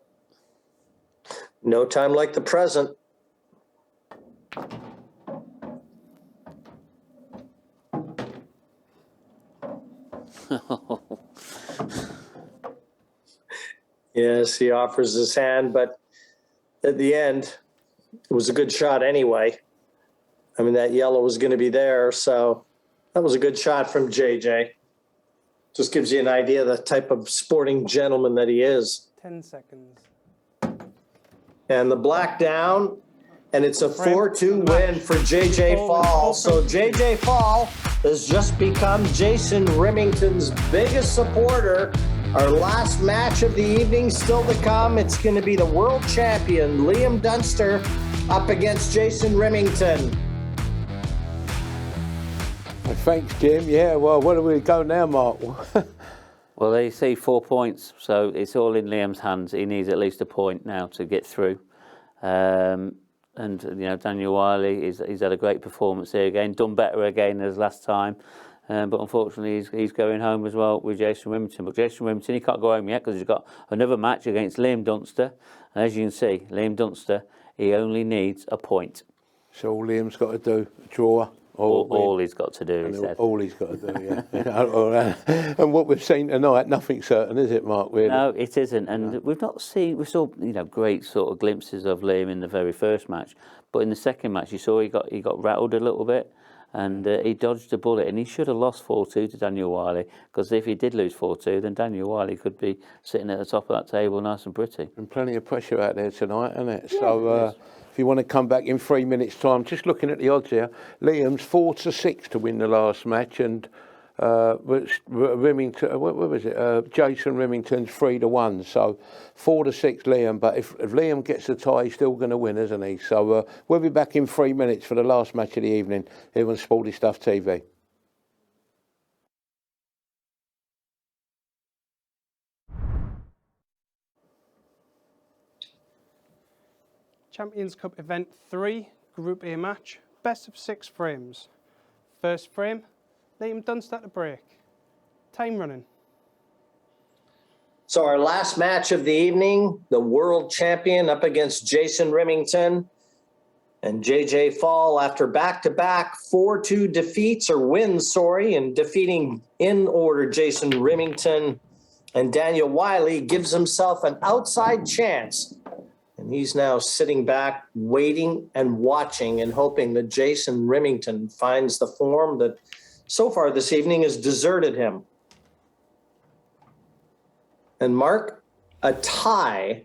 No time like the present. Yes, he offers his hand, but at the end, it was a good shot anyway. I mean, that yellow was going to be there, so that was a good shot from JJ. Just gives you an idea of the type of sporting gentleman that he is. 10 seconds. And the black down, and it's a 4-2 win for JJ Faul. So JJ Faul has just become Jason Remington's biggest supporter. Our last match of the evening still to come. It's going to be the world champion, Liam Dunster, up against Jason Remington. Thanks, Jim. Yeah, well, where do we go now, Mark? Well, they say 4 points, so it's all in Liam's hands. He needs at least a point now to get through. And, you know, Daniel Wylie, he's had a great performance here again, done better again as last time. But unfortunately, he's going home as well with Jason Remington. But Jason Remington, he can't go home yet because he's got another match against Liam Dunster. And as you can see, Liam Dunster, he only needs a point. So all Liam's got to do, draw. All he's got to do, he said. All he's got to do, yeah. And what we've seen tonight, nothing's certain, is it, Mark? Really? No, it isn't. And we saw, you know, great sort of glimpses of Liam in the very first match. But in the second match, you saw he got rattled a little bit. And he dodged a bullet, and he should have lost 4-2 to Daniel Wylie, because if he did lose 4-2, then Daniel Wylie could be sitting at the top of that table nice and pretty. And plenty of pressure out there tonight, isn't it? Yeah, so if you want to come back in 3 minutes' time, just looking at the odds here, Liam's 4-6 to win the last match, and Remington, what was it? Jason Remington's 3-1, so 4-6 Liam. But if Liam gets a tie, he's still going to win, isn't he? So we'll be back in 3 minutes for the last match of the evening here on Sporty Stuff TV. Champions Cup Event 3, Group A match, best of 6 frames. First frame, Liam Dunster at the break. Time running. So our last match of the evening, the world champion up against Jason Remington. And JJ Faul, after back-to-back 4-2 defeats, or wins, and defeating in order Jason Remington and Daniel Wylie, gives himself an outside chance. And he's now sitting back, waiting and watching and hoping that Jason Remington finds the form that so far this evening has deserted him. And Mark, a tie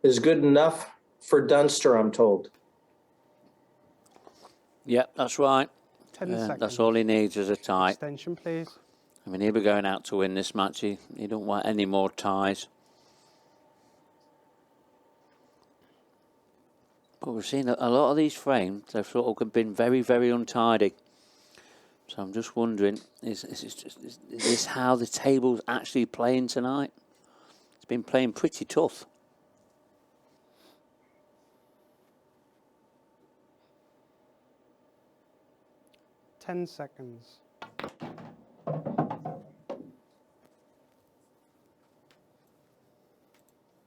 is good enough for Dunster, I'm told. Yeah, that's right. 10 seconds. That's all he needs is a tie. Extension, please. I mean, he'll be going out to win this match. He don't want any more ties. But we've seen a lot of these frames, they've sort of been very, very untidy. So I'm just wondering, is this how the table's actually playing tonight? It's been playing pretty tough. Ten seconds.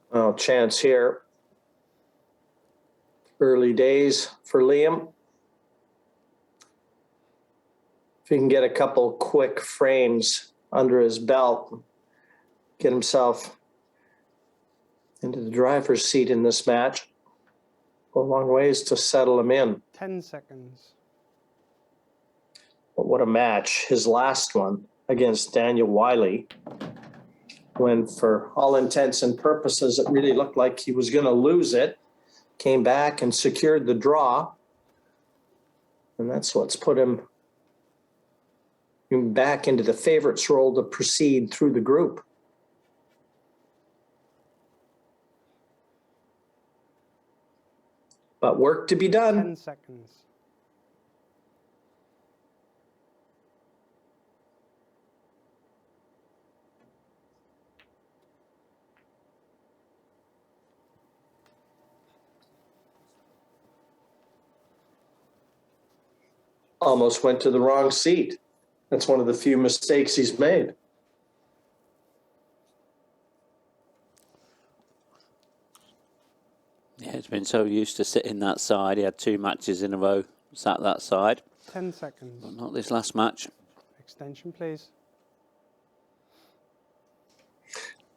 Well, chance here. Early days for Liam. If he can get a couple quick frames under his belt, get himself into the driver's seat in this match, go a long ways to settle him in. 10 seconds. But what a match. His last one against Daniel Wylie, when for all intents and purposes, it really looked like he was going to lose it, came back and secured the draw. And that's what's put him back into the favorites role to proceed through the group. But work to be done. 10 seconds. Almost went to the wrong seat. That's one of the few mistakes he's made. Yeah, he's been so used to sitting that side. He had 2 matches in a row, sat that side. 10 seconds. But not this last match. Extension, please.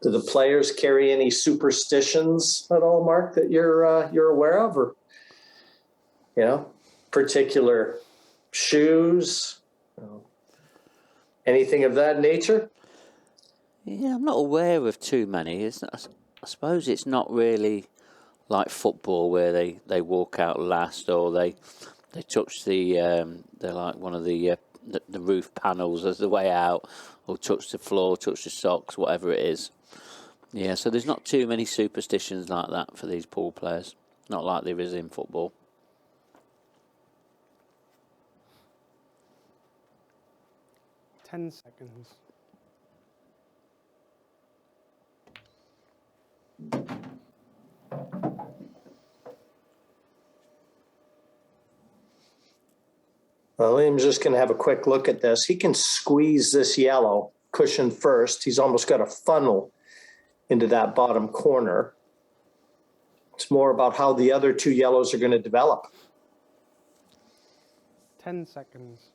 Do the players carry any superstitions at all, Mark, that you're aware of, or particular shoes, anything of that nature? Yeah, I'm not aware of too many. I suppose it's not really like football where they walk out last, or they touch they're like one of the roof panels as the way out, or touch the floor, touch the socks, whatever it is. Yeah, so there's not too many superstitions like that for these pool players. Not like there is in football. 10 seconds. Well, Liam's just going to have a quick look at this. He can squeeze this yellow cushion first. He's almost got a funnel into that bottom corner. It's more about how the other 2 yellows are going to develop. 10 seconds.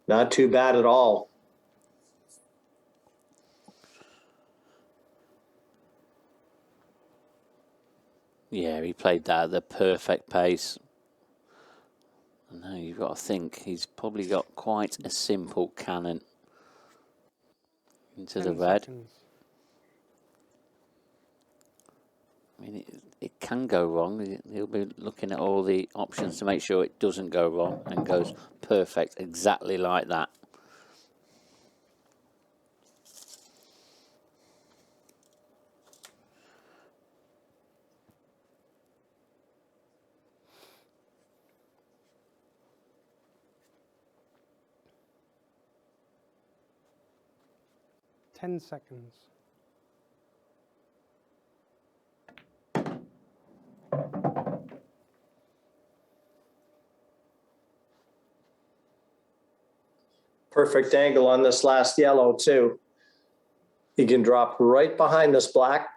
Not too bad at all. Yeah, he played that at the perfect pace. And now you've got to think he's probably got quite a simple cannon into the red. Seconds. I mean, it can go wrong. He'll be looking at all the options to make sure it doesn't go wrong and goes perfect, exactly like that. Ten seconds. Perfect angle on this last yellow, too. He can drop right behind this black.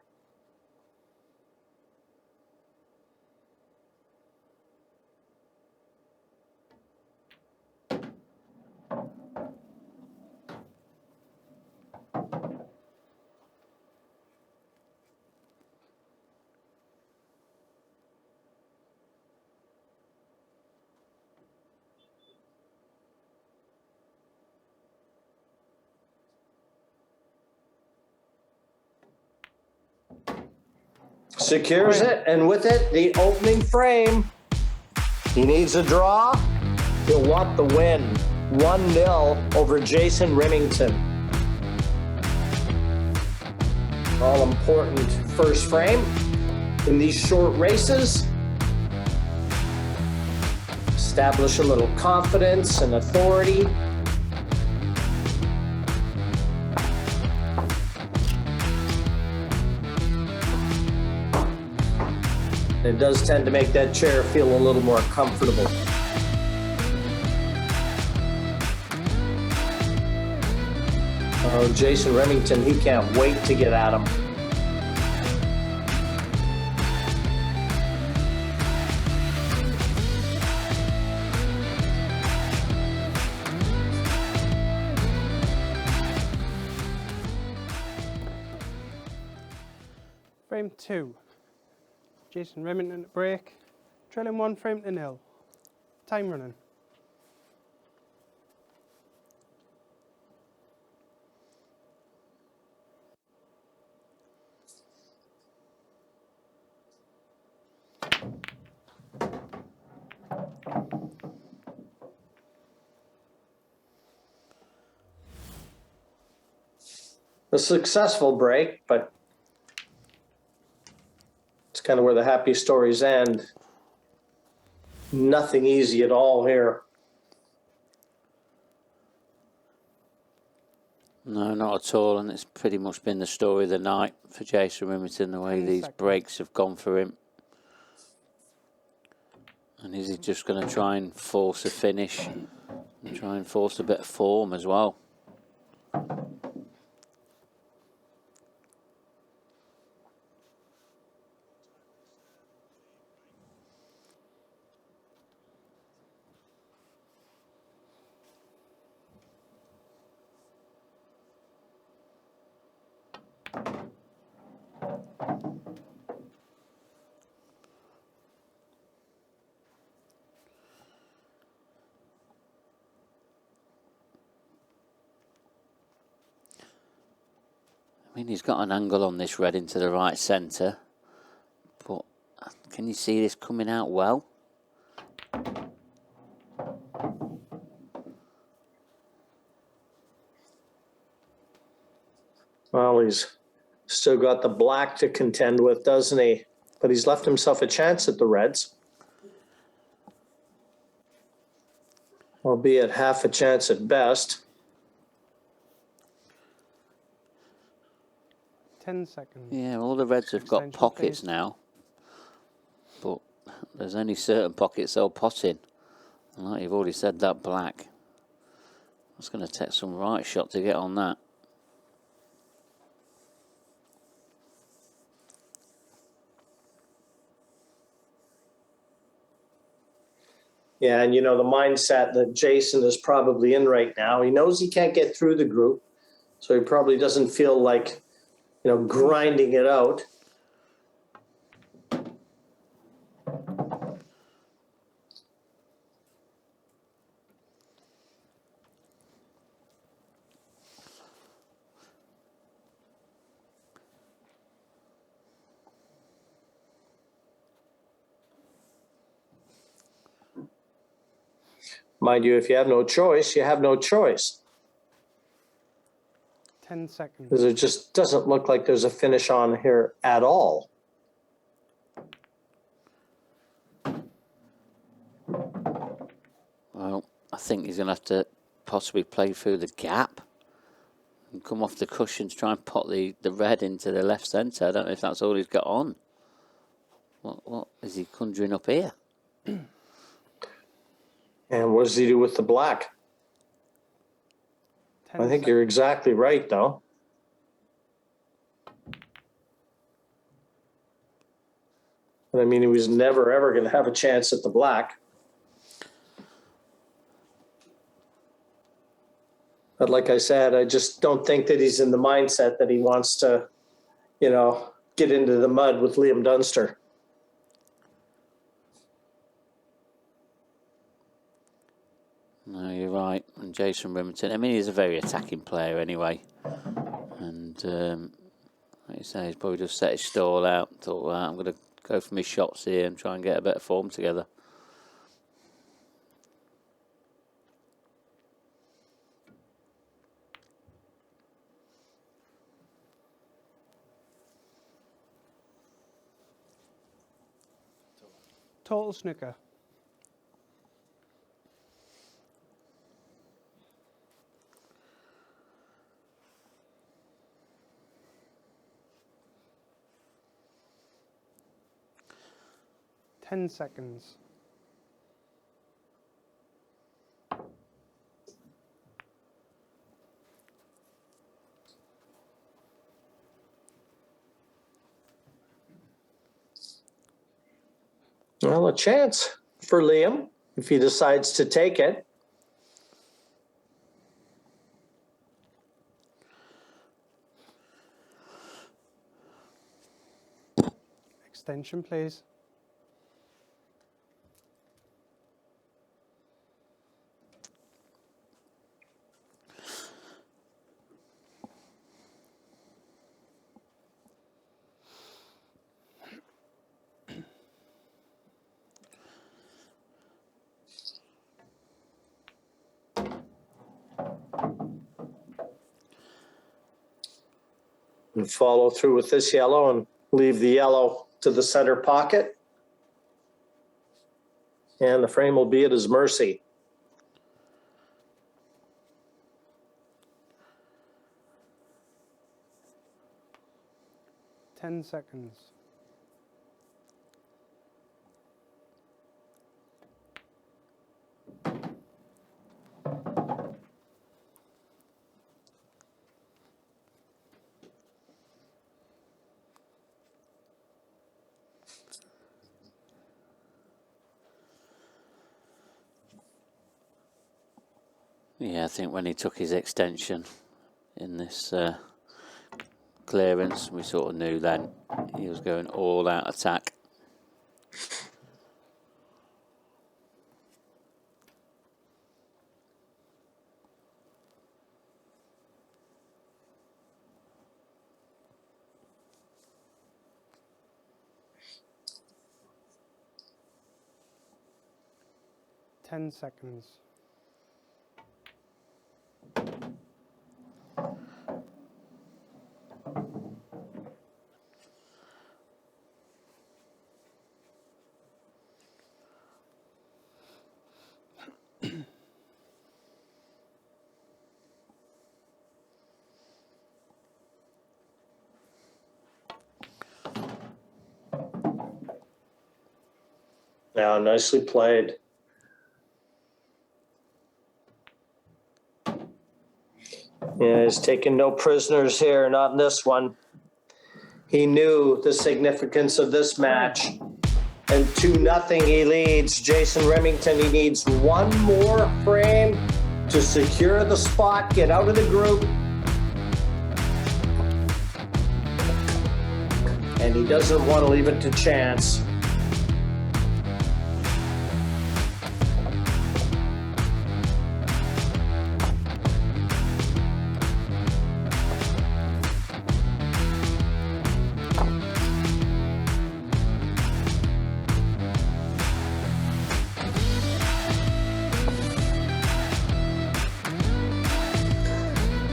Secures it, and with it, the opening frame. He needs a draw. He'll want the win. 1-0 over Jason Remington. All important first frame in these short races. Establish a little confidence and authority. It does tend to make that chair feel a little more comfortable. Oh, Jason Remington, he can't wait to get at him. Frame 2. Jason Remington at break. Trailing 1 frame to 0. Time running. A successful break, but it's kind of where the happy stories end. Nothing easy at all here. No, not at all, and it's pretty much been the story of the night for Jason Remington, the way these breaks have gone for him. And is he just going to try and force a finish and try and force a bit of form as well? I mean, he's got an angle on this red into the right centre, but can you see this coming out well? Well, he's still got the black to contend with, doesn't he? But he's left himself a chance at the reds. Albeit half a chance at best. 10 seconds. Yeah, all the reds have got pockets now, but there's only certain pockets they'll pot in. And like you've already said, that black. It's going to take some right shot to get on that. Yeah, and you know, the mindset that Jason is probably in right now, he knows he can't get through the group, so he probably doesn't feel like, you know, grinding it out. Mind you, if you have no choice, you have no choice. 10 seconds. Because it just doesn't look like there's a finish on here at all. Well, I think he's going to have to possibly play through the gap and come off the cushion to try and pot the red into the left centre. I don't know if that's all he's got on. What is he conjuring up here? And what does he do with the black? I think you're exactly right, though. But I mean, he was never, ever going to have a chance at the black. But like I said, I just don't think that he's in the mindset that he wants to, you know, get into the mud with Liam Dunster. No, you're right. And Jason Remington, I mean, he's a very attacking player anyway. And Like you say, he's probably just set his stall out. Thought, well, I'm going to go for my shots here and try and get a bit of form together. Total snooker. Ten seconds. Well, a chance for Liam if he decides to take it. Extension, please. And follow through with this yellow and leave the yellow to the center pocket. And the frame will be at his mercy. Ten seconds. Yeah, I think when he took his extension in this clearance, we sort of knew then he was going all out attack. Ten seconds. Now, nicely played. Yeah, he's taking no prisoners here, not in this one. He knew the significance of this match. And 2-0 he leads Jason Remington. He needs one more frame to secure the spot, get out of the group. And he doesn't want to leave it to chance.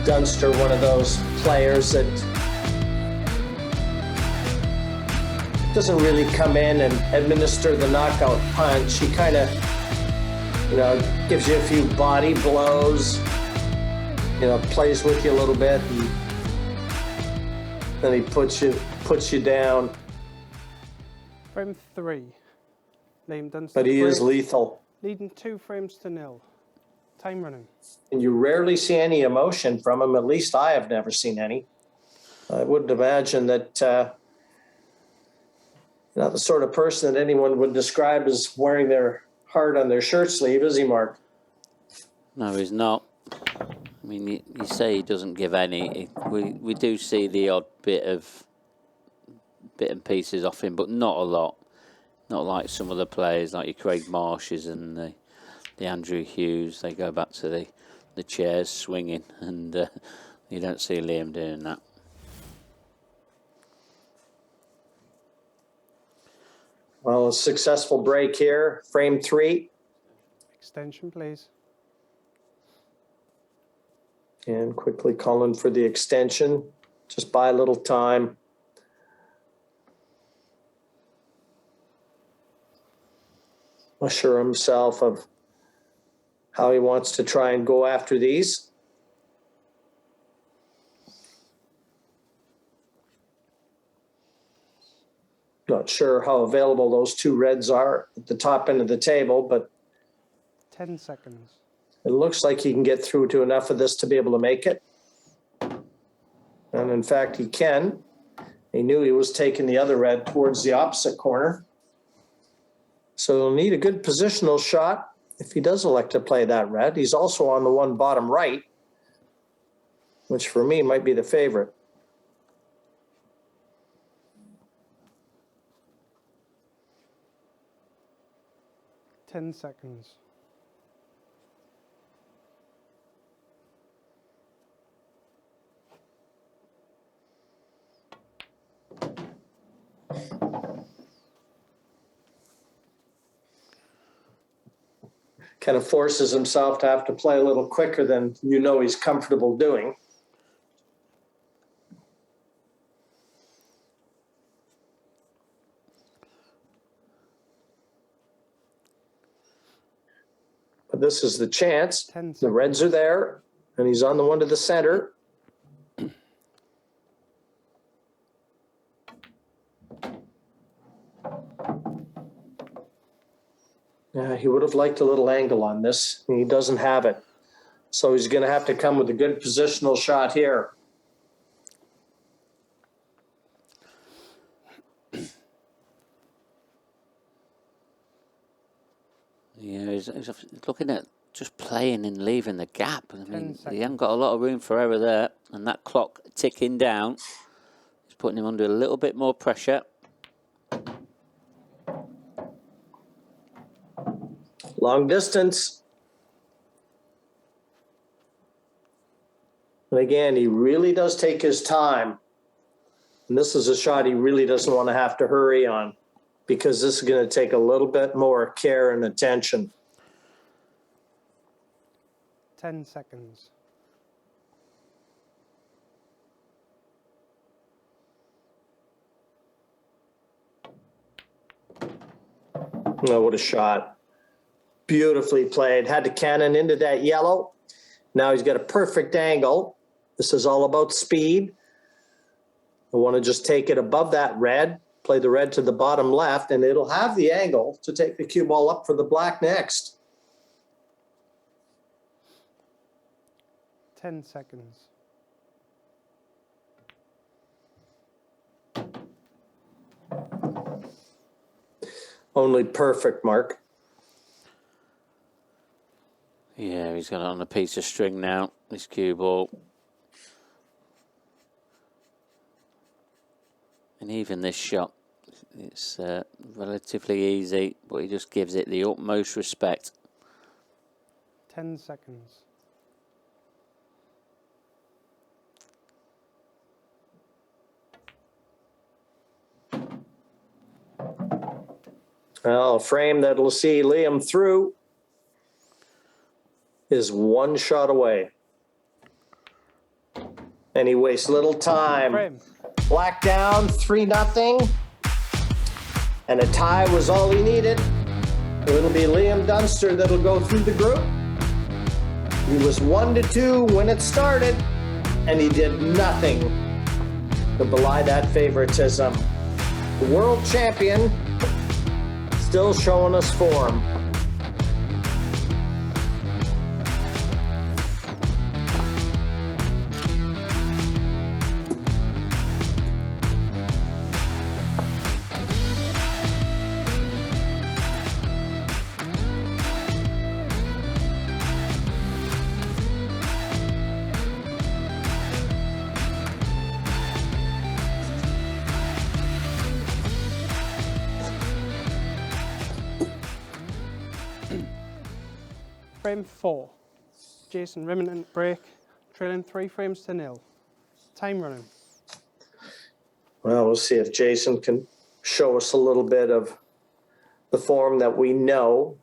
Dunster, one of those players that doesn't really come in and administer the knockout punch. He kind of, gives you a few body blows, plays with you a little bit, and then he puts you down. Frame 3. Liam Dunster. But he is lethal. Leading 2-0. Time running. And you rarely see any emotion from him. At least I have never seen any. I wouldn't imagine that not the sort of person that anyone would describe as wearing their heart on their shirt sleeve, is he, Mark? No, he's not. I mean, you say he doesn't give any. We do see the odd bit and pieces off him, but not a lot. Not like some of the players, like your Craig Marshes and the Andrew Hughes. They go back to the chairs swinging, and you don't see Liam doing that. Well, a successful break here. Frame 3. Extension, please. And quickly calling for the extension. Just buy a little time. Assure himself of how he wants to try and go after these. Not sure how available those 2 reds are at the top end of the table, but 10 seconds. it looks like he can get through to enough of this to be able to make it. And in fact, he can. He knew he was taking the other red towards the opposite corner. So he'll need a good positional shot if he does elect to play that red. He's also on the one bottom right, which for me might be the favorite. Ten seconds. Kind of forces himself to have to play a little quicker than you know he's comfortable doing. But this is the chance. 10 seconds. The reds are there, and he's on the one to the center. Yeah, he would have liked a little angle on this, and he doesn't have it. So he's going to have to come with a good positional shot here. Yeah, he's looking at just playing and leaving the gap. I mean, 10 he hasn't got a lot of room for error there, and that clock ticking down is putting him under a little bit more pressure. Long distance. And again, he really does take his time. And this is a shot he really doesn't want to have to hurry on, because this is going to take a little bit more care and attention. 10 seconds. Oh, what a shot. Beautifully played. Had to cannon into that yellow. Now he's got a perfect angle. This is all about speed. I want to just take it above that red, play the red to the bottom left, and it'll have the angle to take the cue ball up for the black next. 10 seconds. Only perfect, Mark. Yeah, he's got it on a piece of string now, this cue ball. And even this shot, it's relatively easy, but he just gives it the utmost respect. 10 seconds. Well, a frame that'll see Liam through is one shot away. And he wastes little time. Frame. Black down, 3-0. And a tie was all he needed. It'll be Liam Dunster that'll go through the group. He was 1-2 when it started, and he did nothing to belie that favoritism. The world champion still showing us form. Frame 4. Jason Remington break, trailing 3-0. Time running. Well, we'll see if Jason can show us a little bit of the form that we know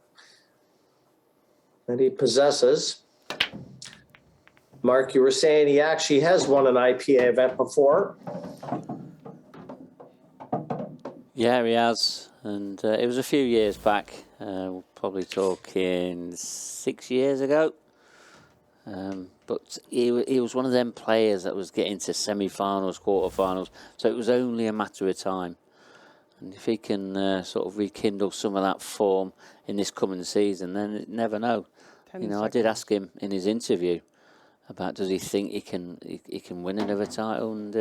that he possesses. Mark, you were saying he actually has won an IPA event before. Yeah, he has, and it was a few years back. We're probably talking 6 years ago. But he was one of them players that was getting to semi-finals, quarter-finals, so it was only a matter of time. And if he can sort of rekindle some of that form in this coming season, then you never know. You know, I did ask him in his interview about does he think he can win another title, and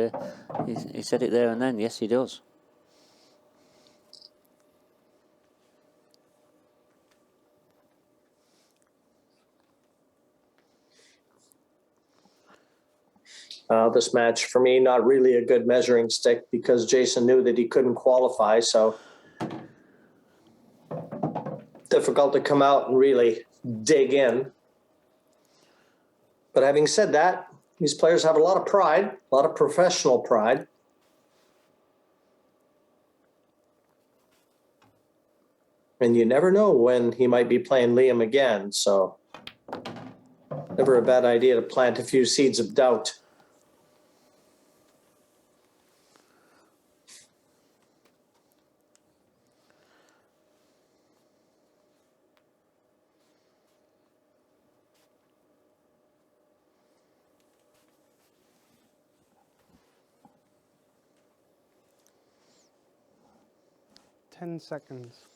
he said it there and then. Yes, he does. This match, for me, not really a good measuring stick because Jason knew that he couldn't qualify, so difficult to come out and really dig in. But having said that, these players have a lot of pride, a lot of professional pride. And you never know when he might be playing Liam again, so never a bad idea to plant a few seeds of doubt. Seconds.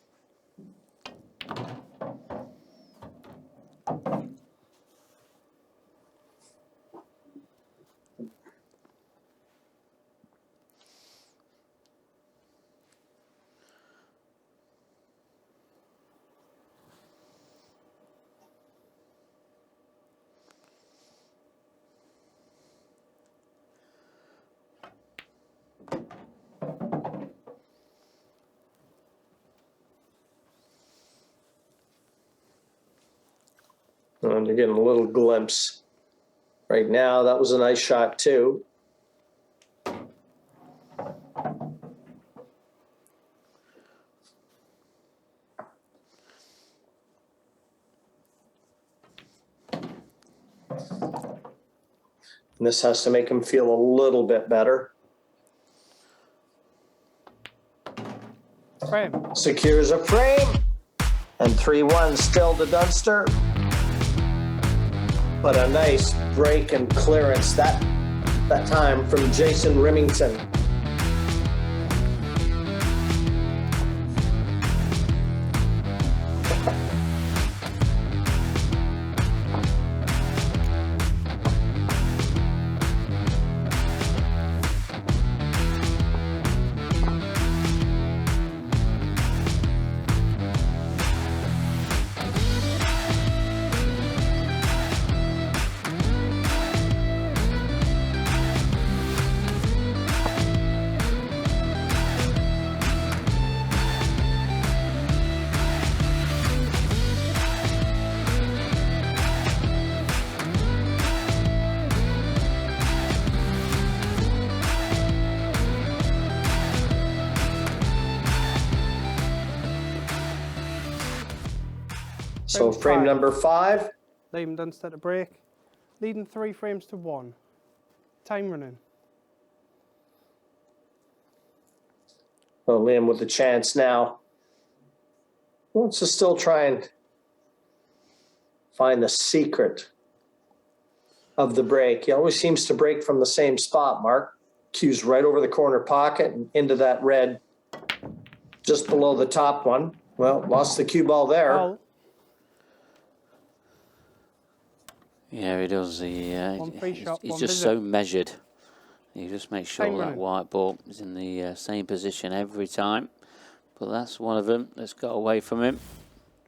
And you're getting a little glimpse right now. That was a nice shot too. And this has to make him feel a little bit better. Frame. Secures a frame. And 3-1 still to Dunster. But a nice break and clearance that time from Jason Remington. So frame number 5. Liam Dunster to break, leading 3 frames to 1. Time running. Well, Liam with the chance now. Wants to still try and find the secret of the break. He always seems to break from the same spot, Mark. Cues right over the corner pocket and into that red just below the top one. Well, lost the cue ball there. Foul. Yeah, he does. He's just so measured. You just make sure that white ball is in the same position every time. But that's one of them that's got away from him.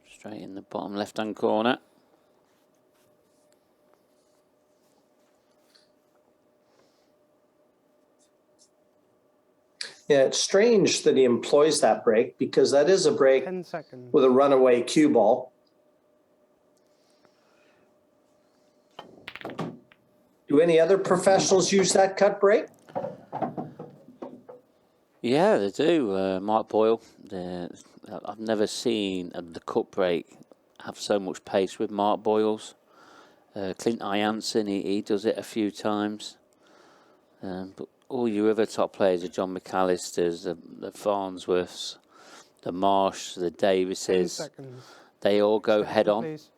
Straight in the bottom left-hand corner. Yeah, it's strange that he employs that break because that is a break 10 seconds. with a runaway cue ball. Do any other professionals use that cut break? Yeah, they do. Mike Boyle, I've never seen the cut break have so much pace with Mark Boyles. Clint Jansen, he does it a few times. But all your other top players, the John McAllisters, the Farnsworths, the Marsh, the 10 Davises, seconds. they all go Extension, head on. please.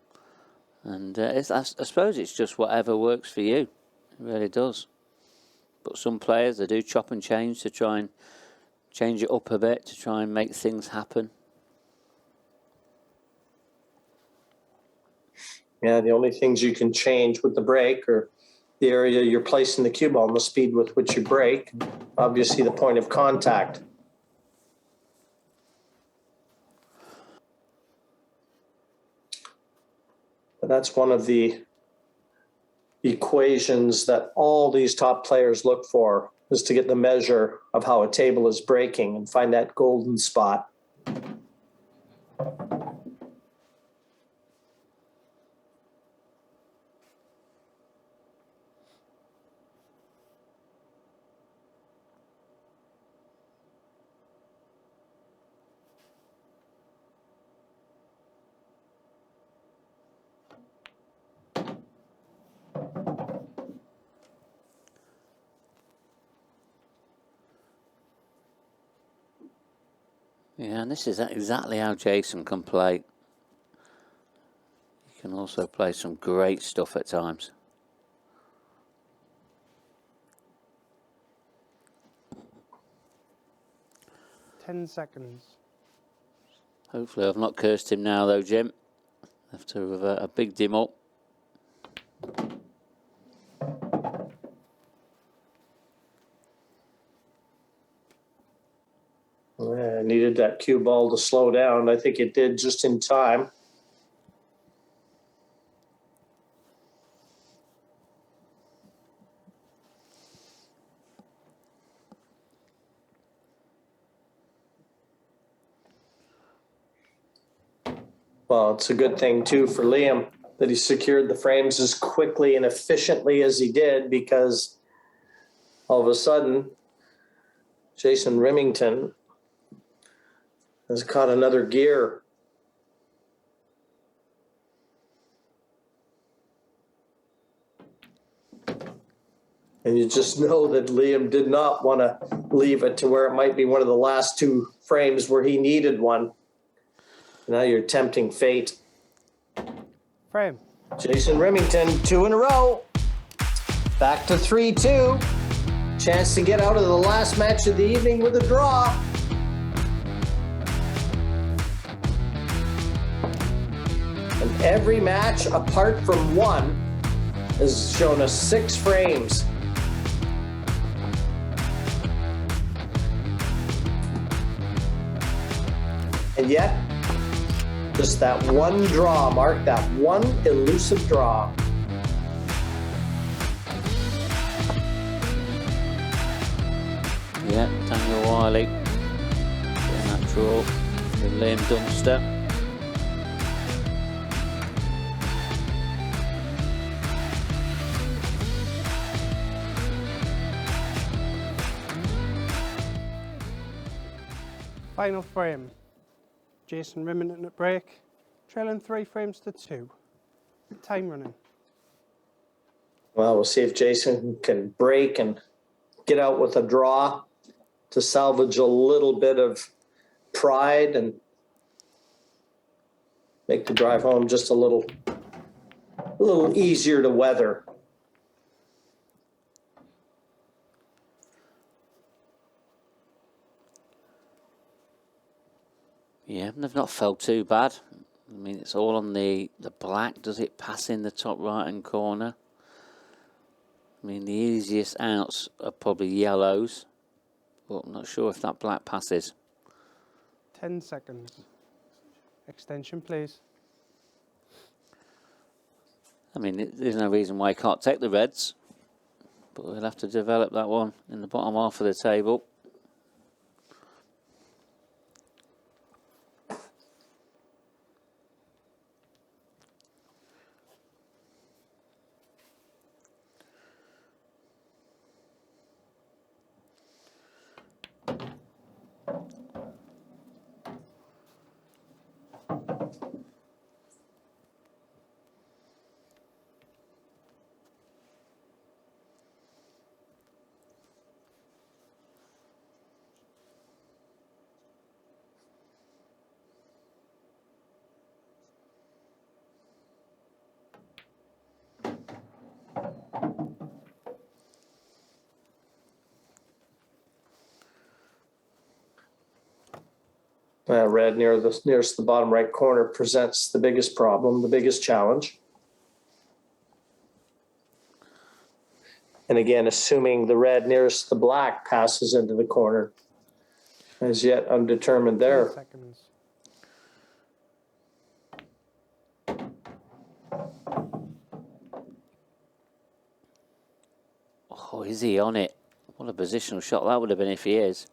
And I suppose it's just whatever works for you. It really does. But some players, they do chop and change to try and change it up a bit to try and make things happen. Yeah, the only things you can change with the break are the area you're placing the cue ball and the speed with which you break. Obviously, the point of contact. But that's one of the equations that all these top players look for, is to get the measure of how a table is breaking and find that golden spot. Yeah, and this is exactly how Jason can play. He can also play some great stuff at times. Ten seconds. Hopefully I've not cursed him now though, Jim. After a big dim up. Yeah, needed that cue ball to slow down. I think it did just in time. Well, it's a good thing, too, for Liam that he secured the frames as quickly and efficiently as he did, because all of a sudden, Jason Remington has caught another gear. And you just know that Liam did not want to leave it to where it might be one of the last two frames where he needed one. Now you're tempting fate. Frame. Jason Remington, 2 in a row. Back to 3-2. Chance to get out of the last match of the evening with a draw. And every match, apart from one, has shown us 6 frames. And yet, just that one draw, Mark, that one elusive draw. Yeah, Daniel Wylie getting that draw with Liam Dunster. Final frame. Jason Remington at break, trailing 3 frames to 2. Time running. Well, we'll see if Jason can break and get out with a draw to salvage a little bit of pride and make the drive home just a little easier to weather. Yeah, they've not felt too bad. I mean, it's all on the black. Does it pass in the top right-hand corner? I mean, the easiest outs are probably yellows, but I'm not sure if that black passes. 10 seconds. Extension, please. I mean, there's no reason why he can't take the reds, but we'll have to develop that one in the bottom half of the table. Red nearest the bottom right corner presents the biggest problem, the biggest challenge. And again, assuming the red nearest the black passes into the corner. As yet undetermined there. 10 seconds. Oh, is he on it? What a positional shot that would have been if he is.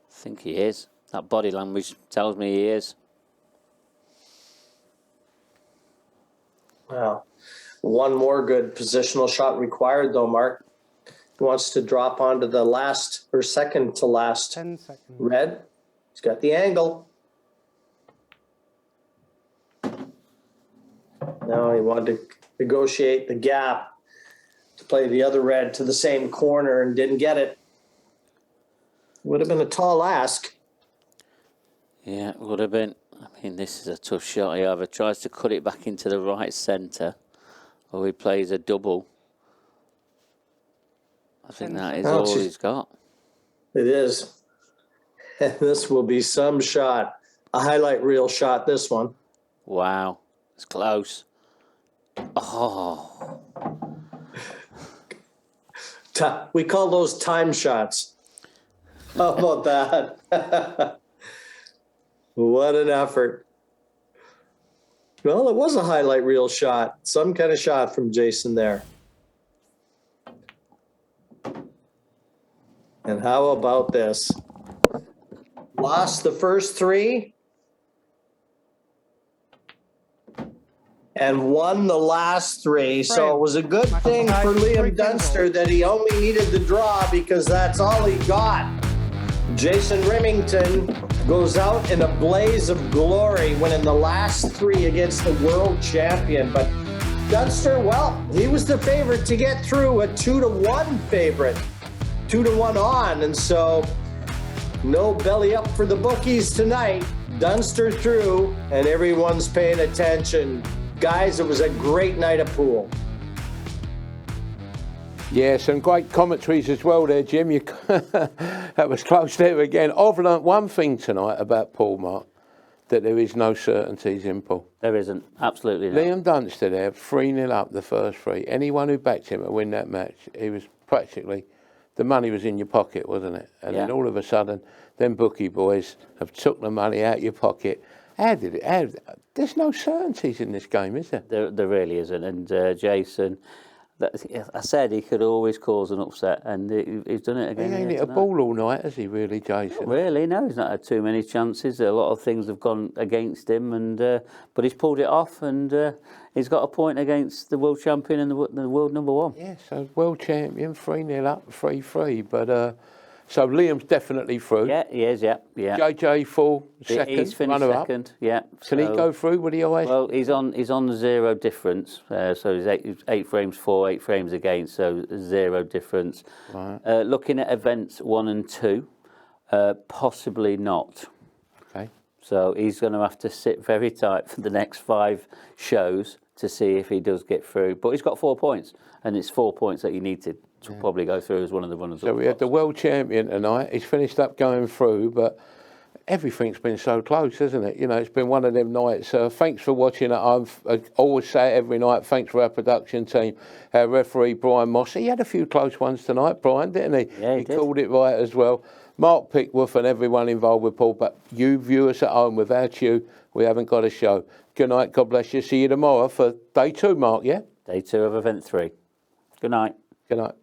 I think he is. That body language tells me he is. Wow. One more good positional shot required, though, Mark. He wants to drop onto the last or second to last 10 seconds. red. He's got the angle. Now he wanted to negotiate the gap to play the other red to the same corner and didn't get it. Would have been a tall ask. Yeah, it would have been. I mean, this is a tough shot. He either tries to cut it back into the right centre or he plays a double. I think that is all he's got. It is. And this will be some shot. A highlight reel shot, this one. Wow, it's close. Oh. We call those time shots. How about that? What an effort. Well, it was a highlight reel shot. Some kind of shot from Jason there. And how about this? Lost the first three and won the last three. So it was a good thing for Liam Dunster that he only needed the draw because that's all he got. Jason Remington goes out in a blaze of glory winning the last three against the world champion. But Dunster, well, he was the favorite to get through, a 2-1 favorite. 2-1 on, and so no belly up for the bookies tonight. Dunster through, and everyone's paying attention. Guys, it was a great night of pool. Yeah, some great commentaries as well there, Jim. That was close there again. I've learnt one thing tonight about Paul, Mark, that there is no certainties in Paul. There isn't, absolutely not. Liam Dunster there, 3-0 up the first three. Anyone who backed him to win that match, he was practically... The money was in your pocket, wasn't it? And then all of a sudden, them bookie boys have took the money out of your pocket. There's no certainties in this game, is there? There really isn't. And Jason, I said he could always cause an upset, and he's done it again. He ain't hit a ball all night, has he, really, Jason? Not really, no. He's not had too many chances. A lot of things have gone against him, and but he's pulled it off, and he's got a point against the world champion and the world number one. Yeah, so world champion, 3-0 up, 3-3. But so Liam's definitely through. Yeah, he is. Yeah. JJ Faul second, he's finished second. Up. Yeah. Can he go through with the eyes? Well, he's on the zero difference. So he's eight frames for, 8 frames against. So 0 difference. Right. Looking at events 1 and 2, possibly not. Okay. So he's going to have to sit very tight for the next 5 shows to see if he does get through. But he's got 4 points, and it's 4 points that you need to probably go through as one of the runners. So we had the world champion tonight. He's finished up going through, but everything's been so close, hasn't it? You know, it's been one of them nights. Thanks for watching it. I always say it every night. Thanks for our production team, our referee Brian Moss. He had a few close ones tonight, Brian, didn't he? Yeah, he did. Called it right as well. Mark Pickworth and everyone involved with Paul, but you viewers at home, without you, we haven't got a show. Good night, God bless you. See you tomorrow for day 2, Mark, yeah? Day 2 of event 3. Good night. Good night.